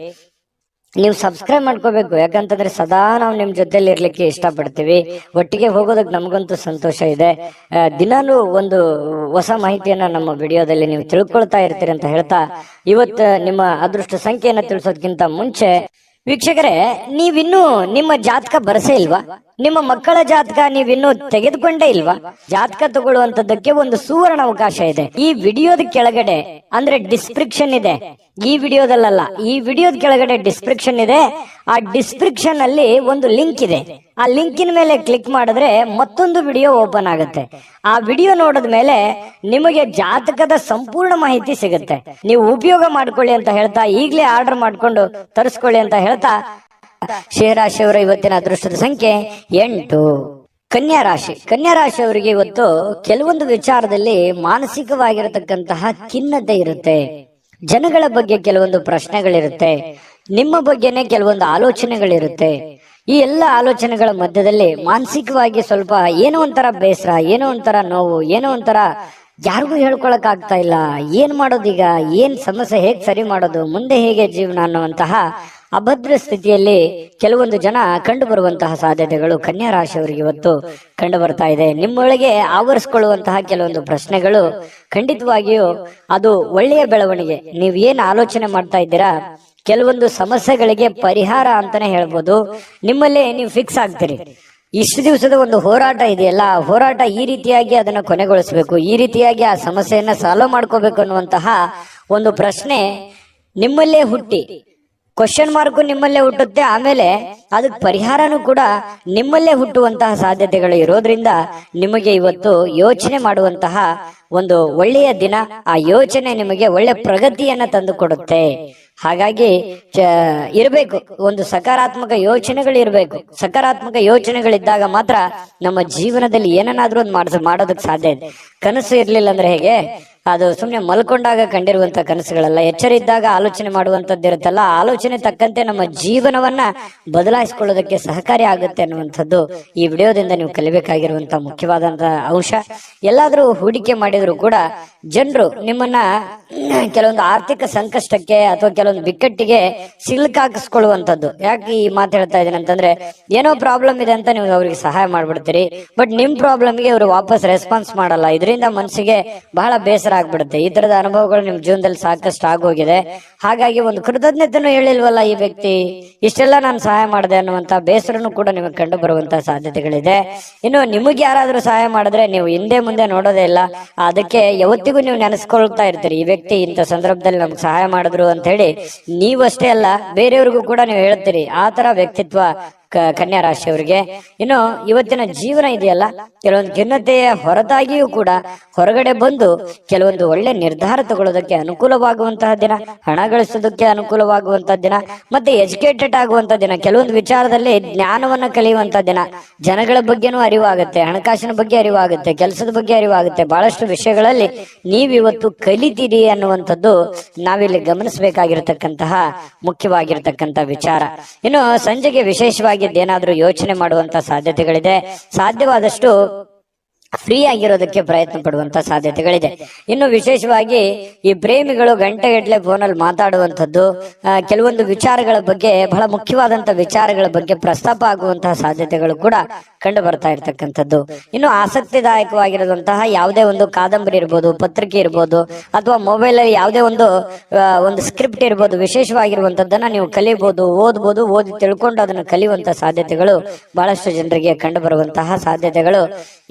ನೀವು ಸಬ್ಸ್ಕ್ರೈಬ್ ಮಾಡ್ಕೋಬೇಕು, ಯಾಕಂತಂದ್ರೆ ಸದಾ ನಾವು ನಿಮ್ ಜೊತೆಲಿ ಇರ್ಲಿಕ್ಕೆ ಇಷ್ಟಪಡ್ತೀವಿ. ಒಟ್ಟಿಗೆ ಹೋಗೋದಕ್ಕೆ ನಮಗಂತೂ ಸಂತೋಷ ಇದೆ. ದಿನಾನು ಒಂದು ಹೊಸ ಮಾಹಿತಿಯನ್ನ ನಮ್ಮ ವಿಡಿಯೋದಲ್ಲಿ ನೀವು ತಿಳ್ಕೊಳ್ತಾ ಇರ್ತೀರಿ ಅಂತ ಹೇಳ್ತಾ, ಇವತ್ತು ನಿಮ್ಮ ಅದೃಷ್ಟ ಸಂಖ್ಯೆಯನ್ನ ತಿಳಿಸೋದಕ್ಕಿಂತ ಮುಂಚೆ ವೀಕ್ಷಕರೇ, ನೀವಿನ್ನೂ ನಿಮ್ಮ ಜಾತಕ ಬರಸೇ ಇಲ್ವಾ? ನಿಮ್ಮ ಮಕ್ಕಳ ಜಾತಕ ನೀವಿನ್ನೂ ತೆಗೆದುಕೊಂಡೇ ಇಲ್ವಾ? ಜಾತಕ ತಗೊಳ್ಳುವಂತದ್ದಕ್ಕೆ ಒಂದು ಸುವರ್ಣ ಅವಕಾಶ ಇದೆ. ಈ ವಿಡಿಯೋದ ಕೆಳಗಡೆ ಅಂದ್ರೆ ಡಿಸ್ಕ್ರಿಪ್ಷನ್ ಇದೆ, ಈ ವಿಡಿಯೋದಲ್ಲ, ಈ ವಿಡಿಯೋದ ಕೆಳಗಡೆ ಡಿಸ್ಕ್ರಿಪ್ಷನ್ ಇದೆ. ಆ ಡಿಸ್ಕ್ರಿಪ್ಷನ್ ಅಲ್ಲಿ ಒಂದು ಲಿಂಕ್ ಇದೆ. ಆ ಲಿಂಕಿನ ಮೇಲೆ ಕ್ಲಿಕ್ ಮಾಡಿದ್ರೆ ಮತ್ತೊಂದು ವಿಡಿಯೋ ಓಪನ್ ಆಗುತ್ತೆ. ಆ ವಿಡಿಯೋ ನೋಡಿದ ಮೇಲೆ ನಿಮಗೆ ಜಾತಕದ ಸಂಪೂರ್ಣ ಮಾಹಿತಿ ಸಿಗುತ್ತೆ. ನೀವು ಉಪಯೋಗ ಮಾಡ್ಕೊಳ್ಳಿ ಅಂತ ಹೇಳ್ತಾ, ಈಗಲೇ ಆರ್ಡರ್ ಮಾಡ್ಕೊಂಡು ತರಿಸ್ಕೊಳ್ಳಿ ಅಂತ ಹೇಳ್ತಾ, ಶೇರಾಶಿಯವರ ಇವತ್ತಿನ ಅದೃಷ್ಟದ ಸಂಖ್ಯೆ 8. ಕನ್ಯಾ ರಾಶಿ. ಕನ್ಯಾ ರಾಶಿಯವರಿಗೆ ಇವತ್ತು ಕೆಲವೊಂದು ವಿಚಾರದಲ್ಲಿ ಮಾನಸಿಕವಾಗಿರತಕ್ಕಂತಹ ಖಿನ್ನತೆ ಇರುತ್ತೆ. ಜನಗಳ ಬಗ್ಗೆ ಕೆಲವೊಂದು ಪ್ರಶ್ನೆಗಳಿರುತ್ತೆ, ನಿಮ್ಮ ಬಗ್ಗೆನೆ ಕೆಲವೊಂದು ಆಲೋಚನೆಗಳಿರುತ್ತೆ. ಈ ಎಲ್ಲ ಆಲೋಚನೆಗಳ ಮಧ್ಯದಲ್ಲಿ ಮಾನಸಿಕವಾಗಿ ಸ್ವಲ್ಪ ಏನೋ ಒಂಥರ ಬೇಸರ, ಏನೋ ಒಂಥರ ನೋವು, ಏನೋ ಒಂಥರ ಯಾರಿಗೂ ಹೇಳ್ಕೊಳಕ್ ಆಗ್ತಾ ಇಲ್ಲ. ಏನ್ ಮಾಡೋದೀಗ, ಏನ್ ಸಮಸ್ಯೆ, ಹೇಗ್ ಸರಿ ಮಾಡೋದು, ಮುಂದೆ ಹೇಗೆ ಜೀವನ ಅನ್ನುವಂತಹ ಅಭದ್ರ ಸ್ಥಿತಿಯಲ್ಲಿ ಕೆಲವೊಂದು ಜನ ಕಂಡು ಬರುವಂತಹ ಸಾಧ್ಯತೆಗಳು ಕನ್ಯಾ ರಾಶಿಯವರಿಗೆ ಇವತ್ತು ಕಂಡು ಬರ್ತಾ ಇದೆ. ನಿಮ್ಮೊಳಗೆ ಆವರಿಸಿಕೊಳ್ಳುವಂತಹ ಕೆಲವೊಂದು ಪ್ರಶ್ನೆಗಳು ಖಂಡಿತವಾಗಿಯೂ ಅದು ಒಳ್ಳೆಯ ಬೆಳವಣಿಗೆ. ನೀವ್ ಏನ್ ಆಲೋಚನೆ ಮಾಡ್ತಾ ಇದ್ದೀರಾ, ಕೆಲವೊಂದು ಸಮಸ್ಯೆಗಳಿಗೆ ಪರಿಹಾರ ಅಂತಾನೆ ಹೇಳ್ಬೋದು. ನಿಮ್ಮಲ್ಲೇ ನೀವು ಫಿಕ್ಸ್ ಆಗ್ತೀರಿ. ಇಷ್ಟು ದಿವಸದ ಒಂದು ಹೋರಾಟ ಇದೆಯಲ್ಲ, ಹೋರಾಟ ಈ ರೀತಿಯಾಗಿ ಅದನ್ನ ಕೊನೆಗೊಳಿಸಬೇಕು, ಈ ರೀತಿಯಾಗಿ ಆ ಸಮಸ್ಯೆಯನ್ನ ಸಾಲ್ವ್ ಮಾಡ್ಕೋಬೇಕು ಅನ್ನುವಂತಹ ಒಂದು ಪ್ರಶ್ನೆ ನಿಮ್ಮಲ್ಲೇ ಹುಟ್ಟಿ, ಕ್ವಶನ್ ಮಾರ್ಕ್ ನಿಮ್ಮಲ್ಲೇ ಹುಟ್ಟುತ್ತೆ. ಆಮೇಲೆ ಅದಕ್ಕೆ ಪರಿಹಾರನೂ ಕೂಡ ನಿಮ್ಮಲ್ಲೇ ಹುಟ್ಟುವಂತಹ ಸಾಧ್ಯತೆಗಳು ಇರೋದ್ರಿಂದ ನಿಮಗೆ ಇವತ್ತು ಯೋಚನೆ ಮಾಡುವಂತಹ ಒಂದು ಒಳ್ಳೆಯ ದಿನ. ಆ ಯೋಚನೆ ನಿಮಗೆ ಒಳ್ಳೆ ಪ್ರಗತಿಯನ್ನ ತಂದು ಕೊಡುತ್ತೆ. ಹಾಗಾಗಿ ಇರಬೇಕು, ಒಂದು ಸಕಾರಾತ್ಮಕ ಯೋಚನೆಗಳು ಇರಬೇಕು. ಸಕಾರಾತ್ಮಕ ಯೋಚನೆಗಳಿದ್ದಾಗ ಮಾತ್ರ ನಮ್ಮ ಜೀವನದಲ್ಲಿ ಏನನ್ನಾದ್ರೂ ಒಂದು ಮಾಡೋದಕ್ಕೆ ಸಾಧ್ಯ ಇದೆ. ಕನಸು ಇರ್ಲಿಲ್ಲ ಅಂದ್ರೆ ಹೇಗೆ, ಅದು ಸುಮ್ನೆ ಮಲ್ಕೊಂಡಾಗ ಕಂಡಿರುವಂತ ಕನಸುಗಳಲ್ಲ. ಎಚ್ಚರ ಇದ್ದಾಗ ಆಲೋಚನೆ ಮಾಡುವಂತದ್ದು ಇರುತ್ತಲ್ಲ, ಆಲೋಚನೆ ತಕ್ಕಂತೆ ನಮ್ಮ ಜೀವನವನ್ನ ಬದಲಾಯಿಸಿಕೊಳ್ಳೋದಕ್ಕೆ ಸಹಕಾರಿ ಆಗುತ್ತೆ ಅನ್ನುವಂಥದ್ದು ಈ ವಿಡಿಯೋದಿಂದ ನೀವು ಕಲಿಬೇಕಾಗಿರುವಂತಹ ಮುಖ್ಯವಾದಂತಹ ಅಂಶ. ಎಲ್ಲಾದ್ರೂ ಹೂಡಿಕೆ ಮಾಡಿದ್ರು ಕೂಡ ಜನರು ನಿಮ್ಮನ್ನ ಕೆಲವೊಂದು ಆರ್ಥಿಕ ಸಂಕಷ್ಟಕ್ಕೆ ಅಥವಾ ಕೆಲವೊಂದು ಬಿಕ್ಕಟ್ಟಿಗೆ ಸಿಲುಕಾಕಿಸ್ಕೊಳ್ಳುವಂಥದ್ದು. ಯಾಕೆ ಈ ಮಾತು ಹೇಳ್ತಾ ಇದ್ದೀನಿ ಅಂತಂದ್ರೆ, ಏನೋ ಪ್ರಾಬ್ಲಮ್ ಇದೆ ಅಂತ ನೀವು ಅವ್ರಿಗೆ ಸಹಾಯ ಮಾಡ್ಬಿಡ್ತೀರಿ, ಬಟ್ ನಿಮ್ ಪ್ರಾಬ್ಲಮ್ಗೆ ಅವರು ವಾಪಸ್ ರೆಸ್ಪಾನ್ಸ್ ಮಾಡಲ್ಲ. ಇದರಿಂದ ಮನಸ್ಸಿಗೆ ಬಹಳ ಬೇಸರ ಆಗ್ಬಿಡುತ್ತೆ. ಈ ತರದ ಅನುಭವಗಳು ನಿಮ್ ಜೀವನದಲ್ಲಿ ಸಾಕಷ್ಟು ಆಗೋಗಿದೆ. ಹಾಗಾಗಿ ಒಂದು ಕೃತಜ್ಞತೆನೂ ಹೇಳಿಲ್ವಲ್ಲ ಈ ವ್ಯಕ್ತಿ, ಇಷ್ಟೆಲ್ಲ ನಾನು ಸಹಾಯ ಮಾಡಿದೆ ಅನ್ನುವಂತ ಬೇಸರನು ಕೂಡ ನಿಮಗೆ ಕಂಡು ಬರುವಂತಹ ಸಾಧ್ಯತೆಗಳಿದೆ. ಇನ್ನು ನಿಮಗೆ ಯಾರಾದ್ರೂ ಸಹಾಯ ಮಾಡಿದ್ರೆ ನೀವು ಹಿಂದೆ ಮುಂದೆ ನೋಡೋದೇ ಇಲ್ಲ. ಅದಕ್ಕೆ ಯಾವತ್ತಿಗೂ ನೀವು ನೆನೆಸ್ಕೊಳ್ತಾ ಇರ್ತೀರಿ, ಈ ವ್ಯಕ್ತಿ ಇಂಥ ಸಂದರ್ಭದಲ್ಲಿ ನಮ್ಗೆ ಸಹಾಯ ಮಾಡಿದ್ರು ಅಂತ ಹೇಳಿ. ನೀವಷ್ಟೇ ಅಲ್ಲ, ಬೇರೆಯವ್ರಿಗೂ ಕೂಡ ನೀವು ಹೇಳ್ತೀರಿ. ಆ ತರ ವ್ಯಕ್ತಿತ್ವ ಕನ್ಯಾ ರಾಶಿಯವರಿಗೆ. ಇನ್ನು ಇವತ್ತಿನ ಜೀವನ ಇದೆಯಲ್ಲ, ಕೆಲವೊಂದು ಖಿನ್ನತೆಯ ಹೊರತಾಗಿಯೂ ಕೂಡ ಹೊರಗಡೆ ಬಂದು ಕೆಲವೊಂದು ಒಳ್ಳೆ ನಿರ್ಧಾರ ತಗೊಳ್ಳೋದಕ್ಕೆ ಅನುಕೂಲವಾಗುವಂತಹ ದಿನ, ಹಣ ಗಳಿಸೋದಕ್ಕೆ ಅನುಕೂಲವಾಗುವಂತಹ ದಿನ, ಮತ್ತೆ ಎಜುಕೇಟೆಡ್ ಆಗುವಂತಹ ದಿನ, ಕೆಲವೊಂದು ವಿಚಾರದಲ್ಲಿ ಜ್ಞಾನವನ್ನ ಕಲಿಯುವಂತಹ ದಿನ. ಜನಗಳ ಬಗ್ಗೆನೂ ಅರಿವಾಗುತ್ತೆ, ಹಣಕಾಸಿನ ಬಗ್ಗೆ ಅರಿವಾಗುತ್ತೆ, ಕೆಲಸದ ಬಗ್ಗೆ ಅರಿವಾಗುತ್ತೆ. ಬಹಳಷ್ಟು ವಿಷಯಗಳಲ್ಲಿ ನೀವಿವತ್ತು ಕಲಿತೀರಿ ಅನ್ನುವಂಥದ್ದು ನಾವಿಲ್ಲಿ ಗಮನಿಸಬೇಕಾಗಿರತಕ್ಕಂತಹ ಮುಖ್ಯವಾಗಿರತಕ್ಕಂತ ವಿಚಾರ. ಇನ್ನು ಸಂಜೆಗೆ ವಿಶೇಷವಾಗಿ ಏನಾದ್ರೂ ಯೋಚನೆ ಮಾಡುವಂತ ಸಾಧ್ಯತೆಗಳಿದೆ. ಸಾಧ್ಯವಾದಷ್ಟು ಫ್ರೀ ಆಗಿರೋದಕ್ಕೆ ಪ್ರಯತ್ನ ಪಡುವಂತ ಸಾಧ್ಯತೆಗಳಿದೆ. ಇನ್ನು ವಿಶೇಷವಾಗಿ ಈ ಪ್ರೇಮಿಗಳು ಗಂಟೆಗಟ್ಟಲೆ ಫೋನಲ್ಲಿ ಮಾತಾಡುವಂಥದ್ದು, ಕೆಲವೊಂದು ವಿಚಾರಗಳ ಬಗ್ಗೆ, ಬಹಳ ಮುಖ್ಯವಾದಂತ ವಿಚಾರಗಳ ಬಗ್ಗೆ ಪ್ರಸ್ತಾಪ ಆಗುವಂತಹ ಸಾಧ್ಯತೆಗಳು ಕೂಡ ಕಂಡು ಬರ್ತಾ ಇರ್ತಕ್ಕಂಥದ್ದು. ಇನ್ನು ಆಸಕ್ತಿದಾಯಕವಾಗಿರುವಂತಹ ಯಾವುದೇ ಒಂದು ಕಾದಂಬರಿ ಇರ್ಬೋದು, ಪತ್ರಿಕೆ ಇರ್ಬೋದು, ಅಥವಾ ಮೊಬೈಲ್ ಅಲ್ಲಿ ಯಾವುದೇ ಒಂದು ಸ್ಕ್ರಿಪ್ಟ್ ಇರ್ಬೋದು, ವಿಶೇಷವಾಗಿರುವಂತದ್ದನ್ನ ನೀವು ಕಲಿಬಹುದು, ಓದ್ಬೋದು. ಓದಿ ತಿಳ್ಕೊಂಡು ಅದನ್ನು ಕಲಿಯುವಂತಹ ಸಾಧ್ಯತೆಗಳು ಬಹಳಷ್ಟು ಜನರಿಗೆ ಕಂಡು ಬರುವಂತಹ ಸಾಧ್ಯತೆಗಳು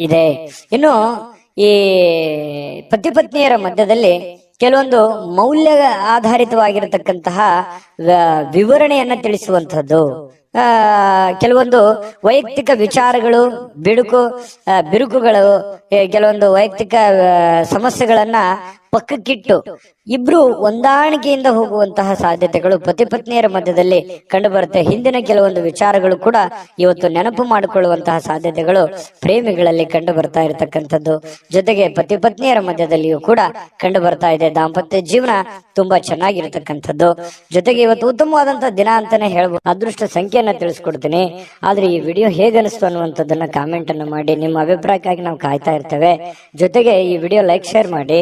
ಇದೆ. ಇನ್ನು ಈ ಪತಿ ಪತ್ನಿಯರ ಮಧ್ಯದಲ್ಲಿ ಕೆಲವೊಂದು ಮೌಲ್ಯ ಆಧಾರಿತವಾಗಿರತಕ್ಕಂತಹ ವಿವರಣೆಯನ್ನ ತಿಳಿಸುವಂತಹದ್ದು, ಕೆಲವೊಂದು ವೈಯಕ್ತಿಕ ವಿಚಾರಗಳು, ಬಿರುಕುಗಳು, ಕೆಲವೊಂದು ವೈಯಕ್ತಿಕ ಸಮಸ್ಯೆಗಳನ್ನ ಪಕ್ಕಕ್ಕಿಟ್ಟು ಇಬ್ರು ಹೊಂದಾಣಿಕೆಯಿಂದ ಹೋಗುವಂತಹ ಸಾಧ್ಯತೆಗಳು ಪತಿ ಪತ್ನಿಯರ ಮಧ್ಯದಲ್ಲಿ ಕಂಡು ಬರುತ್ತೆ. ಹಿಂದಿನ ಕೆಲವೊಂದು ವಿಚಾರಗಳು ಕೂಡ ಇವತ್ತು ನೆನಪು ಮಾಡಿಕೊಳ್ಳುವಂತಹ ಸಾಧ್ಯತೆಗಳು ಪ್ರೇಮಿಗಳಲ್ಲಿ ಕಂಡು ಬರ್ತಾ ಇರತಕ್ಕಂಥದ್ದು. ಜೊತೆಗೆ ಪತಿ ಪತ್ನಿಯರ ಮಧ್ಯದಲ್ಲಿಯೂ ಕೂಡ ಕಂಡು ಬರ್ತಾ ಇದೆ. ದಾಂಪತ್ಯ ಜೀವನ ತುಂಬಾ ಚೆನ್ನಾಗಿರ್ತಕ್ಕಂಥದ್ದು. ಜೊತೆಗೆ ಇವತ್ತು ಉತ್ತಮವಾದಂತಹ ದಿನ ಅಂತಾನೆ ಹೇಳ್ಬೋದು. ಅದೃಷ್ಟ ಸಂಖ್ಯೆಯನ್ನ ತಿಳಿಸ್ಕೊಡ್ತೀನಿ. ಆದ್ರೆ ಈ ವಿಡಿಯೋ ಹೇಗನಿಸ್ತು ಅನ್ನುವಂಥದ್ದನ್ನ ಕಾಮೆಂಟ್ ಅನ್ನು ಮಾಡಿ. ನಿಮ್ಮ ಅಭಿಪ್ರಾಯಕ್ಕಾಗಿ ನಾವು ಕಾಯ್ತಾ ಇರ್ತೇವೆ. ಜೊತೆಗೆ ಈ ವಿಡಿಯೋ ಲೈಕ್ ಶೇರ್ ಮಾಡಿ.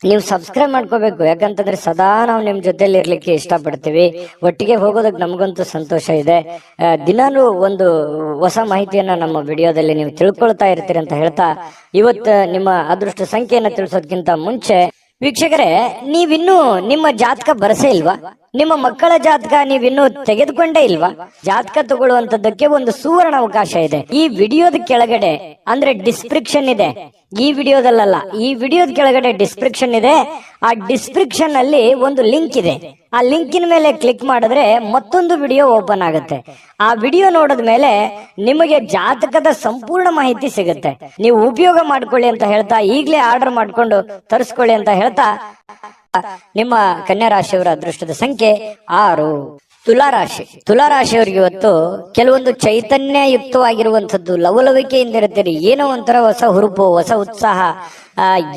ನೀವು ಸಬ್ಸ್ಕ್ರೈಬ್ ಮಾಡ್ಕೋಬೇಕು. ಯಾಕಂತಂದ್ರೆ ಸದಾ ನಾವು ನಿಮ್ ಜೊತೆಲಿ ಇರ್ಲಿಕ್ಕೆ ಇಷ್ಟಪಡ್ತೀವಿ. ಒಟ್ಟಿಗೆ ಹೋಗೋದಕ್ಕೆ ನಮಗಂತೂ ಸಂತೋಷ ಇದೆ. ದಿನಾನು ಒಂದು ಹೊಸ ಮಾಹಿತಿಯನ್ನ ನಮ್ಮ ವಿಡಿಯೋದಲ್ಲಿ ನೀವು ತಿಳ್ಕೊಳ್ತಾ ಇರ್ತೀರಿ ಅಂತ ಹೇಳ್ತಾ, ಇವತ್ತು ನಿಮ್ಮ ಅದೃಷ್ಟ ಸಂಖ್ಯೆಯನ್ನ ತಿಳಿಸೋದಕ್ಕಿಂತ ಮುಂಚೆ ವೀಕ್ಷಕರೇ, ನೀವಿನ್ನೂ ನಿಮ್ಮ ಜಾತಕ ಬರಸೇ ಇಲ್ವಾ? ನಿಮ್ಮ ಮಕ್ಕಳ ಜಾತಕ ನೀವಿನ್ನೂ ತೆಗೆದುಕೊಂಡೇ ಇಲ್ವಾ? ಜಾತಕ ತಗೊಳ್ಳುವಂತದ್ದಕ್ಕೆ ಒಂದು ಸುವರ್ಣ ಅವಕಾಶ ಇದೆ. ಈ ವಿಡಿಯೋದ ಕೆಳಗಡೆ ಅಂದ್ರೆ ಡಿಸ್ಕ್ರಿಪ್ಷನ್ ಇದೆ. ಈ ವಿಡಿಯೋದಲ್ಲ, ಈ ವಿಡಿಯೋದ ಕೆಳಗಡೆ ಡಿಸ್ಕ್ರಿಪ್ಷನ್ ಇದೆ. ಆ ಡಿಸ್ಕ್ರಿಪ್ಷನ್ ಅಲ್ಲಿ ಒಂದು ಲಿಂಕ್ ಇದೆ. ಆ ಲಿಂಕಿನ ಮೇಲೆ ಕ್ಲಿಕ್ ಮಾಡಿದ್ರೆ ಮತ್ತೊಂದು ವಿಡಿಯೋ ಓಪನ್ ಆಗುತ್ತೆ. ಆ ವಿಡಿಯೋ ನೋಡಿದ ಮೇಲೆ ನಿಮಗೆ ಜಾತಕದ ಸಂಪೂರ್ಣ ಮಾಹಿತಿ ಸಿಗುತ್ತೆ. ನೀವು ಉಪಯೋಗ ಮಾಡ್ಕೊಳ್ಳಿ ಅಂತ ಹೇಳ್ತಾ, ಈಗಲೇ ಆರ್ಡರ್ ಮಾಡ್ಕೊಂಡು ತರಿಸ್ಕೊಳ್ಳಿ ಅಂತ ಹೇಳ್ತಾ, ನಿಮ್ಮ ಕನ್ಯಾ ರಾಶಿಯವರ ಅದೃಷ್ಟದ ಸಂಖ್ಯೆ 6. ತುಲಾರಾಶಿಯವರಿಗೆ ಇವತ್ತು ಕೆಲವೊಂದು ಚೈತನ್ಯಯುಕ್ತವಾಗಿರುವಂತದ್ದು, ಲವಲವಿಕೆಯಿಂದ ಇರ್ತೀರಿ. ಏನೋ ಒಂಥರ ಹೊಸ ಹುರುಪು, ಹೊಸ ಉತ್ಸಾಹ,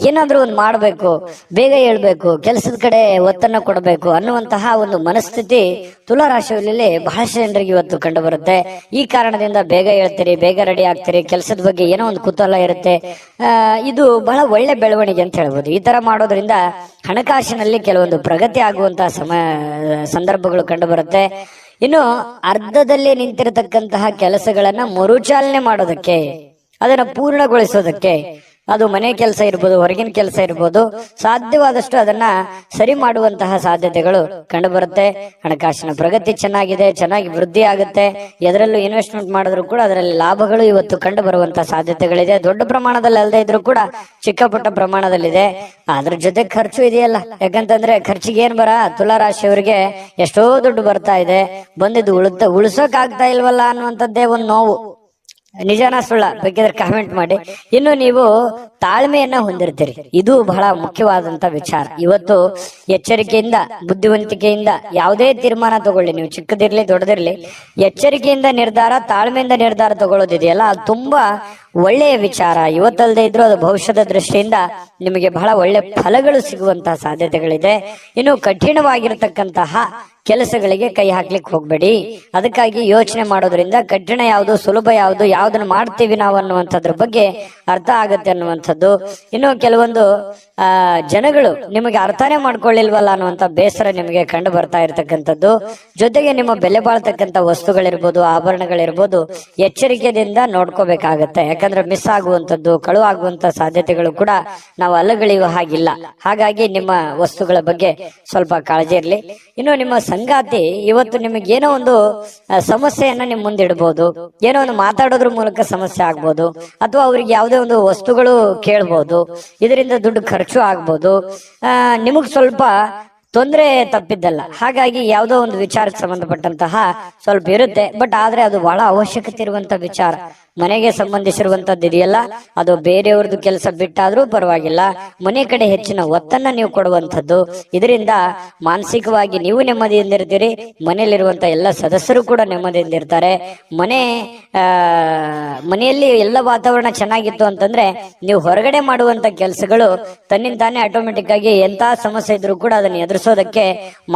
ಏನಾದ್ರೂ ಒಂದು ಮಾಡಬೇಕು, ಬೇಗ ಹೇಳ್ಬೇಕು, ಕೆಲಸದ ಕಡೆ ಒತ್ತನ್ನು ಕೊಡಬೇಕು ಅನ್ನುವಂತಹ ಒಂದು ಮನಸ್ಥಿತಿ ತುಲಾರಾಶಿಯಲ್ಲಿ ಬಹಳಷ್ಟು ಜನರಿಗೆ ಇವತ್ತು ಕಂಡು ಬರುತ್ತೆ. ಈ ಕಾರಣದಿಂದ ಬೇಗ ಹೇಳ್ತೀರಿ, ಬೇಗ ರೆಡಿ ಆಗ್ತೀರಿ, ಕೆಲಸದ ಬಗ್ಗೆ ಏನೋ ಒಂದು ಕುತೂಹಲ ಇರುತ್ತೆ. ಇದು ಬಹಳ ಒಳ್ಳೆ ಬೆಳವಣಿಗೆ ಅಂತ ಹೇಳ್ಬೋದು. ಈ ತರ ಮಾಡೋದ್ರಿಂದ ಹಣಕಾಸಿನಲ್ಲಿ ಕೆಲವೊಂದು ಪ್ರಗತಿ ಆಗುವಂತಹ ಸಂದರ್ಭಗಳು ಕಂಡು ಬರುತ್ತೆ. ಇನ್ನು ಅರ್ಧದಲ್ಲಿ ನಿಂತಿರತಕ್ಕಂತಹ ಕೆಲಸಗಳನ್ನ ಮರುಚಾಲನೆ ಮಾಡೋದಕ್ಕೆ, ಅದನ್ನ ಪೂರ್ಣಗೊಳಿಸೋದಕ್ಕೆ, ಅದು ಮನೆ ಕೆಲಸ ಇರ್ಬೋದು, ಹೊರಗಿನ ಕೆಲಸ ಇರ್ಬೋದು, ಸಾಧ್ಯವಾದಷ್ಟು ಅದನ್ನ ಸರಿ ಮಾಡುವಂತಹ ಸಾಧ್ಯತೆಗಳು ಕಂಡು ಬರುತ್ತೆ. ಹಣಕಾಸಿನ ಪ್ರಗತಿ ಚೆನ್ನಾಗಿ ವೃದ್ಧಿ ಆಗುತ್ತೆ. ಎದರಲ್ಲೂ ಇನ್ವೆಸ್ಟ್ಮೆಂಟ್ ಮಾಡಿದ್ರು ಕೂಡ ಅದರಲ್ಲಿ ಲಾಭಗಳು ಇವತ್ತು ಕಂಡು ಬರುವಂತಹ ಸಾಧ್ಯತೆಗಳಿದೆ. ದೊಡ್ಡ ಪ್ರಮಾಣದಲ್ಲಿ ಅಲ್ಲದೆ ಇದ್ರೂ ಕೂಡ ಚಿಕ್ಕ ಪುಟ್ಟ ಪ್ರಮಾಣದಲ್ಲಿದೆ. ಅದ್ರ ಜೊತೆ ಖರ್ಚು ಇದೆಯಲ್ಲ. ಯಾಕಂತಂದ್ರೆ ಖರ್ಚಿಗೆ ಏನ್ ತುಲಾರಾಶಿಯವರಿಗೆ ಎಷ್ಟೋ ದುಡ್ಡು ಬರ್ತಾ ಇದೆ, ಬಂದಿದ್ದು ಉಳಿಸೋಕ್ ಆಗ್ತಾ ಇಲ್ವಲ್ಲ ಅನ್ನುವಂಥದ್ದೇ ಒಂದು ನೋವು. ನಿಜಾನ ಸುಳ್ಳ ಬೇಕಿದ್ರೆ ಕಾಮೆಂಟ್ ಮಾಡಿ. ಇನ್ನು ನೀವು ತಾಳ್ಮೆಯನ್ನ ಹೊಂದಿರ್ತೀರಿ, ಇದು ಬಹಳ ಮುಖ್ಯವಾದಂತ ವಿಚಾರ. ಇವತ್ತು ಎಚ್ಚರಿಕೆಯಿಂದ, ಬುದ್ಧಿವಂತಿಕೆಯಿಂದ ಯಾವುದೇ ತೀರ್ಮಾನ ತಗೊಳ್ಳಿ, ನೀವು ಚಿಕ್ಕದಿರ್ಲಿ ದೊಡ್ಡದಿರ್ಲಿ, ಎಚ್ಚರಿಕೆಯಿಂದ ನಿರ್ಧಾರ, ತಾಳ್ಮೆಯಿಂದ ನಿರ್ಧಾರ ತಗೊಳ್ಳೋದಿದೆಯಲ್ಲ, ಅದು ತುಂಬಾ ಒಳ್ಳೆಯ ವಿಚಾರ. ಇವತ್ತಲ್ಲದೆ ಇದ್ರು ಅದು ಭವಿಷ್ಯದ ದೃಷ್ಟಿಯಿಂದ ನಿಮಗೆ ಬಹಳ ಒಳ್ಳೆ ಫಲಗಳು ಸಿಗುವಂತಹ ಸಾಧ್ಯತೆಗಳಿದೆ. ಇನ್ನು ಕಠಿಣವಾಗಿರತಕ್ಕಂತಹ ಕೆಲಸಗಳಿಗೆ ಕೈ ಹಾಕ್ಲಿಕ್ಕೆ ಹೋಗ್ಬೇಡಿ. ಅದಕ್ಕಾಗಿ ಯೋಚನೆ ಮಾಡೋದ್ರಿಂದ ಕಠಿಣ ಯಾವುದು, ಸುಲಭ ಯಾವುದು, ಯಾವ್ದನ್ನ ಮಾಡ್ತೀವಿ ನಾವು ಅನ್ನುವಂಥದ್ರ ಬಗ್ಗೆ ಅರ್ಥ ಆಗತ್ತೆ ಅನ್ನುವಂಥದ್ದು. ಇನ್ನು ಕೆಲವೊಂದು ಜನಗಳು ನಿಮಗೆ ಅರ್ಥನೇ ಮಾಡ್ಕೊಳ್ಳಿಲ್ವಲ್ಲ ಅನ್ನುವಂಥ ಬೇಸರ ನಿಮಗೆ ಕಂಡು ಬರ್ತಾ ಇರತಕ್ಕಂಥದ್ದು. ಜೊತೆಗೆ ನಿಮ್ಮ ಬೆಲೆ ಬಾಳ್ತಕ್ಕಂಥ ವಸ್ತುಗಳಿರ್ಬೋದು, ಆಭರಣಗಳಿರ್ಬೋದು, ಎಚ್ಚರಿಕೆಯಿಂದ ನೋಡ್ಕೋಬೇಕಾಗತ್ತೆ. ಯಾಕಂದ್ರೆ ಮಿಸ್ ಆಗುವಂಥದ್ದು, ಕಳು ಆಗುವಂತ ಸಾಧ್ಯತೆಗಳು ಕೂಡ ನಾವು ಅಲ್ಲಗಳಿಯುವ ಹಾಗಿಲ್ಲ. ಹಾಗಾಗಿ ನಿಮ್ಮ ವಸ್ತುಗಳ ಬಗ್ಗೆ ಸ್ವಲ್ಪ ಕಾಳಜಿ ಇರಲಿ. ಇನ್ನು ನಿಮ್ಮ ಸಂಗಾತಿ ಇವತ್ತು ನಿಮಗೆ ಏನೋ ಒಂದು ಸಮಸ್ಯೆಯನ್ನ ನಿಮ್ ಮುಂದೆ ಇಡಬಹುದು, ಏನೋ ಒಂದು ಮಾತಾಡೋದ್ರ ಮೂಲಕ ಸಮಸ್ಯೆ ಆಗ್ಬೋದು, ಅಥವಾ ಅವ್ರಿಗೆ ಯಾವುದೇ ಒಂದು ವಸ್ತುಗಳು ಕೇಳ್ಬೋದು, ಇದರಿಂದ ದುಡ್ಡು ಖರ್ಚು ಆಗ್ಬೋದು. ನಿಮಗ್ ಸ್ವಲ್ಪ ತೊಂದರೆ ತಪ್ಪಿದ್ದಲ್ಲ. ಹಾಗಾಗಿ ಯಾವುದೋ ಒಂದು ವಿಚಾರಕ್ಕೆ ಸಂಬಂಧಪಟ್ಟಂತಹ ಸ್ವಲ್ಪ ಇರುತ್ತೆ. ಬಟ್ ಆದ್ರೆ ಅದು ಬಹಳ ಅವಶ್ಯಕತೆ ಇರುವಂತ ವಿಚಾರ. ಮನೆಗೆ ಸಂಬಂಧಿಸಿರುವಂತದ್ದು ಇದೆಯಲ್ಲ, ಅದು ಬೇರೆಯವ್ರದ್ದು ಕೆಲಸ ಬಿಟ್ಟಾದ್ರೂ ಪರವಾಗಿಲ್ಲ, ಮನೆ ಕಡೆ ಹೆಚ್ಚಿನ ಒತ್ತನ್ನ ನೀವು ಕೊಡುವಂಥದ್ದು. ಇದರಿಂದ ಮಾನಸಿಕವಾಗಿ ನೀವು ನೆಮ್ಮದಿಯಿಂದ ಇರ್ತೀರಿ, ಮನೆಯಲ್ಲಿರುವಂತ ಎಲ್ಲ ಸದಸ್ಯರು ಕೂಡ ನೆಮ್ಮದಿಯಿಂದ ಇರ್ತಾರೆ. ಮನೆಯಲ್ಲಿ ಎಲ್ಲ ವಾತಾವರಣ ಚೆನ್ನಾಗಿತ್ತು ಅಂತಂದ್ರೆ ನೀವು ಹೊರಗಡೆ ಮಾಡುವಂತ ಕೆಲಸಗಳು ತನ್ನಿಂತಾನೆ ಆಟೋಮೆಟಿಕ್ ಆಗಿ ಎಂತ ಸಮಸ್ಯೆ ಇದ್ರೂ ಕೂಡ ಅದನ್ನ ಎದುರಿಸೋದಕ್ಕೆ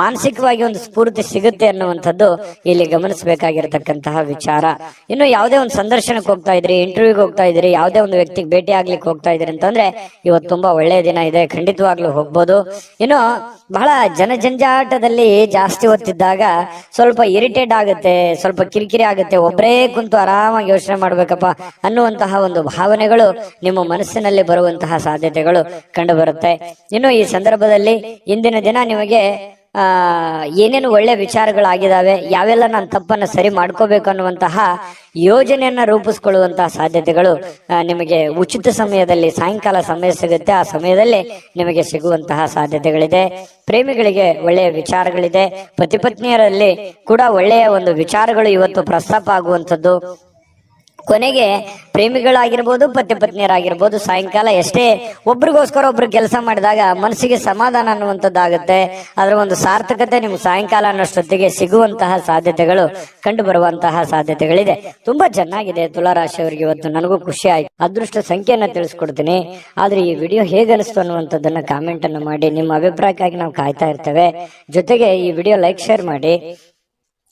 ಮಾನಸಿಕವಾಗಿ ಒಂದು ಸ್ಫೂರ್ತಿ ಸಿಗುತ್ತೆ ಅನ್ನುವಂಥದ್ದು ಇಲ್ಲಿ ಗಮನಿಸಬೇಕಾಗಿರತಕ್ಕಂತಹ ವಿಚಾರ. ಇನ್ನು ಯಾವುದೇ ಒಂದು ಸಂದರ್ಶನ ಹೋಗ್ತಾ ಇದ್ರಿ, ಇಂಟರ್ವ್ಯೂಗೆ ಹೋಗ್ತಾ ಇದ್ರಿ, ಯಾವುದೇ ಒಂದು ವ್ಯಕ್ತಿಗೆ ಭೇಟಿ ಆಗ್ಲಿಕ್ಕೆ ಹೋಗ್ತಾ ಇದ್ರಿ ಅಂತಂದ್ರೆ ಇವತ್ತು ತುಂಬಾ ಒಳ್ಳೆಯ ದಿನ ಇದೆ, ಖಂಡಿತವಾಗ್ಲೂ ಹೋಗ್ಬೋದು. ಇನ್ನು ಬಹಳ ಜನಜಂಜಾಟದಲ್ಲಿ ಜಾಸ್ತಿ ಹೊತ್ತಿದ್ದಾಗ ಸ್ವಲ್ಪ ಇರಿಟೇಟ್ ಆಗುತ್ತೆ, ಸ್ವಲ್ಪ ಕಿರಿಕಿರಿ ಆಗುತ್ತೆ, ಒಬ್ಬರೇ ಕುಂತು ಆರಾಮಾಗಿ ಯೋಚನೆ ಮಾಡ್ಬೇಕಪ್ಪ ಅನ್ನುವಂತಹ ಒಂದು ಭಾವನೆಗಳು ನಿಮ್ಮ ಮನಸ್ಸಿನಲ್ಲಿ ಬರುವಂತಹ ಸಾಧ್ಯತೆಗಳು ಕಂಡು ಬರುತ್ತೆ. ಇನ್ನು ಈ ಸಂದರ್ಭದಲ್ಲಿ ಇಂದಿನ ದಿನ ನಿಮಗೆ ಏನೇನು ಒಳ್ಳೆ ವಿಚಾರಗಳಾಗಿದ್ದಾವೆ, ಯಾವೆಲ್ಲ ನಾನು ತಪ್ಪನ್ನ ಸರಿ ಮಾಡ್ಕೋಬೇಕು ಅನ್ನುವಂತಹ ಯೋಜನೆಯನ್ನ ರೂಪಿಸ್ಕೊಳ್ಳುವಂತಹ ಸಾಧ್ಯತೆಗಳು ನಿಮಗೆ ಉಚಿತ ಸಮಯದಲ್ಲಿ, ಸಾಯಂಕಾಲ ಸಮಯ ಸಿಗುತ್ತೆ, ಆ ಸಮಯದಲ್ಲಿ ನಿಮಗೆ ಸಿಗುವಂತಹ ಸಾಧ್ಯತೆಗಳಿದೆ. ಪ್ರೇಮಿಗಳಿಗೆ ಒಳ್ಳೆಯ ವಿಚಾರಗಳಿದೆ. ಪತಿ ಪತ್ನಿಯರಲ್ಲಿ ಕೂಡ ಒಳ್ಳೆಯ ಒಂದು ವಿಚಾರಗಳು ಇವತ್ತು ಪ್ರಸ್ತಾಪ ಆಗುವಂಥದ್ದು. ಕೊನೆಗೆ ಪ್ರೇಮಿಗಳಾಗಿರ್ಬೋದು ಪತಿ ಪತ್ನಿಯರಾಗಿರ್ಬೋದು ಸಾಯಂಕಾಲ ಎಷ್ಟೇ ಒಬ್ರಿಗೋಸ್ಕರ ಒಬ್ರು ಕೆಲಸ ಮಾಡಿದಾಗ ಮನಸ್ಸಿಗೆ ಸಮಾಧಾನ ಅನ್ನುವಂಥದ್ದಾಗುತ್ತೆ. ಅದರ ಒಂದು ಸಾರ್ಥಕತೆ ನಿಮ್ಗೆ ಸಾಯಂಕಾಲ ಅನ್ನೋಷ್ಟೊತ್ತಿಗೆ ಸಿಗುವಂತಹ ಸಾಧ್ಯತೆಗಳು ಕಂಡು ಬರುವಂತಹ ಸಾಧ್ಯತೆಗಳಿದೆ. ತುಂಬಾ ಚೆನ್ನಾಗಿದೆ ತುಲಾರಾಶಿಯವರಿಗೆ. ಇವತ್ತು ನನಗೂ ಖುಷಿ ಆಯ್ತು. ಅದೃಷ್ಟ ಸಂಖ್ಯೆಯನ್ನ ತಿಳಿಸ್ಕೊಡ್ತೀನಿ. ಆದ್ರೆ ಈ ವಿಡಿಯೋ ಹೇಗೆ ಅನಿಸ್ತು ಅನ್ನುವಂಥದ್ದನ್ನ ಕಾಮೆಂಟ್ ಅನ್ನು ಮಾಡಿ. ನಿಮ್ಮ ಅಭಿಪ್ರಾಯಕ್ಕಾಗಿ ನಾವು ಕಾಯ್ತಾ ಇರ್ತೇವೆ. ಜೊತೆಗೆ ಈ ವಿಡಿಯೋ ಲೈಕ್ ಶೇರ್ ಮಾಡಿ.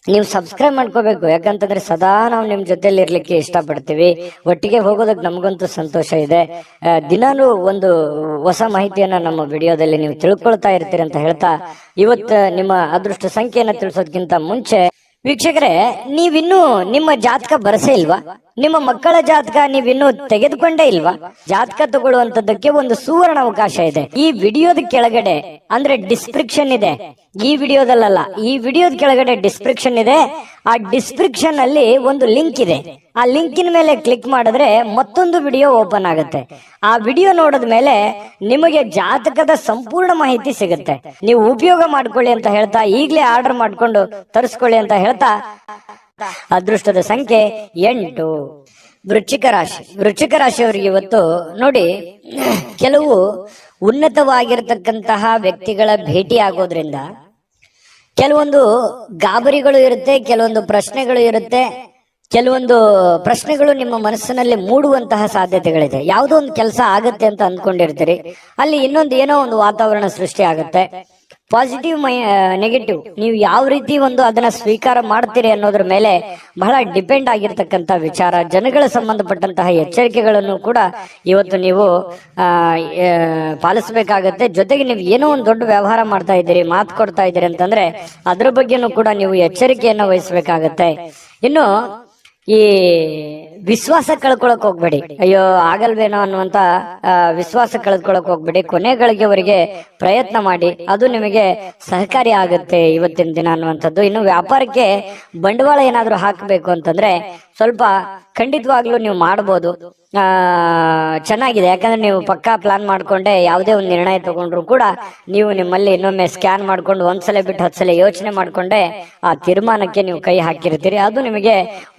ನೀವು ಸಬ್ಸ್ಕ್ರೈಬ್ ಮಾಡ್ಕೋಬೇಕು. ಯಾಕಂತಂದ್ರೆ ಸದಾ ನಾವು ನಿಮ್ ಜೊತೆಲಿ ಇರ್ಲಿಕ್ಕೆ ಇಷ್ಟಪಡ್ತೀವಿ. ಒಟ್ಟಿಗೆ ಹೋಗೋದಕ್ಕೆ ನಮಗಂತೂ ಸಂತೋಷ ಇದೆ. ದಿನಾನು ಒಂದು ಹೊಸ ಮಾಹಿತಿಯನ್ನ ನಮ್ಮ ವಿಡಿಯೋದಲ್ಲಿ ನೀವು ತಿಳ್ಕೊಳ್ತಾ ಇರ್ತೀರಿ ಅಂತ ಹೇಳ್ತಾ, ಇವತ್ತು ನಿಮ್ಮ ಅದೃಷ್ಟ ಸಂಖ್ಯೆಯನ್ನ ತಿಳಿಸೋದಕ್ಕಿಂತ ಮುಂಚೆ ವೀಕ್ಷಕರೇ, ನೀವಿನ್ನೂ ನಿಮ್ಮ ಜಾತಕ ಬರಸೇ ಇಲ್ವಾ? ನಿಮ್ಮ ಮಕ್ಕಳ ಜಾತಕ ನೀವಿನ್ನೂ ತೆಗೆದುಕೊಂಡೇ ಇಲ್ವಾ? ಜಾತಕ ತಗೊಳ್ಳುವಂತದ್ದಕ್ಕೆ ಒಂದು ಸುವರ್ಣ ಅವಕಾಶ ಇದೆ. ಈ ವಿಡಿಯೋದ ಕೆಳಗಡೆ ಅಂದ್ರೆ ಡಿಸ್ಕ್ರಿಪ್ಷನ್ ಇದೆ. ಈ ವಿಡಿಯೋದಲ್ಲ, ಈ ವಿಡಿಯೋದ ಕೆಳಗಡೆ ಡಿಸ್ಕ್ರಿಪ್ಷನ್ ಇದೆ. ಆ ಡಿಸ್ಕ್ರಿಪ್ಷನ್ ಅಲ್ಲಿ ಒಂದು ಲಿಂಕ್ ಇದೆ. ಆ ಲಿಂಕಿನ ಮೇಲೆ ಕ್ಲಿಕ್ ಮಾಡಿದ್ರೆ ಮತ್ತೊಂದು ವಿಡಿಯೋ ಓಪನ್ ಆಗುತ್ತೆ. ಆ ವಿಡಿಯೋ ನೋಡಿದ ಮೇಲೆ ನಿಮಗೆ ಜಾತಕದ ಸಂಪೂರ್ಣ ಮಾಹಿತಿ ಸಿಗುತ್ತೆ. ನೀವು ಉಪಯೋಗ ಮಾಡ್ಕೊಳ್ಳಿ ಅಂತ ಹೇಳ್ತಾ, ಈಗಲೇ ಆರ್ಡರ್ ಮಾಡ್ಕೊಂಡು ತರಿಸ್ಕೊಳ್ಳಿ ಅಂತ ಹೇಳ್ತಾ, ಅದೃಷ್ಟದ ಸಂಖ್ಯೆ 8. ವೃಶ್ಚಿಕ ರಾಶಿ. ವೃಶ್ಚಿಕ ರಾಶಿಯವರಿಗೆ ಇವತ್ತು ನೋಡಿ, ಕೆಲವು ಉನ್ನತವಾಗಿರತಕ್ಕಂತಹ ವ್ಯಕ್ತಿಗಳ ಭೇಟಿ ಆಗೋದ್ರಿಂದ ಕೆಲವೊಂದು ಗಾಬರಿಗಳು ಇರುತ್ತೆ, ಕೆಲವೊಂದು ಪ್ರಶ್ನೆಗಳು ಇರುತ್ತೆ. ಕೆಲವೊಂದು ಪ್ರಶ್ನೆಗಳು ನಿಮ್ಮ ಮನಸ್ಸಿನಲ್ಲಿ ಮೂಡುವಂತಹ ಸಾಧ್ಯತೆಗಳಿದೆ. ಯಾವುದೋ ಒಂದು ಕೆಲಸ ಆಗತ್ತೆ ಅಂತ ಅಂದ್ಕೊಂಡಿರ್ತೀರಿ, ಅಲ್ಲಿ ಇನ್ನೊಂದು ಏನೋ ಒಂದು ವಾತಾವರಣ ಸೃಷ್ಟಿ ಆಗುತ್ತೆ. ಪಾಸಿಟಿವ್ ನೆಗೆಟಿವ್ ನೀವು ಯಾವ ರೀತಿ ಒಂದು ಅದನ್ನ ಸ್ವೀಕಾರ ಮಾಡ್ತೀರಿ ಅನ್ನೋದ್ರ ಮೇಲೆ ಬಹಳ ಡಿಪೆಂಡ್ ಆಗಿರ್ತಕ್ಕಂಥ ವಿಚಾರ. ಜನಗಳ ಸಂಬಂಧಪಟ್ಟಂತಹ ಎಚ್ಚರಿಕೆಗಳನ್ನು ಕೂಡ ಇವತ್ತು ನೀವು ಪಾಲಿಸಬೇಕಾಗತ್ತೆ. ಜೊತೆಗೆ ನೀವು ಏನೋ ಒಂದು ದೊಡ್ಡ ವ್ಯವಹಾರ ಮಾಡ್ತಾ ಇದ್ದೀರಿ, ಮಾತು ಕೊಡ್ತಾ ಇದ್ದೀರಿ ಅಂತಂದ್ರೆ ಅದ್ರ ಬಗ್ಗೆನೂ ಕೂಡ ನೀವು ಎಚ್ಚರಿಕೆಯನ್ನು ವಹಿಸಬೇಕಾಗತ್ತೆ. ಇನ್ನು ಈ ವಿಶ್ವಾಸ ಕಳ್ಕೊಳಕ್ ಹೋಗ್ಬೇಡಿ. ಅಯ್ಯೋ ಆಗಲ್ವೇನೋ ಅನ್ನುವಂತ ವಿಶ್ವಾಸ ಕಳೆದುಕೊಳಕ್ ಹೋಗ್ಬೇಡಿ. ಕೊನೆಗಳಿಗೆವರೆಗೆ ಪ್ರಯತ್ನ ಮಾಡಿ, ಅದು ನಿಮಗೆ ಸಹಕಾರಿ ಆಗುತ್ತೆ ಇವತ್ತಿನ ದಿನ ಅನ್ನುವಂಥದ್ದು. ಇನ್ನು ವ್ಯಾಪಾರಕ್ಕೆ ಬಂಡವಾಳ ಏನಾದ್ರೂ ಹಾಕಬೇಕು ಅಂತಂದ್ರೆ ಸ್ವಲ್ಪ ಖಂಡಿತವಾಗ್ಲೂ ನೀವು ಮಾಡ್ಬೋದು. ಚೆನ್ನಾಗಿದೆ. ಯಾಕಂದ್ರೆ ನೀವು ಪಕ್ಕಾ ಪ್ಲಾನ್ ಮಾಡ್ಕೊಂಡೆ ಯಾವುದೇ ಒಂದು ನಿರ್ಣಯ ತಗೊಂಡ್ರು ಕೂಡ ನೀವು ನಿಮ್ಮಲ್ಲಿ ಇನ್ನೊಮ್ಮೆ ಸ್ಕ್ಯಾನ್ ಮಾಡ್ಕೊಂಡು ಒಂದ್ಸಲ ಬಿಟ್ಟು 10 ಸಲ ಯೋಚನೆ ಮಾಡ್ಕೊಂಡೆ ಆ ತೀರ್ಮಾನಕ್ಕೆ ನೀವು ಕೈ ಹಾಕಿರ್ತೀರಿ. ಅದು ನಿಮಗೆ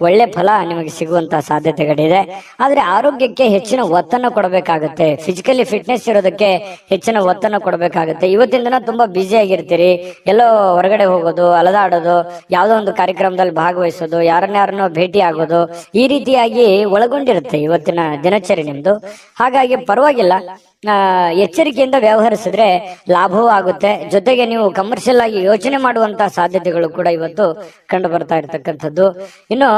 ಒಳ್ಳೆ ಫಲ ನಿಮಗೆ ಸಿಗುವಂತಹ ಸಾಧ್ಯತೆಗಳಿದೆ. ಆದ್ರೆ ಆರೋಗ್ಯಕ್ಕೆ ಹೆಚ್ಚಿನ ಒತ್ತನ್ನು ಕೊಡಬೇಕಾಗುತ್ತೆ. ಫಿಸಿಕಲಿ ಫಿಟ್ನೆಸ್ ಇರೋದಕ್ಕೆ ಹೆಚ್ಚಿನ ಒತ್ತನ್ನು ಕೊಡಬೇಕಾಗುತ್ತೆ. ಇವತ್ತಿನ ದಿನ ತುಂಬಾ ಬ್ಯುಸಿ ಆಗಿರ್ತೀರಿ. ಎಲ್ಲೋ ಹೊರಗಡೆ ಹೋಗೋದು, ಅಲದಾಡೋದು, ಯಾವುದೋ ಒಂದು ಕಾರ್ಯಕ್ರಮದಲ್ಲಿ ಭಾಗವಹಿಸೋದು, ಯಾರನ್ನಾರನ್ನೋ ಭೇಟಿ ಆಗೋದು, ಈ ರೀತಿಯಾಗಿ ಒಳಗೊಂಡಿರುತ್ತೆ ಇವತ್ತಿನ ದಿನಚರಿ ನಿಮ್ದು. ಹಾಗಾಗಿ ಪರವಾಗಿಲ್ಲ, ಎಚ್ಚರಿಕೆಯಿಂದ ವ್ಯವಹರಿಸಿದ್ರೆ ಲಾಭವೂ ಆಗುತ್ತೆ. ಜೊತೆಗೆ ನೀವು ಕಮರ್ಷಿಯಲ್ ಆಗಿ ಯೋಚನೆ ಮಾಡುವಂತಹ ಸಾಧ್ಯತೆಗಳು ಕೂಡ ಇವತ್ತು ಕಂಡು ಬರ್ತಾ ಇರತಕ್ಕಂಥದ್ದು. ಇನ್ನು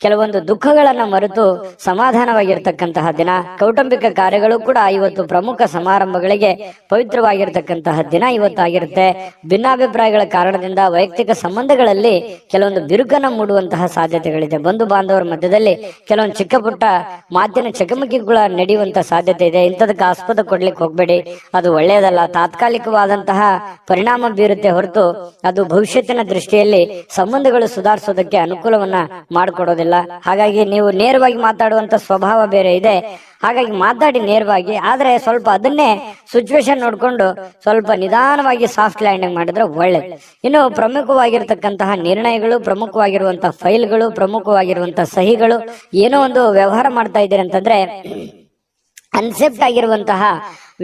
ಕೆಲವೊಂದು ದುಃಖಗಳನ್ನ ಮರೆತು ಸಮಾಧಾನವಾಗಿರ್ತಕ್ಕಂತಹ ದಿನ. ಕೌಟುಂಬಿಕ ಕಾರ್ಯಗಳು ಕೂಡ ಇವತ್ತು ಪ್ರಮುಖ ಸಮಾರಂಭಗಳಿಗೆ ಪವಿತ್ರವಾಗಿರ್ತಕ್ಕಂತಹ ದಿನ ಇವತ್ತಾಗಿರುತ್ತೆ. ಭಿನ್ನಾಭಿಪ್ರಾಯಗಳ ಕಾರಣದಿಂದ ವೈಯಕ್ತಿಕ ಸಂಬಂಧಗಳಲ್ಲಿ ಕೆಲವೊಂದು ಬಿರುಕನ್ನು ಮೂಡುವಂತಹ ಸಾಧ್ಯತೆಗಳಿದೆ. ಬಂಧು ಬಾಂಧವರ ಮಧ್ಯದಲ್ಲಿ ಕೆಲವೊಂದು ಚಿಕ್ಕ ಪುಟ್ಟ ಮಾತಿನ ಚಕಮಕಿಗಳ ನಡೆಯುವಂತಹ ಸಾಧ್ಯತೆ ಇದೆ. ಇಂಥದಕ್ಕೆ ಆಸ್ಪದ ಕೊಡ್ಲಿಕ್ಕೆ ಹೋಗ್ಬೇಡಿ, ಅದು ಒಳ್ಳೆಯದಲ್ಲ. ತಾತ್ಕಾಲಿಕವಾದಂತಹ ಪರಿಣಾಮ ಬೀರುತ್ತೆ ಹೊರತು ಅದು ಭವಿಷ್ಯತ್ತಿನ ದೃಷ್ಟಿಯಲ್ಲಿ ಸಂಬಂಧಗಳು ಸುಧಾರಿಸೋದಕ್ಕೆ ಅನುಕೂಲವನ್ನ ಮಾಡಿಕೊಡೋದಿಲ್ಲ. ಹಾಗಾಗಿ ನೀವು ನೇರವಾಗಿ ಮಾತಾಡುವಂತ ಸ್ವಭಾವ ಬೇರೆ ಇದೆ. ಹಾಗಾಗಿ ಮಾತಾಡಿ ನೇರವಾಗಿ, ಆದ್ರೆ ಸ್ವಲ್ಪ ಅದನ್ನೇ ಸಿಚುವೇಶನ್ ನೋಡ್ಕೊಂಡು ಸ್ವಲ್ಪ ನಿಧಾನವಾಗಿ ಸಾಫ್ಟ್ ಲ್ಯಾಂಡಿಂಗ್ ಮಾಡಿದ್ರೆ ಒಳ್ಳೇದು. ಇನ್ನು ಪ್ರಮುಖವಾಗಿರ್ತಕ್ಕಂತಹ ನಿರ್ಣಯಗಳು, ಪ್ರಮುಖವಾಗಿರುವಂತಹ ಫೈಲ್ಗಳು, ಪ್ರಮುಖವಾಗಿರುವಂತಹ ಸಹಿಗಳು, ಏನೋ ಒಂದು ವ್ಯವಹಾರ ಮಾಡ್ತಾ ಇದ್ದೀರಿ ಅಂತಂದ್ರೆ ಅನ್ಸೆಪ್ಟ್ ಆಗಿರುವಂತಹ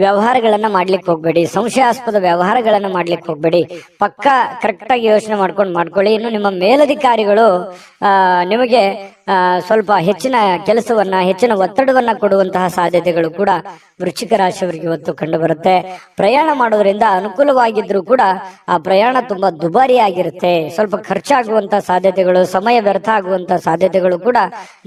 ವ್ಯವಹಾರಗಳನ್ನ ಮಾಡ್ಲಿಕ್ಕೆ ಹೋಗ್ಬೇಡಿ. ಸಂಶಯಾಸ್ಪದ ವ್ಯವಹಾರಗಳನ್ನ ಮಾಡ್ಲಿಕ್ಕೆ ಹೋಗ್ಬೇಡಿ. ಪಕ್ಕ ಕರೆಕ್ಟ್ ಆಗಿ ಯೋಚನೆ ಮಾಡ್ಕೊಳ್ಳಿ. ಇನ್ನು ನಿಮ್ಮ ಮೇಲಧಿಕಾರಿಗಳು ನಿಮಗೆ ಸ್ವಲ್ಪ ಹೆಚ್ಚಿನ ಕೆಲಸವನ್ನ, ಹೆಚ್ಚಿನ ಒತ್ತಡವನ್ನ ಕೊಡುವಂತಹ ಸಾಧ್ಯತೆಗಳು ಕೂಡ ವೃಶ್ಚಿಕ ರಾಶಿಯವರಿಗೆ ಇವತ್ತು ಕಂಡು ಬರುತ್ತೆ. ಪ್ರಯಾಣ ಮಾಡೋದ್ರಿಂದ ಅನುಕೂಲವಾಗಿದ್ರು ಕೂಡ ಆ ಪ್ರಯಾಣ ತುಂಬಾ ದುಬಾರಿ ಆಗಿರುತ್ತೆ. ಸ್ವಲ್ಪ ಖರ್ಚಾಗುವಂತಹ ಸಾಧ್ಯತೆಗಳು, ಸಮಯ ವ್ಯರ್ಥ ಆಗುವಂತಹ ಸಾಧ್ಯತೆಗಳು ಕೂಡ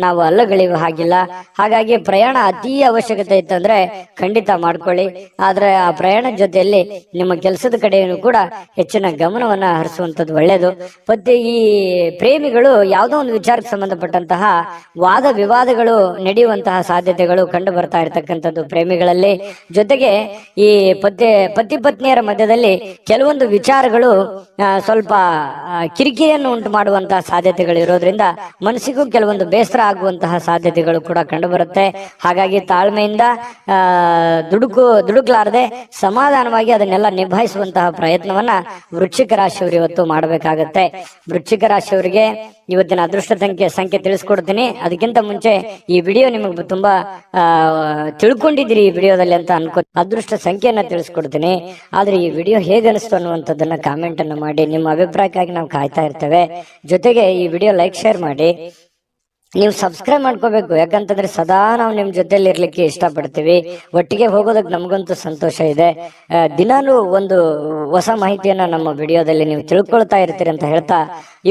ನಾವು ಅಲ್ಲಗಳೆಯುವ ಹಾಗಿಲ್ಲ. ಹಾಗಾಗಿ ಪ್ರಯಾಣ ಅತಿ ಅವಶ್ಯಕತೆ ಇತ್ತಂದ್ರೆ ಖಂಡಿತ ಮಾಡ್ಕೊಳ್ಳಿ. ಆದ್ರೆ ಆ ಪ್ರಯಾಣ ಜೊತೆಯಲ್ಲಿ ನಿಮ್ಮ ಕೆಲಸದ ಕಡೆಯೂ ಕೂಡ ಹೆಚ್ಚಿನ ಗಮನವನ್ನ ಹರಿಸುವಂತದ್ದು ಒಳ್ಳೆಯದು. ಮತ್ತೆ ಈ ಪ್ರೇಮಿಗಳು ಯಾವುದೋ ಒಂದು ವಿಚಾರಕ್ಕೆ ಸಂಬಂಧಪಟ್ಟಂತಹ ವಾದ ವಿವಾದಗಳು ನಡೆಯುವಂತಹ ಸಾಧ್ಯತೆಗಳು ಕಂಡು ಬರ್ತಾ ಇರತಕ್ಕಂಥದ್ದು ಪ್ರೇಮಿಗಳಲ್ಲಿ. ಜೊತೆಗೆ ಈ ಪತಿ ಪತ್ನಿಯರ ಮಧ್ಯದಲ್ಲಿ ಕೆಲವೊಂದು ವಿಚಾರಗಳು ಸ್ವಲ್ಪ ಕಿರಿಕಿರಿಯನ್ನು ಉಂಟು ಮಾಡುವಂತಹ ಸಾಧ್ಯತೆಗಳು ಇರೋದ್ರಿಂದ ಮನಸ್ಸಿಗೂ ಕೆಲವೊಂದು ಬೇಸರ ಆಗುವಂತಹ ಸಾಧ್ಯತೆಗಳು ಕೂಡ ಕಂಡು ಬರುತ್ತೆ. ಹಾಗಾಗಿ ತಾಳ್ಮೆಯಿಂದ ದುಡುಕು ದುಡುಕ್ಲಾರದೆ ಸಮಾಧಾನವಾಗಿ ಅದನ್ನೆಲ್ಲ ನಿಭಾಯಿಸುವಂತಹ ಪ್ರಯತ್ನವನ್ನ ವೃಶ್ಚಿಕ ರಾಶಿಯವರು ಇವತ್ತು ಮಾಡಬೇಕಾಗತ್ತೆ. ವೃಶ್ಚಿಕ ರಾಶಿಯವರಿಗೆ ಇವತ್ತಿನ ಅದೃಷ್ಟ ಸಂಖ್ಯೆ ತಿಳಿಸ್ಕೊಡ್ತೀನಿ. ಅದಕ್ಕಿಂತ ಮುಂಚೆ ಈ ವಿಡಿಯೋ ನಿಮಗೆ ತುಂಬಾ ತಿಳ್ಕೊಂಡಿದ್ದೀರಿ ಈ ವಿಡಿಯೋದಲ್ಲಿ ಅಂತ ಅದೃಷ್ಟ ಸಂಖ್ಯೆಯನ್ನ ತಿಳಿಸ್ಕೊಡ್ತೀನಿ. ಆದ್ರೆ ಈ ವಿಡಿಯೋ ಹೇಗೆ ಅನಿಸ್ತು ಅನ್ನುವಂಥದ್ದನ್ನ ಕಾಮೆಂಟ್ ಅನ್ನು ಮಾಡಿ. ನಿಮ್ಮ ಅಭಿಪ್ರಾಯಕ್ಕಾಗಿ ನಾವು ಕಾಯ್ತಾ ಇರ್ತೇವೆ. ಜೊತೆಗೆ ಈ ವಿಡಿಯೋ ಲೈಕ್ ಶೇರ್ ಮಾಡಿ. ನೀವು ಸಬ್ಸ್ಕ್ರೈಬ್ ಮಾಡ್ಕೋಬೇಕು, ಯಾಕಂತಂದ್ರೆ ಸದಾ ನಾವು ನಿಮ್ ಜೊತೆಲಿ ಇರ್ಲಿಕ್ಕೆ ಇಷ್ಟಪಡ್ತೀವಿ. ಒಟ್ಟಿಗೆ ಹೋಗೋದಕ್ಕೆ ನಮಗಂತೂ ಸಂತೋಷ ಇದೆ. ದಿನಾನು ಒಂದು ಹೊಸ ಮಾಹಿತಿಯನ್ನ ನಮ್ಮ ವಿಡಿಯೋದಲ್ಲಿ ನೀವು ತಿಳ್ಕೊಳ್ತಾ ಇರ್ತೀರಿ ಅಂತ ಹೇಳ್ತಾ,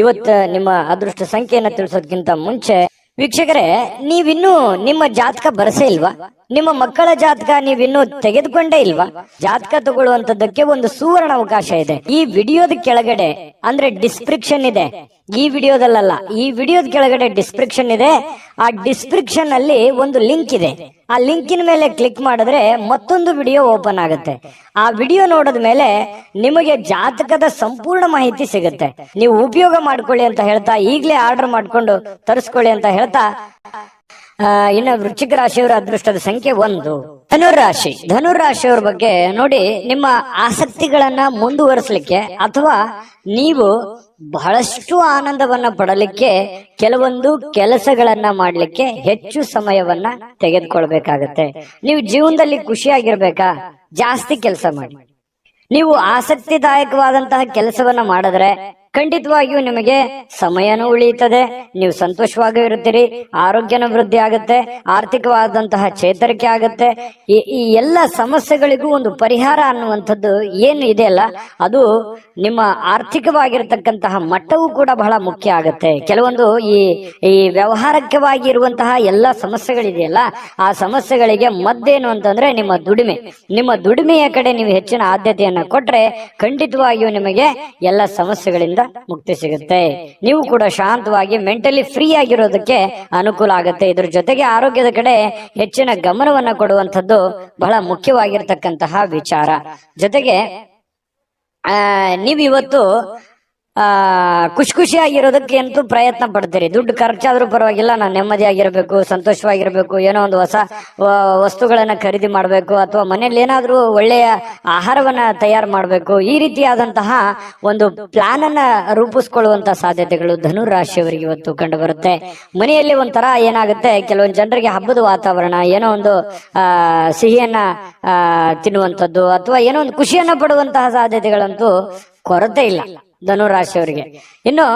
ಇವತ್ತು ನಿಮ್ಮ ಅದೃಷ್ಟ ಸಂಖ್ಯೆಯನ್ನ ತಿಳಿಸೋದಕ್ಕಿಂತ ಮುಂಚೆ ವೀಕ್ಷಕರೇ, ನೀವಿನ್ನೂ ನಿಮ್ಮ ಜಾತಕ ಬರಸೇ ಇಲ್ವಾ? ನಿಮ್ಮ ಮಕ್ಕಳ ಜಾತಕ ನೀವಿನ್ನೂ ತೆಗೆದುಕೊಂಡೇ ಇಲ್ವಾ? ಜಾತಕ ತಗೊಳ್ಳುವಂತದ್ದಕ್ಕೆ ಒಂದು ಸುವರ್ಣ ಅವಕಾಶ ಇದೆ. ಈ ವಿಡಿಯೋದ ಕೆಳಗಡೆ ಅಂದ್ರೆ ಡಿಸ್ಕ್ರಿಪ್ಷನ್ ಇದೆ. ಈ ವಿಡಿಯೋದಲ್ಲ, ಈ ವಿಡಿಯೋದ ಕೆಳಗಡೆ ಡಿಸ್ಕ್ರಿಪ್ಷನ್ ಇದೆ. ಆ ಡಿಸ್ಕ್ರಿಪ್ಷನ್ ಅಲ್ಲಿ ಒಂದು ಲಿಂಕ್ ಇದೆ. ಆ ಲಿಂಕಿನ ಮೇಲೆ ಕ್ಲಿಕ್ ಮಾಡಿದ್ರೆ ಮತ್ತೊಂದು ವಿಡಿಯೋ ಓಪನ್ ಆಗುತ್ತೆ. ಆ ವಿಡಿಯೋ ನೋಡಿದ ಮೇಲೆ ನಿಮಗೆ ಜಾತಕದ ಸಂಪೂರ್ಣ ಮಾಹಿತಿ ಸಿಗುತ್ತೆ. ನೀವು ಉಪಯೋಗ ಮಾಡ್ಕೊಳ್ಳಿ ಅಂತ ಹೇಳ್ತಾ, ಈಗಲೇ ಆರ್ಡರ್ ಮಾಡ್ಕೊಂಡು ತರಿಸ್ಕೊಳ್ಳಿ ಅಂತ ಹೇಳ್ತಾ, ಇನ್ನು ವೃಶ್ಚಿಕ ರಾಶಿಯವರ ಅದೃಷ್ಟದ ಸಂಖ್ಯೆ 1. ಧನುರಾಶಿ. ಧನುರಾಶಿಯವರ ಬಗ್ಗೆ ನೋಡಿ, ನಿಮ್ಮ ಆಸಕ್ತಿಗಳನ್ನ ಮುಂದುವರಿಸಲಿಕ್ಕೆ ಅಥವಾ ನೀವು ಬಹಳಷ್ಟು ಆನಂದವನ್ನ ಪಡಲಿಕ್ಕೆ ಕೆಲವೊಂದು ಕೆಲಸಗಳನ್ನ ಮಾಡ್ಲಿಕ್ಕೆ ಹೆಚ್ಚು ಸಮಯವನ್ನ ತೆಗೆದುಕೊಳ್ಬೇಕಾಗತ್ತೆ. ನೀವು ಜೀವನದಲ್ಲಿ ಖುಷಿಯಾಗಿರ್ಬೇಕಾ? ಜಾಸ್ತಿ ಕೆಲಸ ಮಾಡಿ. ನೀವು ಆಸಕ್ತಿದಾಯಕವಾದಂತಹ ಕೆಲಸವನ್ನ ಮಾಡಿದ್ರೆ ಖಂಡಿತವಾಗಿಯೂ ನಿಮಗೆ ಸಮಯನೂ ಉಳಿಯುತ್ತದೆ, ನೀವು ಸಂತೋಷವಾಗಿ ಇರುತ್ತೀರಿ, ಆರೋಗ್ಯನ ವೃದ್ಧಿ ಆಗುತ್ತೆ, ಆರ್ಥಿಕವಾದಂತಹ ಚೇತರಿಕೆ ಆಗುತ್ತೆ. ಈ ಎಲ್ಲ ಸಮಸ್ಯೆಗಳಿಗೂ ಒಂದು ಪರಿಹಾರ ಅನ್ನುವಂಥದ್ದು ಏನು ಇದೆಯಲ್ಲ, ಅದು ನಿಮ್ಮ ಆರ್ಥಿಕವಾಗಿರತಕ್ಕಂತಹ ಮಟ್ಟವೂ ಕೂಡ ಬಹಳ ಮುಖ್ಯ ಆಗುತ್ತೆ. ಕೆಲವೊಂದು ಈ ವ್ಯವಹಾರಕವಾಗಿ ಇರುವಂತಹ ಎಲ್ಲ ಸಮಸ್ಯೆಗಳಿದೆಯಲ್ಲ, ಆ ಸಮಸ್ಯೆಗಳಿಗೆ ಮದ್ದೇನು ಅಂತಂದ್ರೆ ನಿಮ್ಮ ದುಡಿಮೆ. ನಿಮ್ಮ ದುಡಿಮೆಯ ಕಡೆ ನೀವು ಹೆಚ್ಚಿನ ಆದ್ಯತೆಯನ್ನ ಕೊಟ್ರೆ ಖಂಡಿತವಾಗಿಯೂ ನಿಮಗೆ ಎಲ್ಲ ಸಮಸ್ಯೆಗಳಿಂದ ಮುಕ್ತಿ ಸಿಗುತ್ತೆ. ನೀವು ಕೂಡ ಶಾಂತವಾಗಿ ಮೆಂಟಲಿ ಫ್ರೀ ಆಗಿರೋದಕ್ಕೆ ಅನುಕೂಲ ಆಗುತ್ತೆ. ಇದ್ರ ಜೊತೆಗೆ ಆರೋಗ್ಯದ ಕಡೆ ಹೆಚ್ಚಿನ ಗಮನವನ್ನ ಕೊಡುವಂಥದ್ದು ಬಹಳ ಮುಖ್ಯವಾಗಿರ್ತಕ್ಕಂತಹ ವಿಚಾರ. ಜೊತೆಗೆ ನೀವಿವತ್ತು ಖುಷಿಯಾಗಿರೋದಕ್ಕೆ ಅಂತೂ ಪ್ರಯತ್ನ ಪಡ್ತೀರಿ. ದುಡ್ಡು ಖರ್ಚಾದ್ರೂ ಪರವಾಗಿಲ್ಲ, ನಾನು ನೆಮ್ಮದಿಯಾಗಿರ್ಬೇಕು, ಸಂತೋಷವಾಗಿರ್ಬೇಕು, ಏನೋ ಒಂದು ಹೊಸ ವಸ್ತುಗಳನ್ನ ಖರೀದಿ ಮಾಡಬೇಕು, ಅಥವಾ ಮನೇಲಿ ಏನಾದ್ರೂ ಒಳ್ಳೆಯ ಆಹಾರವನ್ನ ತಯಾರು ಮಾಡಬೇಕು. ಈ ರೀತಿಯಾದಂತಹ ಒಂದು ಪ್ಲಾನ್ ಅನ್ನ ರೂಪಿಸ್ಕೊಳ್ಳುವಂತ ಸಾಧ್ಯತೆಗಳು ಧನುರಾಶಿಯವರಿಗೆ ಇವತ್ತು ಕಂಡು ಬರುತ್ತೆ. ಮನೆಯಲ್ಲಿ ಒಂಥರ ಏನಾಗುತ್ತೆ, ಕೆಲವೊಂದು ಜನರಿಗೆ ಹಬ್ಬದ ವಾತಾವರಣ, ಏನೋ ಒಂದು ಸಿಹಿಯನ್ನ ತಿನ್ನುವಂಥದ್ದು ಅಥವಾ ಏನೋ ಒಂದು ಖುಷಿಯನ್ನ ಪಡುವಂತಹ ಸಾಧ್ಯತೆಗಳಂತೂ ಕೊರತೆ ಇಲ್ಲ ಧನುರಾಶಿಯವರಿಗೆ. ಇನ್ನು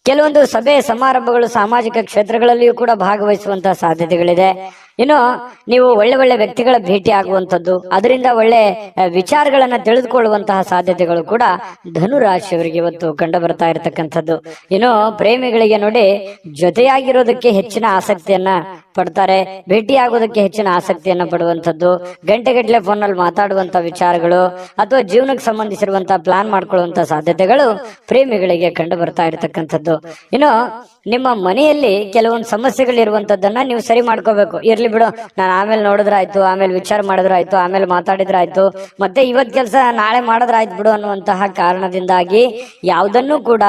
ಕೆಲವೊಂದು ಸಭೆ ಸಮಾರಂಭಗಳು, ಸಾಮಾಜಿಕ ಕ್ಷೇತ್ರಗಳಲ್ಲಿಯೂ ಕೂಡ ಭಾಗವಹಿಸುವಂತಹ ಸಾಧ್ಯತೆಗಳಿದೆ. ಇನ್ನು ನೀವು ಒಳ್ಳೆ ಒಳ್ಳೆ ವ್ಯಕ್ತಿಗಳ ಭೇಟಿ ಆಗುವಂಥದ್ದು, ಅದರಿಂದ ಒಳ್ಳೆ ವಿಚಾರಗಳನ್ನ ತಿಳಿದುಕೊಳ್ಳುವಂತಹ ಸಾಧ್ಯತೆಗಳು ಕೂಡ ಧನುರಾಶಿಯವರಿಗೆ ಇವತ್ತು ಕಂಡು ಬರ್ತಾ ಇರತಕ್ಕಂಥದ್ದು. ಇನ್ನು ಪ್ರೇಮಿಗಳಿಗೆ ನೋಡಿ, ಜೊತೆಯಾಗಿರೋದಕ್ಕೆ ಹೆಚ್ಚಿನ ಆಸಕ್ತಿಯನ್ನ ಪಡ್ತಾರೆ, ಭೇಟಿ ಆಗೋದಕ್ಕೆ ಹೆಚ್ಚಿನ ಆಸಕ್ತಿಯನ್ನ ಪಡುವಂಥದ್ದು, ಗಂಟೆಗಟ್ಟಲೆ ಫೋನಲ್ಲಿ ಮಾತಾಡುವಂತ ವಿಚಾರಗಳು ಅಥವಾ ಜೀವನಕ್ಕೆ ಸಂಬಂಧಿಸಿರುವಂತಹ ಪ್ಲಾನ್ ಮಾಡ್ಕೊಳ್ಳುವಂತ ಸಾಧ್ಯತೆಗಳು ಪ್ರೇಮಿಗಳಿಗೆ ಕಂಡು ಬರ್ತಾ ಇರತಕ್ಕಂಥದ್ದು. ಇನ್ನು ನಿಮ್ಮ ಮನೆಯಲ್ಲಿ ಕೆಲವೊಂದು ಸಮಸ್ಯೆಗಳಿರುವಂತದ್ದನ್ನ ನೀವು ಸರಿ ಮಾಡ್ಕೋಬೇಕು. ಇರ್ಲಿ ಬಿಡು, ನಾನು ಆಮೇಲೆ ನೋಡಿದ್ರಾಯ್ತು, ಆಮೇಲೆ ವಿಚಾರ ಮಾಡಿದ್ರಾಯ್ತು, ಆಮೇಲೆ ಮಾತಾಡಿದ್ರಾಯ್ತು, ಮತ್ತೆ ಇವತ್ ಕೆಲಸ ನಾಳೆ ಮಾಡಿದ್ರಾಯ್ತು ಬಿಡು ಅನ್ನುವಂತಹ ಕಾರಣದಿಂದಾಗಿ ಯಾವುದನ್ನು ಕೂಡ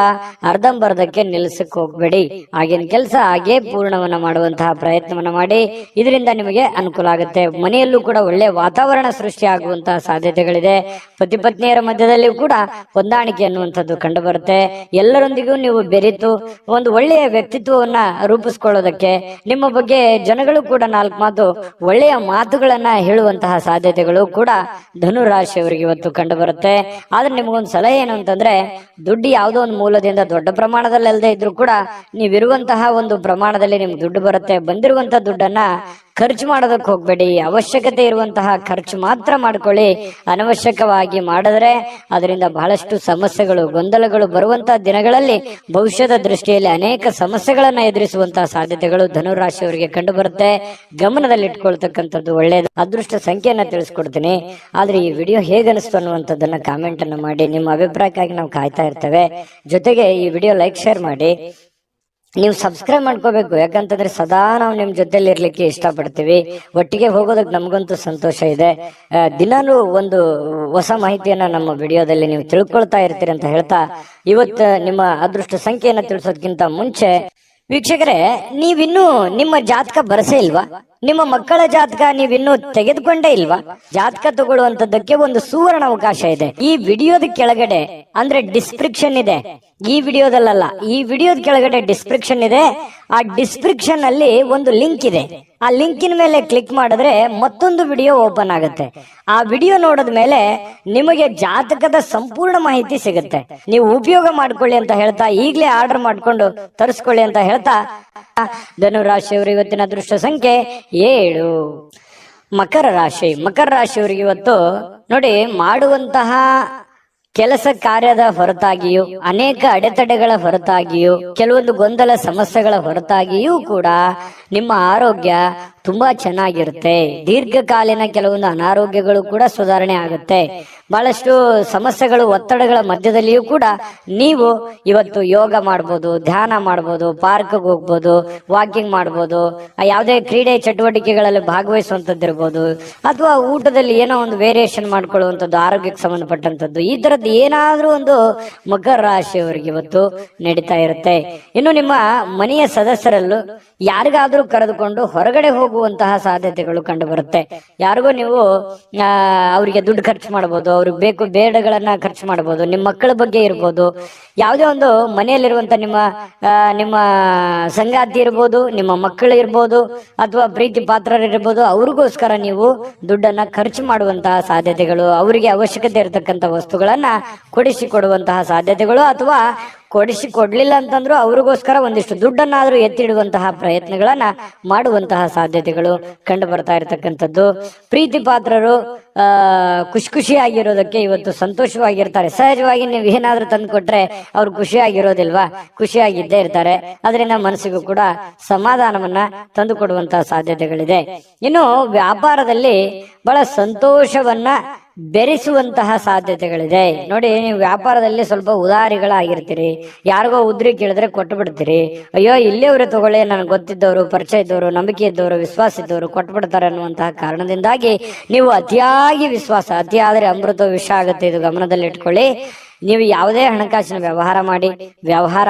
ಅರ್ಧಂಬರ್ಧಕ್ಕೆ ನಿಲ್ಲಿಸಕ್ ಹೋಗ್ಬೇಡಿ. ಆಗಿನ ಕೆಲಸ ಹಾಗೆ ಪೂರ್ಣವನ್ನ ಮಾಡುವಂತಹ ಪ್ರಯತ್ನವನ್ನ ಮಾಡಿ. ಇದರಿಂದ ನಿಮಗೆ ಅನುಕೂಲ ಆಗುತ್ತೆ. ಮನೆಯಲ್ಲೂ ಕೂಡ ಒಳ್ಳೆ ವಾತಾವರಣ ಸೃಷ್ಟಿ ಆಗುವಂತಹ ಸಾಧ್ಯತೆಗಳಿದೆ. ಪತಿ ಪತ್ನಿಯರ ಮಧ್ಯದಲ್ಲಿಯೂ ಕೂಡ ಹೊಂದಾಣಿಕೆ ಅನ್ನುವಂಥದ್ದು ಕಂಡು ಬರುತ್ತೆ. ಎಲ್ಲರೊಂದಿಗೂ ನೀವು ಬೆರೆತು ಒಂದು ಒಳ್ಳೆಯ ವ್ಯಕ್ತಿತ್ವವನ್ನ ರೂಪಿಸ್ಕೊಳ್ಳೋದಕ್ಕೆ, ನಿಮ್ಮ ಬಗ್ಗೆ ಜನಗಳು ಕೂಡ 4 ಮಾತು ಒಳ್ಳೆಯ ಮಾತುಗಳನ್ನ ಹೇಳುವಂತಹ ಸಾಧ್ಯತೆಗಳು ಕೂಡ ಧನುರಾಶಿಯವರಿಗೆ ಇವತ್ತು ಕಂಡು ಬರುತ್ತೆ. ಆದ್ರೆ ನಿಮಗೊಂದು ಸಲಹೆ ಏನು ಅಂತಂದ್ರೆ, ದುಡ್ಡು ಯಾವುದೋ ಒಂದು ಮೂಲದಿಂದ ದೊಡ್ಡ ಪ್ರಮಾಣದಲ್ಲಿ ಅಲ್ಲದೆ ಇದ್ರೂ ಕೂಡ ನೀವಿರುವಂತಹ ಒಂದು ಪ್ರಮಾಣದಲ್ಲಿ ನಿಮ್ಗೆ ದುಡ್ಡು ಬರುತ್ತೆ. ಬಂದಿರುವಂತಹ ದುಡ್ಡನ್ನ ಖರ್ಚು ಮಾಡೋದಕ್ಕೆ ಹೋಗ್ಬೇಡಿ. ಅವಶ್ಯಕತೆ ಇರುವಂತಹ ಖರ್ಚು ಮಾತ್ರ ಮಾಡ್ಕೊಳ್ಳಿ. ಅನವಶ್ಯಕವಾಗಿ ಮಾಡಿದ್ರೆ ಅದರಿಂದ ಬಹಳಷ್ಟು ಸಮಸ್ಯೆಗಳು, ಗೊಂದಲಗಳು ಬರುವಂತಹ ದಿನಗಳಲ್ಲಿ ಭವಿಷ್ಯದ ದೃಷ್ಟಿಯಲ್ಲಿ ಅನೇಕ ಸಮಸ್ಯೆಗಳನ್ನ ಎದುರಿಸುವಂತಹ ಸಾಧ್ಯತೆಗಳು ಧನುರಾಶಿಯವರಿಗೆ ಕಂಡು ಬರುತ್ತೆ. ಗಮನದಲ್ಲಿ ಇಟ್ಕೊಳ್ತಕ್ಕಂಥದ್ದು ಒಳ್ಳೆಯದು. ಅದೃಷ್ಟ ಸಂಖ್ಯೆಯನ್ನ ತಿಳಿಸ್ಕೊಡ್ತೀನಿ. ಆದ್ರೆ ಈ ವಿಡಿಯೋ ಹೇಗನಿಸ್ತು ಅನ್ನುವಂಥದ್ದನ್ನ ಕಾಮೆಂಟ್ ಅನ್ನು ಮಾಡಿ. ನಿಮ್ಮ ಅಭಿಪ್ರಾಯಕ್ಕಾಗಿ ನಾವು ಕಾಯ್ತಾ ಇರ್ತೇವೆ. ಜೊತೆಗೆ ಈ ವಿಡಿಯೋ ಲೈಕ್ ಶೇರ್ ಮಾಡಿ. ನೀವು ಸಬ್ಸ್ಕ್ರೈಬ್ ಮಾಡ್ಕೋಬೇಕು, ಯಾಕಂತಂದ್ರೆ ಸದಾ ನಾವು ನಿಮ್ ಜೊತೆಲಿ ಇರ್ಲಿಕ್ಕೆ ಇಷ್ಟಪಡ್ತೀವಿ. ಒಟ್ಟಿಗೆ ಹೋಗೋದಕ್ಕೆ ನಮಗಂತೂ ಸಂತೋಷ ಇದೆ. ದಿನಾನು ಒಂದು ಹೊಸ ಮಾಹಿತಿಯನ್ನ ನಮ್ಮ ವಿಡಿಯೋದಲ್ಲಿ ನೀವು ತಿಳ್ಕೊಳ್ತಾ ಇರ್ತೀರಿ ಅಂತ ಹೇಳ್ತಾ, ಇವತ್ತು ನಿಮ್ಮ ಅದೃಷ್ಟ ಸಂಖ್ಯೆಯನ್ನ ತಿಳಿಸೋದಕ್ಕಿಂತ ಮುಂಚೆ ವೀಕ್ಷಕರೇ, ನೀವಿನ್ನೂ ನಿಮ್ಮ ಜಾತಕ ಬರಸೇ ಇಲ್ವಾ? ನಿಮ್ಮ ಮಕ್ಕಳ ಜಾತಕ ನೀವಿನ್ನೂ ತೆಗೆದುಕೊಂಡೇ ಇಲ್ವಾ? ಜಾತಕ ತಗೊಳ್ಳುವಂತದ್ದಕ್ಕೆ ಒಂದು ಸುವರ್ಣ ಅವಕಾಶ ಇದೆ. ಈ ವಿಡಿಯೋದ ಕೆಳಗಡೆ ಅಂದ್ರೆ ಡಿಸ್ಕ್ರಿಪ್ಷನ್ ಇದೆ, ಈ ವಿಡಿಯೋದಲ್ಲ, ಈ ವಿಡಿಯೋದ ಕೆಳಗಡೆ ಡಿಸ್ಕ್ರಿಪ್ಷನ್ ಇದೆ. ಆ ಡಿಸ್ಕ್ರಿಪ್ಷನ್ ಅಲ್ಲಿ ಒಂದು ಲಿಂಕ್ ಇದೆ. ಆ ಲಿಂಕಿನ ಮೇಲೆ ಕ್ಲಿಕ್ ಮಾಡಿದ್ರೆ ಮತ್ತೊಂದು ವಿಡಿಯೋ ಓಪನ್ ಆಗುತ್ತೆ. ಆ ವಿಡಿಯೋ ನೋಡಿದ ಮೇಲೆ ನಿಮಗೆ ಜಾತಕದ ಸಂಪೂರ್ಣ ಮಾಹಿತಿ ಸಿಗುತ್ತೆ. ನೀವು ಉಪಯೋಗ ಮಾಡ್ಕೊಳ್ಳಿ ಅಂತ ಹೇಳ್ತಾ, ಈಗಲೇ ಆರ್ಡರ್ ಮಾಡ್ಕೊಂಡು ತರಿಸ್ಕೊಳ್ಳಿ ಅಂತ ಹೇಳ್ತಾ, ಧನುರಾಶಿಯವರು ಇವತ್ತಿನ ಅದೃಷ್ಟ ಸಂಖ್ಯೆ 7. ಮಕರ ರಾಶಿಯವರಿಗೆ ಇವತ್ತು ನೋಡಿ, ಮಾಡುವಂತಹ ಕೆಲಸ ಕಾರ್ಯದ ಹೊರತಾಗಿಯೂ, ಅನೇಕ ಅಡೆತಡೆಗಳ ಹೊರತಾಗಿಯೂ, ಕೆಲವೊಂದು ಗೊಂದಲ ಸಮಸ್ಯೆಗಳ ಹೊರತಾಗಿಯೂ ಕೂಡ ನಿಮ್ಮ ಆರೋಗ್ಯ ತುಂಬಾ ಚೆನ್ನಾಗಿರುತ್ತೆ. ದೀರ್ಘಕಾಲೀನ ಕೆಲವೊಂದು ಅನಾರೋಗ್ಯಗಳು ಕೂಡ ಸುಧಾರಣೆ ಆಗುತ್ತೆ. ಬಹಳಷ್ಟು ಸಮಸ್ಯೆಗಳು, ಒತ್ತಡಗಳ ಮಧ್ಯದಲ್ಲಿಯೂ ಕೂಡ ನೀವು ಇವತ್ತು ಯೋಗ ಮಾಡ್ಬೋದು, ಧ್ಯಾನ ಮಾಡ್ಬೋದು, ಪಾರ್ಕ್ಗೆ ಹೋಗ್ಬೋದು, ವಾಕಿಂಗ್ ಮಾಡ್ಬೋದು, ಯಾವುದೇ ಕ್ರೀಡೆ ಚಟುವಟಿಕೆಗಳಲ್ಲಿ ಭಾಗವಹಿಸುವಂತದ್ದಿರ್ಬೋದು, ಅಥವಾ ಊಟದಲ್ಲಿ ಏನೋ ಒಂದು ವೇರಿಯೇಷನ್ ಮಾಡ್ಕೊಳ್ಳುವಂಥದ್ದು, ಆರೋಗ್ಯಕ್ಕೆ ಸಂಬಂಧಪಟ್ಟಂಥದ್ದು, ಈ ತರದ್ದು ಏನಾದ್ರೂ ಒಂದು ಮಕರ ರಾಶಿಯವರಿಗೆ ಇವತ್ತು ನಡೀತಾ ಇರುತ್ತೆ. ಇನ್ನು ನಿಮ್ಮ ಮನೆಯ ಸದಸ್ಯರಲ್ಲೂ ಯಾರಿಗಾದ್ರೂ ಕರೆದುಕೊಂಡು ಹೊರಗಡೆ ಹೋಗುವಂತಹ ಸಾಧ್ಯತೆಗಳು ಕಂಡು ಬರುತ್ತೆ. ಯಾರಿಗೂ ನೀವು ಅವರಿಗೆ ದುಡ್ಡು ಖರ್ಚು ಮಾಡಬಹುದು, ಅವ್ರಿಗೆ ಬೇಕು ಬೇಡಗಳನ್ನ ಖರ್ಚು ಮಾಡಬಹುದು, ನಿಮ್ಮ ಮಕ್ಕಳ ಬಗ್ಗೆ ಇರ್ಬೋದು, ಯಾವುದೇ ಒಂದು ಮನೆಯಲ್ಲಿರುವಂತ ನಿಮ್ಮ ಸಂಗಾತಿ ಇರ್ಬೋದು, ನಿಮ್ಮ ಮಕ್ಕಳು ಇರ್ಬೋದು, ಅಥವಾ ಪ್ರೀತಿ ಪಾತ್ರರಿರ್ಬೋದು, ಅವ್ರಿಗೋಸ್ಕರ ನೀವು ದುಡ್ಡನ್ನ ಖರ್ಚು ಮಾಡುವಂತಹ ಸಾಧ್ಯತೆಗಳು, ಅವರಿಗೆ ಅವಶ್ಯಕತೆ ಇರತಕ್ಕಂತ ವಸ್ತುಗಳನ್ನ ಕೊಡಿಸಿಕೊಡುವಂತಹ ಸಾಧ್ಯತೆಗಳು, ಅಥವಾ ಕೊಡಿಸಿಕೊಡ್ಲಿಲ್ಲ ಅಂತಂದ್ರೂ ಅವ್ರಿಗೋಸ್ಕರ ಒಂದಿಷ್ಟು ದುಡ್ಡನ್ನಾದ್ರೂ ಎತ್ತಿಡುವಂತಹ ಪ್ರಯತ್ನಗಳನ್ನ ಮಾಡುವಂತಹ ಸಾಧ್ಯತೆಗಳು ಕಂಡು ಬರ್ತಾ ಇರತಕ್ಕಂಥದ್ದು. ಪ್ರೀತಿ ಪಾತ್ರರು ಖುಷಿಯಾಗಿರೋದಕ್ಕೆ ಇವತ್ತು ಸಂತೋಷವಾಗಿರ್ತಾರೆ. ಸಹಜವಾಗಿ ನೀವು ಏನಾದ್ರೂ ತಂದು ಕೊಟ್ರೆ ಅವ್ರು ಖುಷಿಯಾಗಿರೋದಿಲ್ವಾ? ಖುಷಿಯಾಗಿದ್ದೇ ಇರ್ತಾರೆ. ಅದರಿಂದ ಮನಸ್ಸಿಗೂ ಕೂಡ ಸಮಾಧಾನವನ್ನ ತಂದು ಕೊಡುವಂತಹ ಸಾಧ್ಯತೆಗಳಿದೆ. ಇನ್ನು ವ್ಯಾಪಾರದಲ್ಲಿ ಬಹಳ ಸಂತೋಷವನ್ನ ಬೆರೆಸುವಂತಹ ಸಾಧ್ಯತೆಗಳಿದೆ. ನೋಡಿ, ನೀವು ವ್ಯಾಪಾರದಲ್ಲಿ ಸ್ವಲ್ಪ ಉದಾರಿಗಳಾಗಿರ್ತೀರಿ. ಯಾರಿಗೋ ಉದ್ರಿ ಕೇಳಿದ್ರೆ ಕೊಟ್ಟು ಬಿಡ್ತೀರಿ. ಅಯ್ಯೋ ಇಲ್ಲಿಯವರು ತಗೊಳ್ಳಿ, ನನಗೆ ಗೊತ್ತಿದ್ದವರು, ಪರಿಚಯ ಇದ್ದವರು, ನಂಬಿಕೆ ಇದ್ದವರು, ವಿಶ್ವಾಸ ಇದ್ದವರು ಕೊಟ್ಟು ಬಿಡ್ತಾರೆ ಅನ್ನುವಂತಹ ಕಾರಣದಿಂದಾಗಿ ನೀವು ಅತಿಯಾಗಿ ವಿಶ್ವಾಸ, ಅತಿ ಆದರೆ ಅಮೃತ ವಿಷ ಆಗುತ್ತೆ. ಇದು ಗಮನದಲ್ಲಿ ಇಟ್ಕೊಳ್ಳಿ. ನೀವು ಯಾವುದೇ ಹಣಕಾಸಿನ ವ್ಯವಹಾರ ಮಾಡಿ,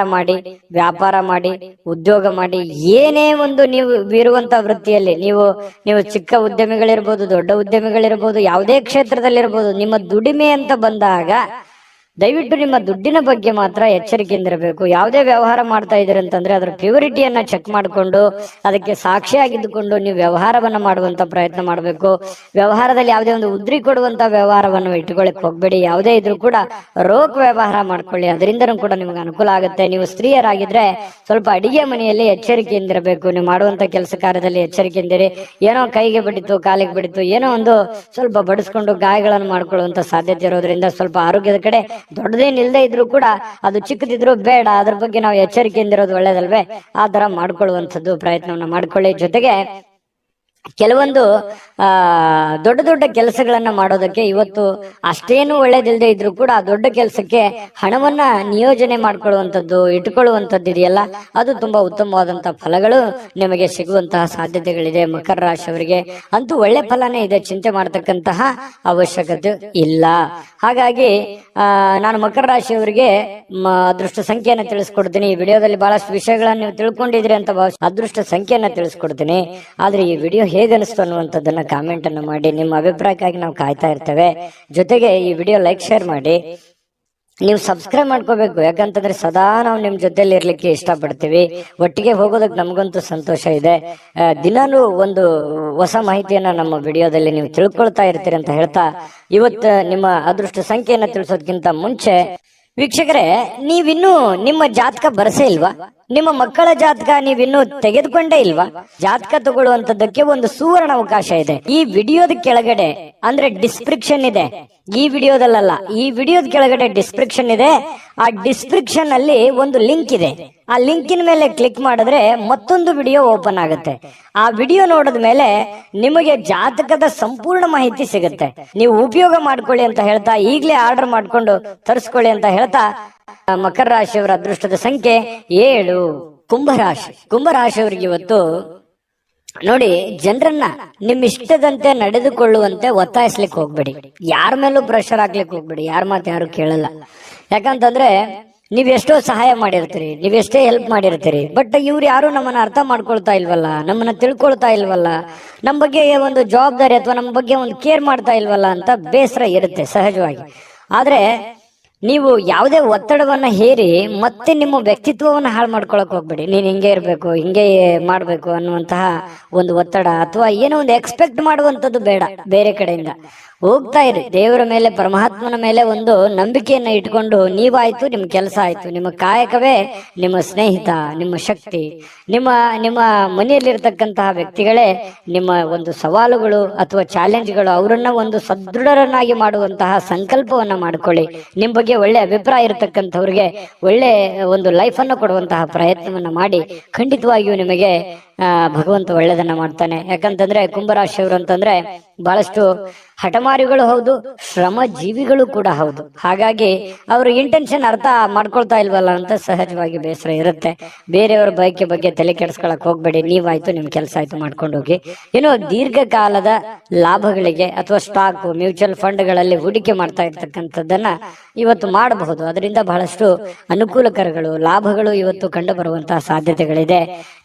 ವ್ಯಾಪಾರ ಮಾಡಿ, ಉದ್ಯೋಗ ಮಾಡಿ, ಏನೇ ಒಂದು ನೀವು ಇರುವಂತಹ ವೃತ್ತಿಯಲ್ಲಿ ನೀವು ಚಿಕ್ಕ ಉದ್ಯಮಿಗಳಿರ್ಬೋದು, ದೊಡ್ಡ ಉದ್ಯಮಿಗಳಿರ್ಬೋದು, ಯಾವುದೇ ಕ್ಷೇತ್ರದಲ್ಲಿರ್ಬೋದು, ನಿಮ್ಮ ದುಡಿಮೆ ಅಂತ ಬಂದಾಗ ದಯವಿಟ್ಟು ನಿಮ್ಮ ದುಡ್ಡಿನ ಬಗ್ಗೆ ಮಾತ್ರ ಎಚ್ಚರಿಕೆಯಿಂದಿರಬೇಕು. ಯಾವುದೇ ವ್ಯವಹಾರ ಮಾಡ್ತಾ ಇದ್ದೀರಿ ಅಂತಂದ್ರೆ ಅದರ ಪ್ಯೂರಿಟಿಯನ್ನ ಚೆಕ್ ಮಾಡಿಕೊಂಡು ಅದಕ್ಕೆ ಸಾಕ್ಷಿಯಾಗಿದ್ದುಕೊಂಡು ನೀವು ವ್ಯವಹಾರವನ್ನ ಮಾಡುವಂತ ಪ್ರಯತ್ನ ಮಾಡಬೇಕು. ವ್ಯವಹಾರದಲ್ಲಿ ಯಾವುದೇ ಒಂದು ಉದ್ರಿ ಕೊಡುವಂತ ವ್ಯವಹಾರವನ್ನು ಇಟ್ಟುಕೊಳ್ಳಕ್ ಹೋಗ್ಬೇಡಿ. ಯಾವುದೇ ಇದ್ರೂ ಕೂಡ ರೋಕ್ ವ್ಯವಹಾರ ಮಾಡ್ಕೊಳ್ಳಿ, ಅದರಿಂದನೂ ಕೂಡ ನಿಮ್ಗೆ ಅನುಕೂಲ ಆಗುತ್ತೆ. ನೀವು ಸ್ತ್ರೀಯರಾಗಿದ್ರೆ ಸ್ವಲ್ಪ ಅಡಿಗೆ ಮನೆಯಲ್ಲಿ ಎಚ್ಚರಿಕೆಯಿಂದಿರಬೇಕು. ನೀವು ಮಾಡುವಂತ ಕೆಲಸ ಕಾರ್ಯದಲ್ಲಿ ಎಚ್ಚರಿಕೆಯಿಂದಿರಿ. ಏನೋ ಕೈಗೆ ಬಿಡಿತು, ಕಾಲಿಗೆ ಬಿಡಿತು, ಏನೋ ಒಂದು ಸ್ವಲ್ಪ ಬಡಿಸ್ಕೊಂಡು ಗಾಯಗಳನ್ನು ಮಾಡ್ಕೊಳ್ಳುವಂತ ಸಾಧ್ಯತೆ ಇರೋದ್ರಿಂದ ಸ್ವಲ್ಪ ಆರೋಗ್ಯದ ಕಡೆ ದೊಡ್ಡದೇನಿಲ್ಲದೆ ಇದ್ರು ಕೂಡ ಅದು ಚಿಕ್ಕದಿದ್ರು ಬೇಡ, ಅದ್ರ ಬಗ್ಗೆ ನಾವು ಎಚ್ಚರಿಕೆಯಿಂದಿರೋದು ಒಳ್ಳೇದಲ್ವೇ? ಆ ತರ ಮಾಡ್ಕೊಳ್ಳುವಂಥದ್ದು ಪ್ರಯತ್ನವನ್ನ ಮಾಡ್ಕೊಳ್ಳಿ. ಜೊತೆಗೆ ಕೆಲವೊಂದು ದೊಡ್ಡ ದೊಡ್ಡ ಕೆಲಸಗಳನ್ನ ಮಾಡೋದಕ್ಕೆ ಇವತ್ತು ಅಷ್ಟೇನು ಒಳ್ಳೇದಿಲ್ಲದೆ ಇದ್ರು ಕೂಡ ಆ ದೊಡ್ಡ ಕೆಲಸಕ್ಕೆ ಹಣವನ್ನ ನಿಯೋಜನೆ ಮಾಡ್ಕೊಳ್ಳುವಂಥದ್ದು, ಇಟ್ಕೊಳ್ಳುವಂಥದ್ದು ಇದೆಯಲ್ಲ, ಅದು ತುಂಬಾ ಉತ್ತಮವಾದಂತಹ ಫಲಗಳು ನಿಮಗೆ ಸಿಗುವಂತಹ ಸಾಧ್ಯತೆಗಳಿದೆ. ಮಕರ ರಾಶಿಯವರಿಗೆ ಅಂತೂ ಒಳ್ಳೆ ಫಲನೇ ಇದೆ, ಚಿಂತೆ ಮಾಡತಕ್ಕಂತಹ ಅವಶ್ಯಕತೆ ಇಲ್ಲ. ಹಾಗಾಗಿ ನಾನು ಮಕರ ರಾಶಿಯವರಿಗೆ ಅದೃಷ್ಟ ಸಂಖ್ಯೆಯನ್ನ ತಿಳಿಸ್ಕೊಡ್ತೀನಿ. ಈ ವಿಡಿಯೋದಲ್ಲಿ ಬಹಳಷ್ಟು ವಿಷಯಗಳನ್ನ ನೀವು ತಿಳ್ಕೊಂಡಿದ್ರಿ ಅಂತ ಅದೃಷ್ಟ ಸಂಖ್ಯೆಯನ್ನ ತಿಳಿಸ್ಕೊಡ್ತೀನಿ. ಆದ್ರೆ ಈ ವಿಡಿಯೋ ಹೇಗನಿಸ್ತು ಅನ್ನುವಂಥದ್ದನ್ನ ಕಾಮೆಂಟ್ ಅನ್ನು ಮಾಡಿ. ನಿಮ್ಮ ಅಭಿಪ್ರಾಯಕ್ಕಾಗಿ ನಾವು ಕಾಯ್ತಾ ಇರ್ತೇವೆ. ಜೊತೆಗೆ ಈ ವಿಡಿಯೋ ಲೈಕ್, ಶೇರ್ ಮಾಡಿ. ನೀವು ಸಬ್ಸ್ಕ್ರೈಬ್ ಮಾಡ್ಕೋಬೇಕು, ಯಾಕಂತಂದ್ರೆ ಸದಾ ನಾವು ನಿಮ್ ಜೊತೆಲಿ ಇರ್ಲಿಕ್ಕೆ ಇಷ್ಟಪಡ್ತೀವಿ. ಒಟ್ಟಿಗೆ ಹೋಗೋದಕ್ಕೆ ನಮಗಂತೂ ಸಂತೋಷ ಇದೆ. ದಿನಾಲೂ ಒಂದು ಹೊಸ ಮಾಹಿತಿಯನ್ನ ನಮ್ಮ ವಿಡಿಯೋದಲ್ಲಿ ನೀವು ತಿಳ್ಕೊಳ್ತಾ ಇರ್ತೀರಿ ಅಂತ ಹೇಳ್ತಾ, ಇವತ್ತು ನಿಮ್ಮ ಅದೃಷ್ಟ ಸಂಖ್ಯೆಯನ್ನ ತಿಳಿಸೋದಕ್ಕಿಂತ ಮುಂಚೆ ವೀಕ್ಷಕರೇ, ನೀವಿನ್ನೂ ನಿಮ್ಮ ಜಾತಕ ಬರಸೇ ಇಲ್ವಾ? ನಿಮ್ಮ ಮಕ್ಕಳ ಜಾತಕ ನೀವಿನ್ನೂ ತೆಗೆದುಕೊಂಡೇ ಇಲ್ವಾ? ಜಾತಕ ತಗೊಳ್ಳುವಂತದ್ದಕ್ಕೆ ಒಂದು ಸುವರ್ಣ ಅವಕಾಶ ಇದೆ. ಈ ವಿಡಿಯೋದ ಕೆಳಗಡೆ ಅಂದ್ರೆ ಡಿಸ್ಕ್ರಿಪ್ಷನ್ ಇದೆ, ಈ ವಿಡಿಯೋದಲ್ಲ, ಈ ವಿಡಿಯೋದ ಕೆಳಗಡೆ ಡಿಸ್ಕ್ರಿಪ್ಷನ್ ಇದೆ. ಆ ಡಿಸ್ಕ್ರಿಪ್ಷನ್ ಅಲ್ಲಿ ಒಂದು ಲಿಂಕ್ ಇದೆ. ಆ ಲಿಂಕಿನ ಮೇಲೆ ಕ್ಲಿಕ್ ಮಾಡಿದ್ರೆ ಮತ್ತೊಂದು ವಿಡಿಯೋ ಓಪನ್ ಆಗುತ್ತೆ. ಆ ವಿಡಿಯೋ ನೋಡಿದ ಮೇಲೆ ನಿಮಗೆ ಜಾತಕದ ಸಂಪೂರ್ಣ ಮಾಹಿತಿ ಸಿಗುತ್ತೆ. ನೀವು ಉಪಯೋಗ ಮಾಡ್ಕೊಳ್ಳಿ ಅಂತ ಹೇಳ್ತಾ, ಈಗಲೇ ಆರ್ಡರ್ ಮಾಡ್ಕೊಂಡು ತರಿಸ್ಕೊಳ್ಳಿ ಅಂತ ಹೇಳ್ತಾ, ಮಕರ ರಾಶಿಯವರ ಅದೃಷ್ಟದ ಸಂಖ್ಯೆ 7. ಕುಂಭರಾಶಿಯವರಿಗೆ ಇವತ್ತು ನೋಡಿ, ಜನರನ್ನ ನಿಮ್ಮ ಇಷ್ಟದಂತೆ ನಡೆದುಕೊಳ್ಳುವಂತೆ ಒತ್ತಾಯಿಸ್ಲಿಕ್ಕೆ ಹೋಗ್ಬೇಡಿ. ಯಾರ ಮೇಲೂ ಪ್ರೆಷರ್ ಹಾಕ್ಲಿಕ್ಕೆ ಹೋಗ್ಬೇಡಿ. ಯಾರ ಮಾತು ಯಾರು ಕೇಳಲ್ಲ. ಯಾಕಂತಂದ್ರೆ ನೀವೆಷ್ಟೋ ಸಹಾಯ ಮಾಡಿರ್ತೀರಿ, ನೀವೆಷ್ಟೇ ಹೆಲ್ಪ್ ಮಾಡಿರ್ತೀರಿ, ಬಟ್ ಇವ್ರು ಯಾರು ನಮ್ಮನ್ನ ಅರ್ಥ ಮಾಡ್ಕೊಳ್ತಾ ಇಲ್ವಲ್ಲ, ನಮ್ಮನ್ನ ತಿಳ್ಕೊಳ್ತಾ ಇಲ್ವಲ್ಲ, ನಮ್ಮ ಬಗ್ಗೆ ಒಂದು ಜವಾಬ್ದಾರಿ ಅಥವಾ ನಮ್ಮ ಬಗ್ಗೆ ಒಂದು ಕೇರ್ ಮಾಡ್ತಾ ಇಲ್ವಲ್ಲ ಅಂತ ಬೇಸರ ಇರುತ್ತೆ ಸಹಜವಾಗಿ. ಆದ್ರೆ ನೀವು ಯಾವುದೇ ಒತ್ತಡವನ್ನ ಹೇರಿ ಮತ್ತೆ ನಿಮ್ಮ ವ್ಯಕ್ತಿತ್ವವನ್ನು ಹಾಳು ಮಾಡ್ಕೊಳಕ್ ಹೋಗ್ಬೇಡಿ. ನೀನ್ ಹಿಂಗೆ ಇರ್ಬೇಕು, ಹಿಂಗೆ ಮಾಡ್ಬೇಕು ಅನ್ನುವಂತಹ ಒಂದು ಒತ್ತಡ ಅಥವಾ ಏನೋ ಒಂದು ಎಕ್ಸ್ಪೆಕ್ಟ್ ಮಾಡುವಂಥದ್ದು ಬೇಡ. ಬೇರೆ ಕಡೆಯಿಂದ ಹೋಗ್ತಾ ಇರಿ, ದೇವರ ಮೇಲೆ, ಪರಮಾತ್ಮನ ಮೇಲೆ ಒಂದು ನಂಬಿಕೆಯನ್ನ ಇಟ್ಕೊಂಡು ನೀವಾಯ್ತು, ನಿಮ್ ಕೆಲಸ ಆಯ್ತು, ನಿಮ್ಮ ಕಾಯಕವೇ ನಿಮ್ಮ ಸ್ನೇಹಿತ, ನಿಮ್ಮ ಶಕ್ತಿ, ನಿಮ್ಮ ನಿಮ್ಮ ಮನೆಯಲ್ಲಿರ್ತಕ್ಕಂತಹ ವ್ಯಕ್ತಿಗಳೇ ನಿಮ್ಮ ಒಂದು ಸವಾಲುಗಳು ಅಥವಾ ಚಾಲೆಂಜ್ಗಳು. ಅವರನ್ನ ಒಂದು ಸದೃಢರನ್ನಾಗಿ ಮಾಡುವಂತಹ ಸಂಕಲ್ಪವನ್ನ ಮಾಡ್ಕೊಳ್ಳಿ. ನಿಮ್ ಬಗ್ಗೆ ಒಳ್ಳೆ ಅಭಿಪ್ರಾಯ ಇರತಕ್ಕಂಥವ್ರಿಗೆ ಒಳ್ಳೆ ಒಂದು ಲೈಫ್ ಅನ್ನು ಕೊಡುವಂತಹ ಪ್ರಯತ್ನವನ್ನ ಮಾಡಿ. ಖಂಡಿತವಾಗಿಯೂ ನಿಮಗೆ ಭಗವಂತ ಒಳ್ಳೆದನ್ನ ಮಾಡ್ತಾನೆ. ಯಾಕಂತಂದ್ರೆ ಕುಂಭರಾಶಿಯವರು ಅಂತಂದ್ರೆ ಬಹಳಷ್ಟು ಹಠಮಾರಿಗಳು ಹೌದು, ಶ್ರಮ ಜೀವಿಗಳು ಕೂಡ ಹೌದು. ಹಾಗಾಗಿ ಅವ್ರ ಇಂಟೆನ್ಷನ್ ಅರ್ಥ ಮಾಡ್ಕೊಳ್ತಾ ಇಲ್ವಲ್ಲ ಅಂತ ಸಹಜವಾಗಿ ಬೇಸರ ಇರುತ್ತೆ. ಬೇರೆಯವರ ಬಗ್ಗೆ ತಲೆ ಕೆಡಿಸ್ಕೊಳಕ್ ಹೋಗ್ಬೇಡಿ. ನೀವಾಯ್ತು, ನಿಮ್ ಕೆಲಸ ಆಯ್ತು, ಮಾಡ್ಕೊಂಡು ಹೋಗಿ. ಏನೋ ದೀರ್ಘಕಾಲದ ಲಾಭಗಳಿಗೆ ಅಥವಾ ಸ್ಟಾಕ್, ಮ್ಯೂಚುವಲ್ ಫಂಡ್ಗಳಲ್ಲಿ ಹೂಡಿಕೆ ಮಾಡ್ತಾ ಇರ್ತಕ್ಕಂಥದ್ದನ್ನ ಇವತ್ತು ಮಾಡಬಹುದು. ಅದರಿಂದ ಬಹಳಷ್ಟು ಅನುಕೂಲಕರಗಳು, ಲಾಭಗಳು ಇವತ್ತು ಕಂಡು ಬರುವಂತಹ ಸಾಧ್ಯತೆಗಳಿದೆ.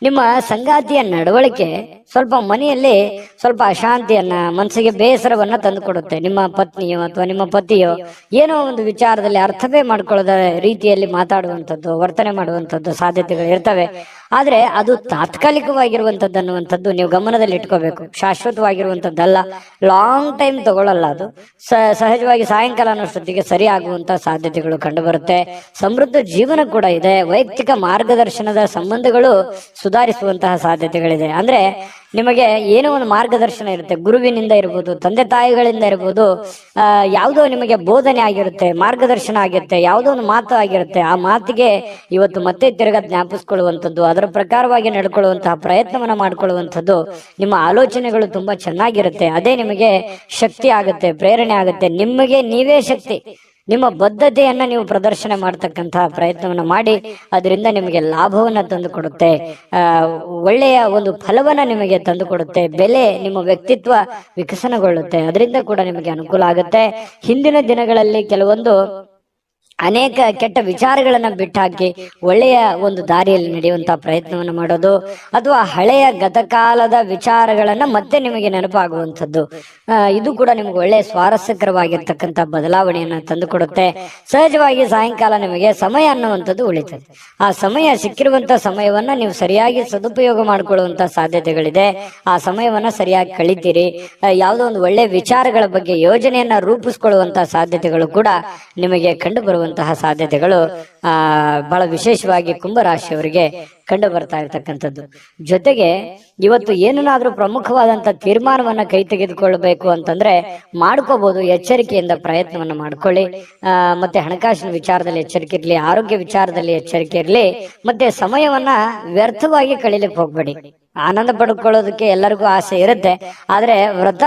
ನಿಮ್ಮ ಸಂಗಾತಿಯ ನಡವಳಿಕೆ ಸ್ವಲ್ಪ ಮನೆಯಲ್ಲಿ ಸ್ವಲ್ಪ ಅಶಾಂತಿಯನ್ನ, ಮನಸ್ಸಿಗೆ ಬೇಸರವನ್ನ ತಂದು ಕೊಡುತ್ತೆ. ನಿಮ್ಮ ಪತ್ನಿಯೋ ಅಥವಾ ನಿಮ್ಮ ಪತಿಯೋ ಏನೋ ಒಂದು ವಿಚಾರದಲ್ಲಿ ಅರ್ಥವೇ ಮಾಡ್ಕೊಳ್ಳದ ರೀತಿಯಲ್ಲಿ ಮಾತಾಡುವಂಥದ್ದು, ವರ್ತನೆ ಮಾಡುವಂಥದ್ದು ಸಾಧ್ಯತೆಗಳು ಇರ್ತವೆ. ಆದ್ರೆ ಅದು ತಾತ್ಕಾಲಿಕವಾಗಿರುವಂಥದ್ದು ಅನ್ನುವಂಥದ್ದು ನೀವು ಗಮನದಲ್ಲಿ ಇಟ್ಕೋಬೇಕು. ಶಾಶ್ವತವಾಗಿರುವಂಥದ್ದಲ್ಲ, ಲಾಂಗ್ ಟೈಮ್ ತಗೊಳ್ಳಲ್ಲ. ಅದು ಸಹಜವಾಗಿ ಸಾಯಂಕಾಲ ಅನ್ನೋಷ್ಟೊತ್ತಿಗೆ ಸರಿ ಆಗುವಂತಹ ಸಾಧ್ಯತೆಗಳು ಕಂಡು ಬರುತ್ತೆ. ಸಮೃದ್ಧ ಜೀವನ ಕೂಡ ಇದೆ. ವೈಯಕ್ತಿಕ ಮಾರ್ಗದರ್ಶನದ ಸಂಬಂಧಗಳು ಸುಧಾರಿಸುವಂತಹ ಸಾಧ್ಯತೆಗಳಿದೆ. ಅಂದ್ರೆ ನಿಮಗೆ ಏನೋ ಒಂದು ಮಾರ್ಗದರ್ಶನ ಇರುತ್ತೆ, ಗುರುವಿನಿಂದ ಇರ್ಬೋದು, ತಂದೆ ತಾಯಿಗಳಿಂದ ಇರ್ಬೋದು, ಯಾವುದೋ ನಿಮಗೆ ಬೋಧನೆ ಆಗಿರುತ್ತೆ, ಮಾರ್ಗದರ್ಶನ ಆಗಿರುತ್ತೆ, ಯಾವುದೋ ಒಂದು ಮಾತು ಆಗಿರುತ್ತೆ. ಆ ಮಾತಿಗೆ ಇವತ್ತು ಮತ್ತೆ ತಿರ್ಗಾ ಜ್ಞಾಪಿಸ್ಕೊಳ್ಳುವಂಥದ್ದು, ಅದರ ಪ್ರಕಾರವಾಗಿ ನಡ್ಕೊಳ್ಳುವಂತಹ ಪ್ರಯತ್ನವನ್ನ ಮಾಡ್ಕೊಳ್ಳುವಂಥದ್ದು, ನಿಮ್ಮ ಆಲೋಚನೆಗಳು ತುಂಬಾ ಚೆನ್ನಾಗಿರುತ್ತೆ. ಅದೇ ನಿಮಗೆ ಶಕ್ತಿ ಆಗುತ್ತೆ, ಪ್ರೇರಣೆ ಆಗುತ್ತೆ. ನಿಮಗೆ ನೀವೇ ಶಕ್ತಿ. ನಿಮ್ಮ ಬದ್ಧತೆಯನ್ನ ನೀವು ಪ್ರದರ್ಶನ ಮಾಡತಕ್ಕಂತಹ ಪ್ರಯತ್ನವನ್ನ ಮಾಡಿ. ಅದರಿಂದ ನಿಮಗೆ ಲಾಭವನ್ನ ತಂದು ಕೊಡುತ್ತೆ, ಒಳ್ಳೆಯ ಒಂದು ಫಲವನ್ನ ನಿಮಗೆ ತಂದು ಕೊಡುತ್ತೆ. ಬೆಲೆ, ನಿಮ್ಮ ವ್ಯಕ್ತಿತ್ವ ವಿಕಸನಗೊಳ್ಳುತ್ತೆ. ಅದರಿಂದ ಕೂಡ ನಿಮಗೆ ಅನುಕೂಲ ಆಗುತ್ತೆ. ಹಿಂದಿನ ದಿನಗಳಲ್ಲಿ ಕೆಲವೊಂದು ಅನೇಕ ಕೆಟ್ಟ ವಿಚಾರಗಳನ್ನ ಬಿಟ್ಟಾಕಿ ಒಳ್ಳೆಯ ಒಂದು ದಾರಿಯಲ್ಲಿ ನಡೆಯುವಂತಹ ಪ್ರಯತ್ನವನ್ನು ಮಾಡೋದು, ಅಥವಾ ಹಳೆಯ ಗತಕಾಲದ ವಿಚಾರಗಳನ್ನ ಮತ್ತೆ ನಿಮಗೆ ನೆನಪಾಗುವಂಥದ್ದು, ಇದು ಕೂಡ ನಿಮ್ಗೆ ಒಳ್ಳೆಯ ಸ್ವಾರಸ್ಯಕರವಾಗಿರ್ತಕ್ಕಂಥ ಬದಲಾವಣೆಯನ್ನ ತಂದುಕೊಡುತ್ತೆ. ಸಹಜವಾಗಿ ಸಾಯಂಕಾಲ ನಿಮಗೆ ಸಮಯ ಅನ್ನುವಂಥದ್ದು ಉಳಿತದೆ. ಆ ಸಮಯ, ಸಿಕ್ಕಿರುವಂತಹ ಸಮಯವನ್ನ ನೀವು ಸರಿಯಾಗಿ ಸದುಪಯೋಗ ಮಾಡಿಕೊಳ್ಳುವಂತಹ ಸಾಧ್ಯತೆಗಳಿದೆ. ಆ ಸಮಯವನ್ನ ಸರಿಯಾಗಿ ಕಳಿತೀರಿ. ಯಾವುದೋ ಒಂದು ಒಳ್ಳೆಯ ವಿಚಾರಗಳ ಬಗ್ಗೆ ಯೋಜನೆಯನ್ನ ರೂಪಿಸ್ಕೊಳ್ಳುವಂತಹ ಸಾಧ್ಯತೆಗಳು ಕೂಡ ನಿಮಗೆ ಕಂಡು ಬರುವಂತಹ ಸಾಧ್ಯತೆಗಳು ಬಹಳ ವಿಶೇಷವಾಗಿ ಕುಂಭರಾಶಿಯವರಿಗೆ ಕಂಡು ಬರ್ತಾ ಇರ್ತಕ್ಕಂಥದ್ದು. ಜೊತೆಗೆ ಇವತ್ತು ಏನನ್ನಾದ್ರೂ ಪ್ರಮುಖವಾದಂತ ತೀರ್ಮಾನವನ್ನ ಕೈ ತೆಗೆದುಕೊಳ್ಬೇಕು ಅಂತಂದ್ರೆ ಮಾಡ್ಕೋಬಹುದು. ಎಚ್ಚರಿಕೆಯಿಂದ ಪ್ರಯತ್ನವನ್ನ ಮಾಡ್ಕೊಳ್ಳಿ. ಮತ್ತೆ ಹಣಕಾಸಿನ ವಿಚಾರದಲ್ಲಿ ಎಚ್ಚರಿಕೆ ಇರ್ಲಿ, ಆರೋಗ್ಯ ವಿಚಾರದಲ್ಲಿ ಎಚ್ಚರಿಕೆ ಇರ್ಲಿ. ಮತ್ತೆ ಸಮಯವನ್ನ ವ್ಯರ್ಥವಾಗಿ ಕಳೀಲಿಕ್ಕೆ ಹೋಗ್ಬೇಡಿ. ಆನಂದ ಪಡ್ಕೊಳ್ಳೋದಕ್ಕೆ ಎಲ್ಲರಿಗೂ ಆಸೆ ಇರುತ್ತೆ. ಆದ್ರೆ ವ್ರತ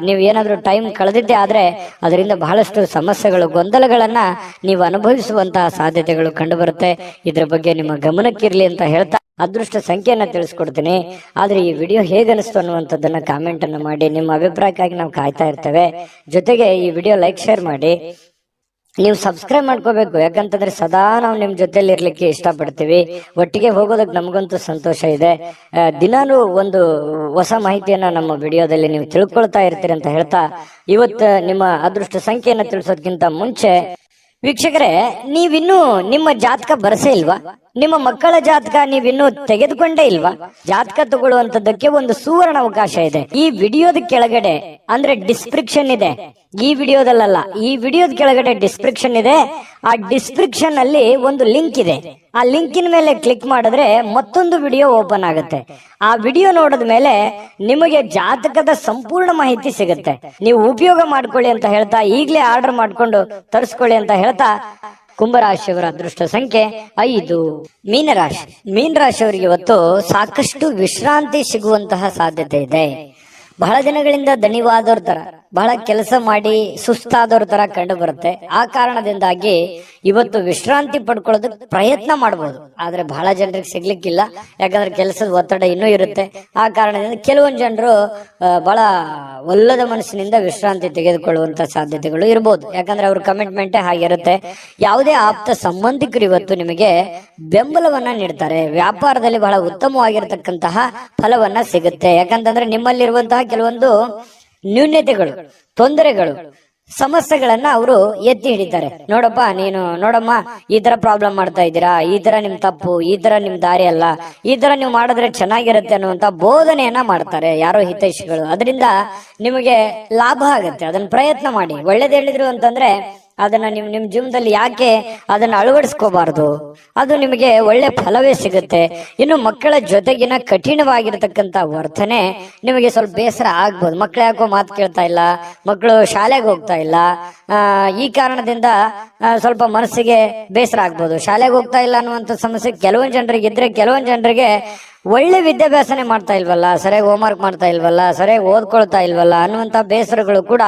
ನೀವು ಏನಾದ್ರೂ ಟೈಮ್ ಕಳೆದಿದ್ದೆ ಆದ್ರೆ ಅದರಿಂದ ಬಹಳಷ್ಟು ಸಮಸ್ಯೆಗಳು, ಗೊಂದಲಗಳನ್ನ ನೀವು ಅನುಭವಿಸುವಂತಹ ಸಾಧ್ಯತೆಗಳು ಕಂಡು ಬರುತ್ತೆ. ಇದ್ರ ಬಗ್ಗೆ ನಿಮ್ಮ ಗಮನಕ್ಕಿರ್ಲಿ ಅಂತ ಹೇಳ್ತಾ ಅದೃಷ್ಟ ಸಂಖ್ಯೆಯನ್ನ ತಿಳಿಸ್ಕೊಡ್ತೀನಿ. ಆದ್ರೆ ಈ ವಿಡಿಯೋ ಹೇಗನಿಸ್ತು ಅನ್ನುವಂಥದ್ದನ್ನ ಕಾಮೆಂಟ್ ಅನ್ನು ಮಾಡಿ. ನಿಮ್ಮ ಅಭಿಪ್ರಾಯಕ್ಕಾಗಿ ನಾವು ಕಾಯ್ತಾ ಇರ್ತೇವೆ. ಜೊತೆಗೆ ಈ ವಿಡಿಯೋ ಲೈಕ್, ಶೇರ್ ಮಾಡಿ. ನೀವು ಸಬ್ಸ್ಕ್ರೈಬ್ ಮಾಡ್ಕೋಬೇಕು. ಯಾಕಂತಂದ್ರೆ ಸದಾ ನಾವು ನಿಮ್ ಜೊತೆಲಿ ಇರ್ಲಿಕ್ಕೆ ಇಷ್ಟಪಡ್ತೀವಿ. ಒಟ್ಟಿಗೆ ಹೋಗೋದಕ್ಕೆ ನಮಗಂತೂ ಸಂತೋಷ ಇದೆ. ದಿನಾನು ಒಂದು ಹೊಸ ಮಾಹಿತಿಯನ್ನ ನಮ್ಮ ವಿಡಿಯೋದಲ್ಲಿ ನೀವು ತಿಳ್ಕೊಳ್ತಾ ಇರ್ತೀರಿ ಅಂತ ಹೇಳ್ತಾ, ಇವತ್ತು ನಿಮ್ಮ ಅದೃಷ್ಟ ಸಂಖ್ಯೆಯನ್ನ ತಿಳಿಸೋದಕ್ಕಿಂತ ಮುಂಚೆ ವೀಕ್ಷಕರೇ, ನೀವಿನ್ನೂ ನಿಮ್ಮ ಜಾತಕ ಬರಸೇ ಇಲ್ವಾ? ನಿಮ್ಮ ಮಕ್ಕಳ ಜಾತಕ ನೀವಿನ್ನೂ ತೆಗೆದುಕೊಂಡೇ ಇಲ್ವಾ? ಜಾತಕ ತಗೊಳ್ಳುವಂತದ್ದಕ್ಕೆ ಒಂದು ಸುವರ್ಣ ಅವಕಾಶ ಇದೆ. ಈ ವಿಡಿಯೋದ ಕೆಳಗಡೆ ಅಂದ್ರೆ ಡಿಸ್ಕ್ರಿಪ್ಷನ್ ಇದೆ. ಈ ವಿಡಿಯೋದಲ್ಲ, ಈ ವಿಡಿಯೋದ ಕೆಳಗಡೆ ಡಿಸ್ಕ್ರಿಪ್ಷನ್ ಇದೆ. ಆ ಡಿಸ್ಕ್ರಿಪ್ಷನ್ ಅಲ್ಲಿ ಒಂದು ಲಿಂಕ್ ಇದೆ. ಆ ಲಿಂಕಿನ ಮೇಲೆ ಕ್ಲಿಕ್ ಮಾಡಿದ್ರೆ ಮತ್ತೊಂದು ವಿಡಿಯೋ ಓಪನ್ ಆಗುತ್ತೆ. ಆ ವಿಡಿಯೋ ನೋಡಿದ ಮೇಲೆ ನಿಮಗೆ ಜಾತಕದ ಸಂಪೂರ್ಣ ಮಾಹಿತಿ ಸಿಗುತ್ತೆ. ನೀವು ಉಪಯೋಗ ಮಾಡ್ಕೊಳ್ಳಿ ಅಂತ ಹೇಳ್ತಾ, ಈಗಲೇ ಆರ್ಡರ್ ಮಾಡ್ಕೊಂಡು ತರಿಸ್ಕೊಳ್ಳಿ ಅಂತ ಹೇಳ್ತಾ, ಕುಂಭರಾಶಿಯವರ ಅದೃಷ್ಟ ಸಂಖ್ಯೆ 5. ಮೀನರಾಶಿ. ಮೀನರಾಶಿಯವರಿಗೆ ಇವತ್ತು ಸಾಕಷ್ಟು ವಿಶ್ರಾಂತಿ ಸಿಗುವಂತಹ ಸಾಧ್ಯತೆ ಇದೆ. ಬಹಳ ದಿನಗಳಿಂದ ದಣಿವಾದವ್ರ ತರ ಬಹಳ ಕೆಲಸ ಮಾಡಿ ಸುಸ್ತಾದವ್ರ ತರ ಕಂಡು ಬರುತ್ತೆ. ಆ ಕಾರಣದಿಂದಾಗಿ ಇವತ್ತು ವಿಶ್ರಾಂತಿ ಪಡ್ಕೊಳ್ಳೋದಕ್ಕೆ ಪ್ರಯತ್ನ ಮಾಡಬಹುದು, ಆದ್ರೆ ಬಹಳ ಜನರಿಗೆ ಸಿಗ್ಲಿಕ್ಕಿಲ್ಲ. ಯಾಕಂದ್ರೆ ಕೆಲಸದ ಒತ್ತಡ ಇನ್ನೂ ಇರುತ್ತೆ. ಆ ಕಾರಣದಿಂದ ಕೆಲವೊಂದು ಜನರು ಬಹಳ ಒಲ್ಲದ ಮನಸ್ಸಿನಿಂದ ವಿಶ್ರಾಂತಿ ತೆಗೆದುಕೊಳ್ಳುವಂತ ಸಾಧ್ಯತೆಗಳು ಇರಬಹುದು. ಯಾಕಂದ್ರೆ ಅವ್ರ ಕಮಿಟ್ಮೆಂಟೇ ಹಾಗಿರುತ್ತೆ. ಯಾವುದೇ ಆಪ್ತ ಸಂಬಂಧಿಕರು ಇವತ್ತು ನಿಮಗೆ ಬೆಂಬಲವನ್ನ ನೀಡ್ತಾರೆ. ವ್ಯಾಪಾರದಲ್ಲಿ ಬಹಳ ಉತ್ತಮವಾಗಿರತಕ್ಕಂತಹ ಫಲವನ್ನ ಸಿಗುತ್ತೆ. ಯಾಕಂತಂದ್ರೆ ನಿಮ್ಮಲ್ಲಿರುವಂತಹ ಕೆಲವೊಂದು ನ್ಯೂನ್ಯತೆಗಳು, ತೊಂದರೆಗಳು, ಸಮಸ್ಯೆಗಳನ್ನ ಅವರು ಎತ್ತಿ ಹಿಡಿತಾರೆ. ನೋಡಮ್ಮ, ಈ ತರ ಪ್ರಾಬ್ಲಮ್ ಮಾಡ್ತಾ ಇದ್ದೀರಾ, ಈ ತರ ನಿಮ್ ತಪ್ಪು, ಈ ತರ ನಿಮ್ ದಾರಿ ಅಲ್ಲ, ಈ ತರ ನೀವು ಮಾಡಿದ್ರೆ ಚೆನ್ನಾಗಿರುತ್ತೆ ಅನ್ನುವಂತ ಬೋಧನೆಯನ್ನ ಮಾಡ್ತಾರೆ ಯಾರೋ ಹಿತೈಷಿಗಳು. ಅದರಿಂದ ನಿಮಗೆ ಲಾಭ ಆಗುತ್ತೆ. ಅದನ್ನ ಪ್ರಯತ್ನ ಮಾಡಿ. ಒಳ್ಳೇದು ಹೇಳಿದ್ರು ಅಂತಂದ್ರೆ ಅದನ್ನ ನಿಮ್ ಜೀವನದಲ್ಲಿ ಯಾಕೆ ಅದನ್ನ ಅಳವಡಿಸ್ಕೋಬಾರ್ದು? ಅದು ನಿಮಗೆ ಒಳ್ಳೆ ಫಲವೇ ಸಿಗುತ್ತೆ. ಇನ್ನು ಮಕ್ಕಳ ಜೊತೆಗಿನ ಕಠಿಣವಾಗಿರತಕ್ಕಂತ ವರ್ತನೆ ನಿಮಗೆ ಸ್ವಲ್ಪ ಬೇಸರ ಆಗ್ಬೋದು. ಮಕ್ಳು ಯಾಕೋ ಮಾತು ಕೇಳ್ತಾ ಇಲ್ಲ, ಮಕ್ಕಳು ಶಾಲೆಗೆ ಹೋಗ್ತಾ ಇಲ್ಲ, ಈ ಕಾರಣದಿಂದ ಸ್ವಲ್ಪ ಮನಸ್ಸಿಗೆ ಬೇಸರ ಆಗ್ಬೋದು. ಶಾಲೆಗೆ ಹೋಗ್ತಾ ಇಲ್ಲ ಅನ್ನುವಂಥ ಸಮಸ್ಯೆ ಕೆಲವೊಂದು ಜನರಿಗೆ ಇದ್ರೆ, ಕೆಲವೊಂದು ಜನರಿಗೆ ಒಳ್ಳೆ ವಿದ್ಯಾಭ್ಯಾಸನೆ ಮಾಡ್ತಾ ಇಲ್ವಲ್ಲ, ಸರಿಯಾಗಿ ಹೋಮ್ವರ್ಕ್ ಮಾಡ್ತಾ ಇಲ್ವಲ್ಲ, ಸರಿಯಾಗಿ ಓದ್ಕೊಳ್ತಾ ಇಲ್ವಲ್ಲ ಅನ್ನುವಂತ ಬೇಸರಗಳು ಕೂಡ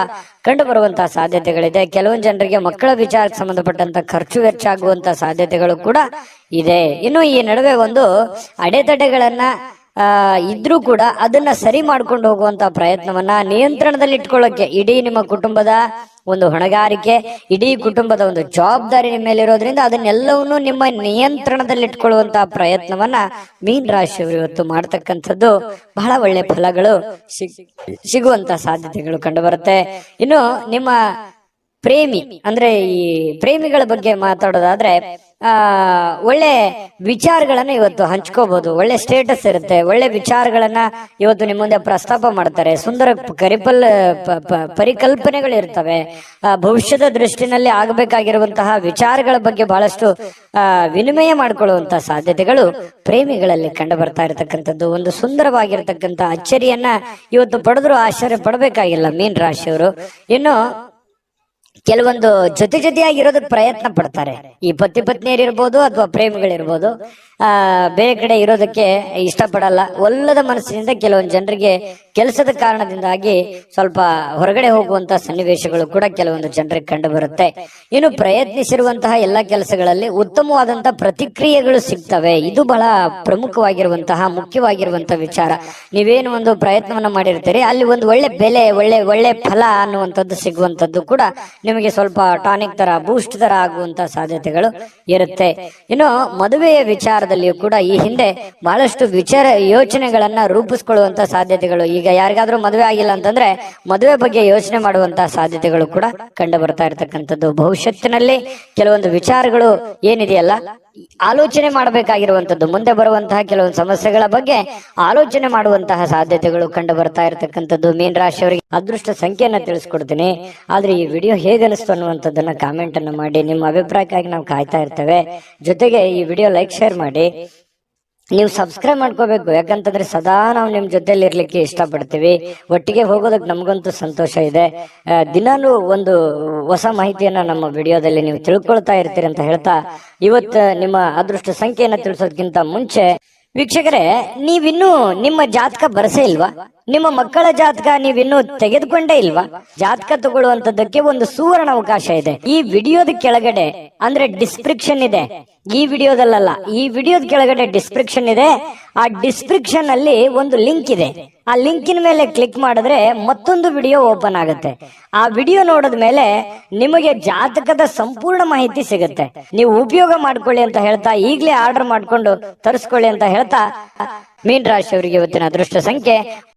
ಕಂಡು ಬರುವಂತಹ ಸಾಧ್ಯತೆಗಳಿದೆ. ಕೆಲವೊಂದು ಜನರಿಗೆ ಮಕ್ಕಳ ವಿಚಾರಕ್ಕೆ ಸಂಬಂಧಪಟ್ಟಂತ ಖರ್ಚು ವೆಚ್ಚ ಆಗುವಂತ ಸಾಧ್ಯತೆಗಳು ಕೂಡ ಇದೆ. ಇನ್ನು ಈ ನಡುವೆ ಒಂದು ಅಡೆತಡೆಗಳನ್ನ ಇದ್ರೂ ಕೂಡ ಅದನ್ನ ಸರಿ ಮಾಡ್ಕೊಂಡು ಹೋಗುವಂತ ಪ್ರಯತ್ನವನ್ನ ನಿಯಂತ್ರಣದಲ್ಲಿ ಇಟ್ಕೊಳ್ಳೋಕೆ ಇಡೀ ನಿಮ್ಮ ಕುಟುಂಬದ ಒಂದು ಹೊಣೆಗಾರಿಕೆ, ಇಡೀ ಕುಟುಂಬದ ಒಂದು ಜವಾಬ್ದಾರಿ ನಿಮ್ಮ ಮೇಲೆ ಇರೋದ್ರಿಂದ ಅದನ್ನೆಲ್ಲವನ್ನು ನಿಮ್ಮ ನಿಯಂತ್ರಣದಲ್ಲಿ ಇಟ್ಕೊಳ್ಳುವಂತಹ ಪ್ರಯತ್ನವನ್ನ ಮೀನ ರಾಶಿಯವರು ಇವತ್ತು ಮಾಡ್ತಕ್ಕಂಥದ್ದು ಬಹಳ ಒಳ್ಳೆ ಫಲಗಳು ಸಿಗುವಂತ ಸಾಧ್ಯತೆಗಳು ಕಂಡು ಬರುತ್ತೆ. ಇನ್ನು ನಿಮ್ಮ ಪ್ರೇಮಿ ಅಂದ್ರೆ ಈ ಪ್ರೇಮಿಗಳ ಬಗ್ಗೆ ಮಾತಾಡೋದಾದ್ರೆ ಒಳ್ಳೆ ವಿಚಾರಗಳನ್ನ ಇವತ್ತು ಹಂಚ್ಕೋಬಹುದು. ಒಳ್ಳೆ ಸ್ಟೇಟಸ್ ಇರುತ್ತೆ. ಒಳ್ಳೆ ವಿಚಾರಗಳನ್ನ ಇವತ್ತು ನಿಮ್ಮ ಮುಂದೆ ಪ್ರಸ್ತಾಪ ಮಾಡ್ತಾರೆ. ಸುಂದರ ಪರಿಕಲ್ಪನೆಗಳು ಇರ್ತವೆ. ಭವಿಷ್ಯದ ದೃಷ್ಟಿನಲ್ಲಿ ಆಗಬೇಕಾಗಿರುವಂತಹ ವಿಚಾರಗಳ ಬಗ್ಗೆ ಬಹಳಷ್ಟು ವಿನಿಮಯ ಮಾಡಿಕೊಳ್ಳುವಂತಹ ಸಾಧ್ಯತೆಗಳು ಪ್ರೇಮಿಗಳಲ್ಲಿ ಕಂಡು ಬರ್ತಾ ಇರತಕ್ಕಂಥದ್ದು. ಒಂದು ಸುಂದರವಾಗಿರ್ತಕ್ಕಂಥ ಅಚ್ಚರಿಯನ್ನ ಇವತ್ತು ಪಡೆದ್ರು ಆಶ್ಚರ್ಯ ಪಡಬೇಕಾಗಿಲ್ಲ ಮೀನ ರಾಶಿಯವರು. ಇನ್ನು ಕೆಲವೊಂದು ಜೊತೆಯಾಗಿರೋದಕ್ಕೆ ಪ್ರಯತ್ನ ಪಡ್ತಾರೆ. ಈ ಪತಿ ಪತ್ನಿಯರಿರ್ಬೋದು ಅಥವಾ ಪ್ರೇಮಿಗಳಿರ್ಬೋದು, ಬೇರೆ ಕಡೆ ಇರೋದಕ್ಕೆ ಇಷ್ಟಪಡಲ್ಲ. ಒಲ್ಲದ ಮನಸ್ಸಿನಿಂದ ಕೆಲವೊಂದು ಜನರಿಗೆ ಕೆಲಸದ ಕಾರಣದಿಂದಾಗಿ ಸ್ವಲ್ಪ ಹೊರಗಡೆ ಹೋಗುವಂತಹ ಸನ್ನಿವೇಶಗಳು ಕೂಡ ಕೆಲವೊಂದು ಜನರಿಗೆ ಕಂಡು ಬರುತ್ತೆ. ಇನ್ನು ಪ್ರಯತ್ನಿಸಿರುವಂತಹ ಎಲ್ಲಾ ಕೆಲಸಗಳಲ್ಲಿ ಉತ್ತಮವಾದಂತಹ ಪ್ರತಿಕ್ರಿಯೆಗಳು ಸಿಗ್ತವೆ. ಇದು ಬಹಳ ಪ್ರಮುಖವಾಗಿರುವಂತಹ ಮುಖ್ಯವಾಗಿರುವಂತಹ ವಿಚಾರ. ನೀವೇನು ಒಂದು ಪ್ರಯತ್ನವನ್ನ ಮಾಡಿರ್ತೀರಿ, ಅಲ್ಲಿ ಒಂದು ಒಳ್ಳೆ ಬೆಲೆ, ಒಳ್ಳೆ ಫಲ ಅನ್ನುವಂಥದ್ದು ಸಿಗುವಂತದ್ದು ಕೂಡ ನಿಮಗೆ ಸ್ವಲ್ಪ ಟಾನಿಕ್ ತರ, ಬೂಸ್ಟ್ ತರ ಆಗುವಂತ ಸಾಧ್ಯತೆಗಳು ಇರುತ್ತೆ. ಇನ್ನು ಮದುವೆಯ ವಿಚಾರದಲ್ಲಿಯೂ ಕೂಡ ಈ ಹಿಂದೆ ಬಹಳಷ್ಟು ಯೋಚನೆಗಳನ್ನ ರೂಪಿಸ್ಕೊಳ್ಳುವಂತ ಸಾಧ್ಯತೆಗಳು. ಈಗ ಯಾರಿಗಾದ್ರೂ ಮದುವೆ ಆಗಿಲ್ಲ ಅಂತಂದ್ರೆ ಮದುವೆ ಬಗ್ಗೆ ಯೋಚನೆ ಮಾಡುವಂತಹ ಸಾಧ್ಯತೆಗಳು ಕೂಡ ಕಂಡು ಬರ್ತಾ ಇರತಕ್ಕಂಥದ್ದು. ಭವಿಷ್ಯತ್ತಿನಲ್ಲಿ ಕೆಲವೊಂದು ವಿಚಾರಗಳು ಏನಿದೆಯಲ್ಲ, ಆಲೋಚನೆ ಮಾಡಬೇಕಾಗಿರುವಂತದ್ದು, ಮುಂದೆ ಬರುವಂತಹ ಕೆಲವೊಂದು ಸಮಸ್ಯೆಗಳ ಬಗ್ಗೆ ಆಲೋಚನೆ ಮಾಡುವಂತಹ ಸಾಧ್ಯತೆಗಳು ಕಂಡು ಬರ್ತಾ ಇರತಕ್ಕಂಥದ್ದು. ಮೀನ ರಾಶಿಯವರಿಗೆ ಅದೃಷ್ಟ ಸಂಖ್ಯೆಯನ್ನ ತಿಳಿಸ್ಕೊಡ್ತೀನಿ. ಆದ್ರೆ ಈ ವಿಡಿಯೋ ಹೇಗೆ ಅನಿಸ್ತು ಅನ್ನುವಂಥದ್ದನ್ನ ಕಾಮೆಂಟ್ ಅನ್ನು ಮಾಡಿ. ನಿಮ್ಮ ಅಭಿಪ್ರಾಯಕ್ಕಾಗಿ ನಾವು ಕಾಯ್ತಾ ಇರ್ತೇವೆ. ಜೊತೆಗೆ ಈ ವಿಡಿಯೋ ಲೈಕ್, ಶೇರ್ ಮಾಡಿ. ನೀವು ಸಬ್ಸ್ಕ್ರೈಬ್ ಮಾಡ್ಕೋಬೇಕು. ಯಾಕಂತಂದ್ರೆ ಸದಾ ನಾವು ನಿಮ್ ಜೊತೆಲಿ ಇರ್ಲಿಕ್ಕೆ ಇಷ್ಟಪಡ್ತೀವಿ. ಒಟ್ಟಿಗೆ ಹೋಗೋದಕ್ಕೆ ನಮಗಂತೂ ಸಂತೋಷ ಇದೆ. ದಿನಾನು ಒಂದು ಹೊಸ ಮಾಹಿತಿಯನ್ನ ನಮ್ಮ ವಿಡಿಯೋದಲ್ಲಿ ನೀವು ತಿಳ್ಕೊಳ್ತಾ ಇರ್ತೀರಿ ಅಂತ ಹೇಳ್ತಾ, ಇವತ್ತು ನಿಮ್ಮ ಅದೃಷ್ಟ ಸಂಖ್ಯೆಯನ್ನ ತಿಳಿಸೋದಕ್ಕಿಂತ ಮುಂಚೆ ವೀಕ್ಷಕರೇ, ನೀವಿನ್ನೂ ನಿಮ್ಮ ಜಾತಕ ಬರಸೇ ಇಲ್ವಾ? ನಿಮ್ಮ ಮಕ್ಕಳ ಜಾತಕ ನೀವಿನ್ನೂ ತೆಗೆದುಕೊಂಡೇ ಇಲ್ವಾ? ಜಾತಕ ತಗೊಳ್ಳುವಂತದ್ದಕ್ಕೆ ಒಂದು ಸುವರ್ಣ ಅವಕಾಶ ಇದೆ. ಈ ವಿಡಿಯೋದ ಕೆಳಗಡೆ ಅಂದ್ರೆ ಡಿಸ್ಕ್ರಿಪ್ಷನ್ ಇದೆ. ಈ ವಿಡಿಯೋದಲ್ಲ, ಈ ವಿಡಿಯೋದ ಕೆಳಗಡೆ ಡಿಸ್ಕ್ರಿಪ್ಷನ್ ಇದೆ. ಆ ಡಿಸ್ಕ್ರಿಪ್ಷನ್ ಅಲ್ಲಿ ಒಂದು ಲಿಂಕ್ ಇದೆ. ಆ ಲಿಂಕಿನ ಮೇಲೆ ಕ್ಲಿಕ್ ಮಾಡಿದ್ರೆ ಮತ್ತೊಂದು ವಿಡಿಯೋ ಓಪನ್ ಆಗುತ್ತೆ. ಆ ವಿಡಿಯೋ ನೋಡಿದ ಮೇಲೆ ನಿಮಗೆ ಜಾತಕದ ಸಂಪೂರ್ಣ ಮಾಹಿತಿ ಸಿಗುತ್ತೆ. ನೀವು ಉಪಯೋಗ ಮಾಡ್ಕೊಳ್ಳಿ ಅಂತ ಹೇಳ್ತಾ, ಈಗಲೇ ಆರ್ಡರ್ ಮಾಡ್ಕೊಂಡು ತರಿಸ್ಕೊಳ್ಳಿ ಅಂತ ಹೇಳ್ತಾ, ಮೀನ ರಾಶಿಯವರಿಗೆ ಇವತ್ತಿನ ಅದೃಷ್ಟ ಸಂಖ್ಯೆ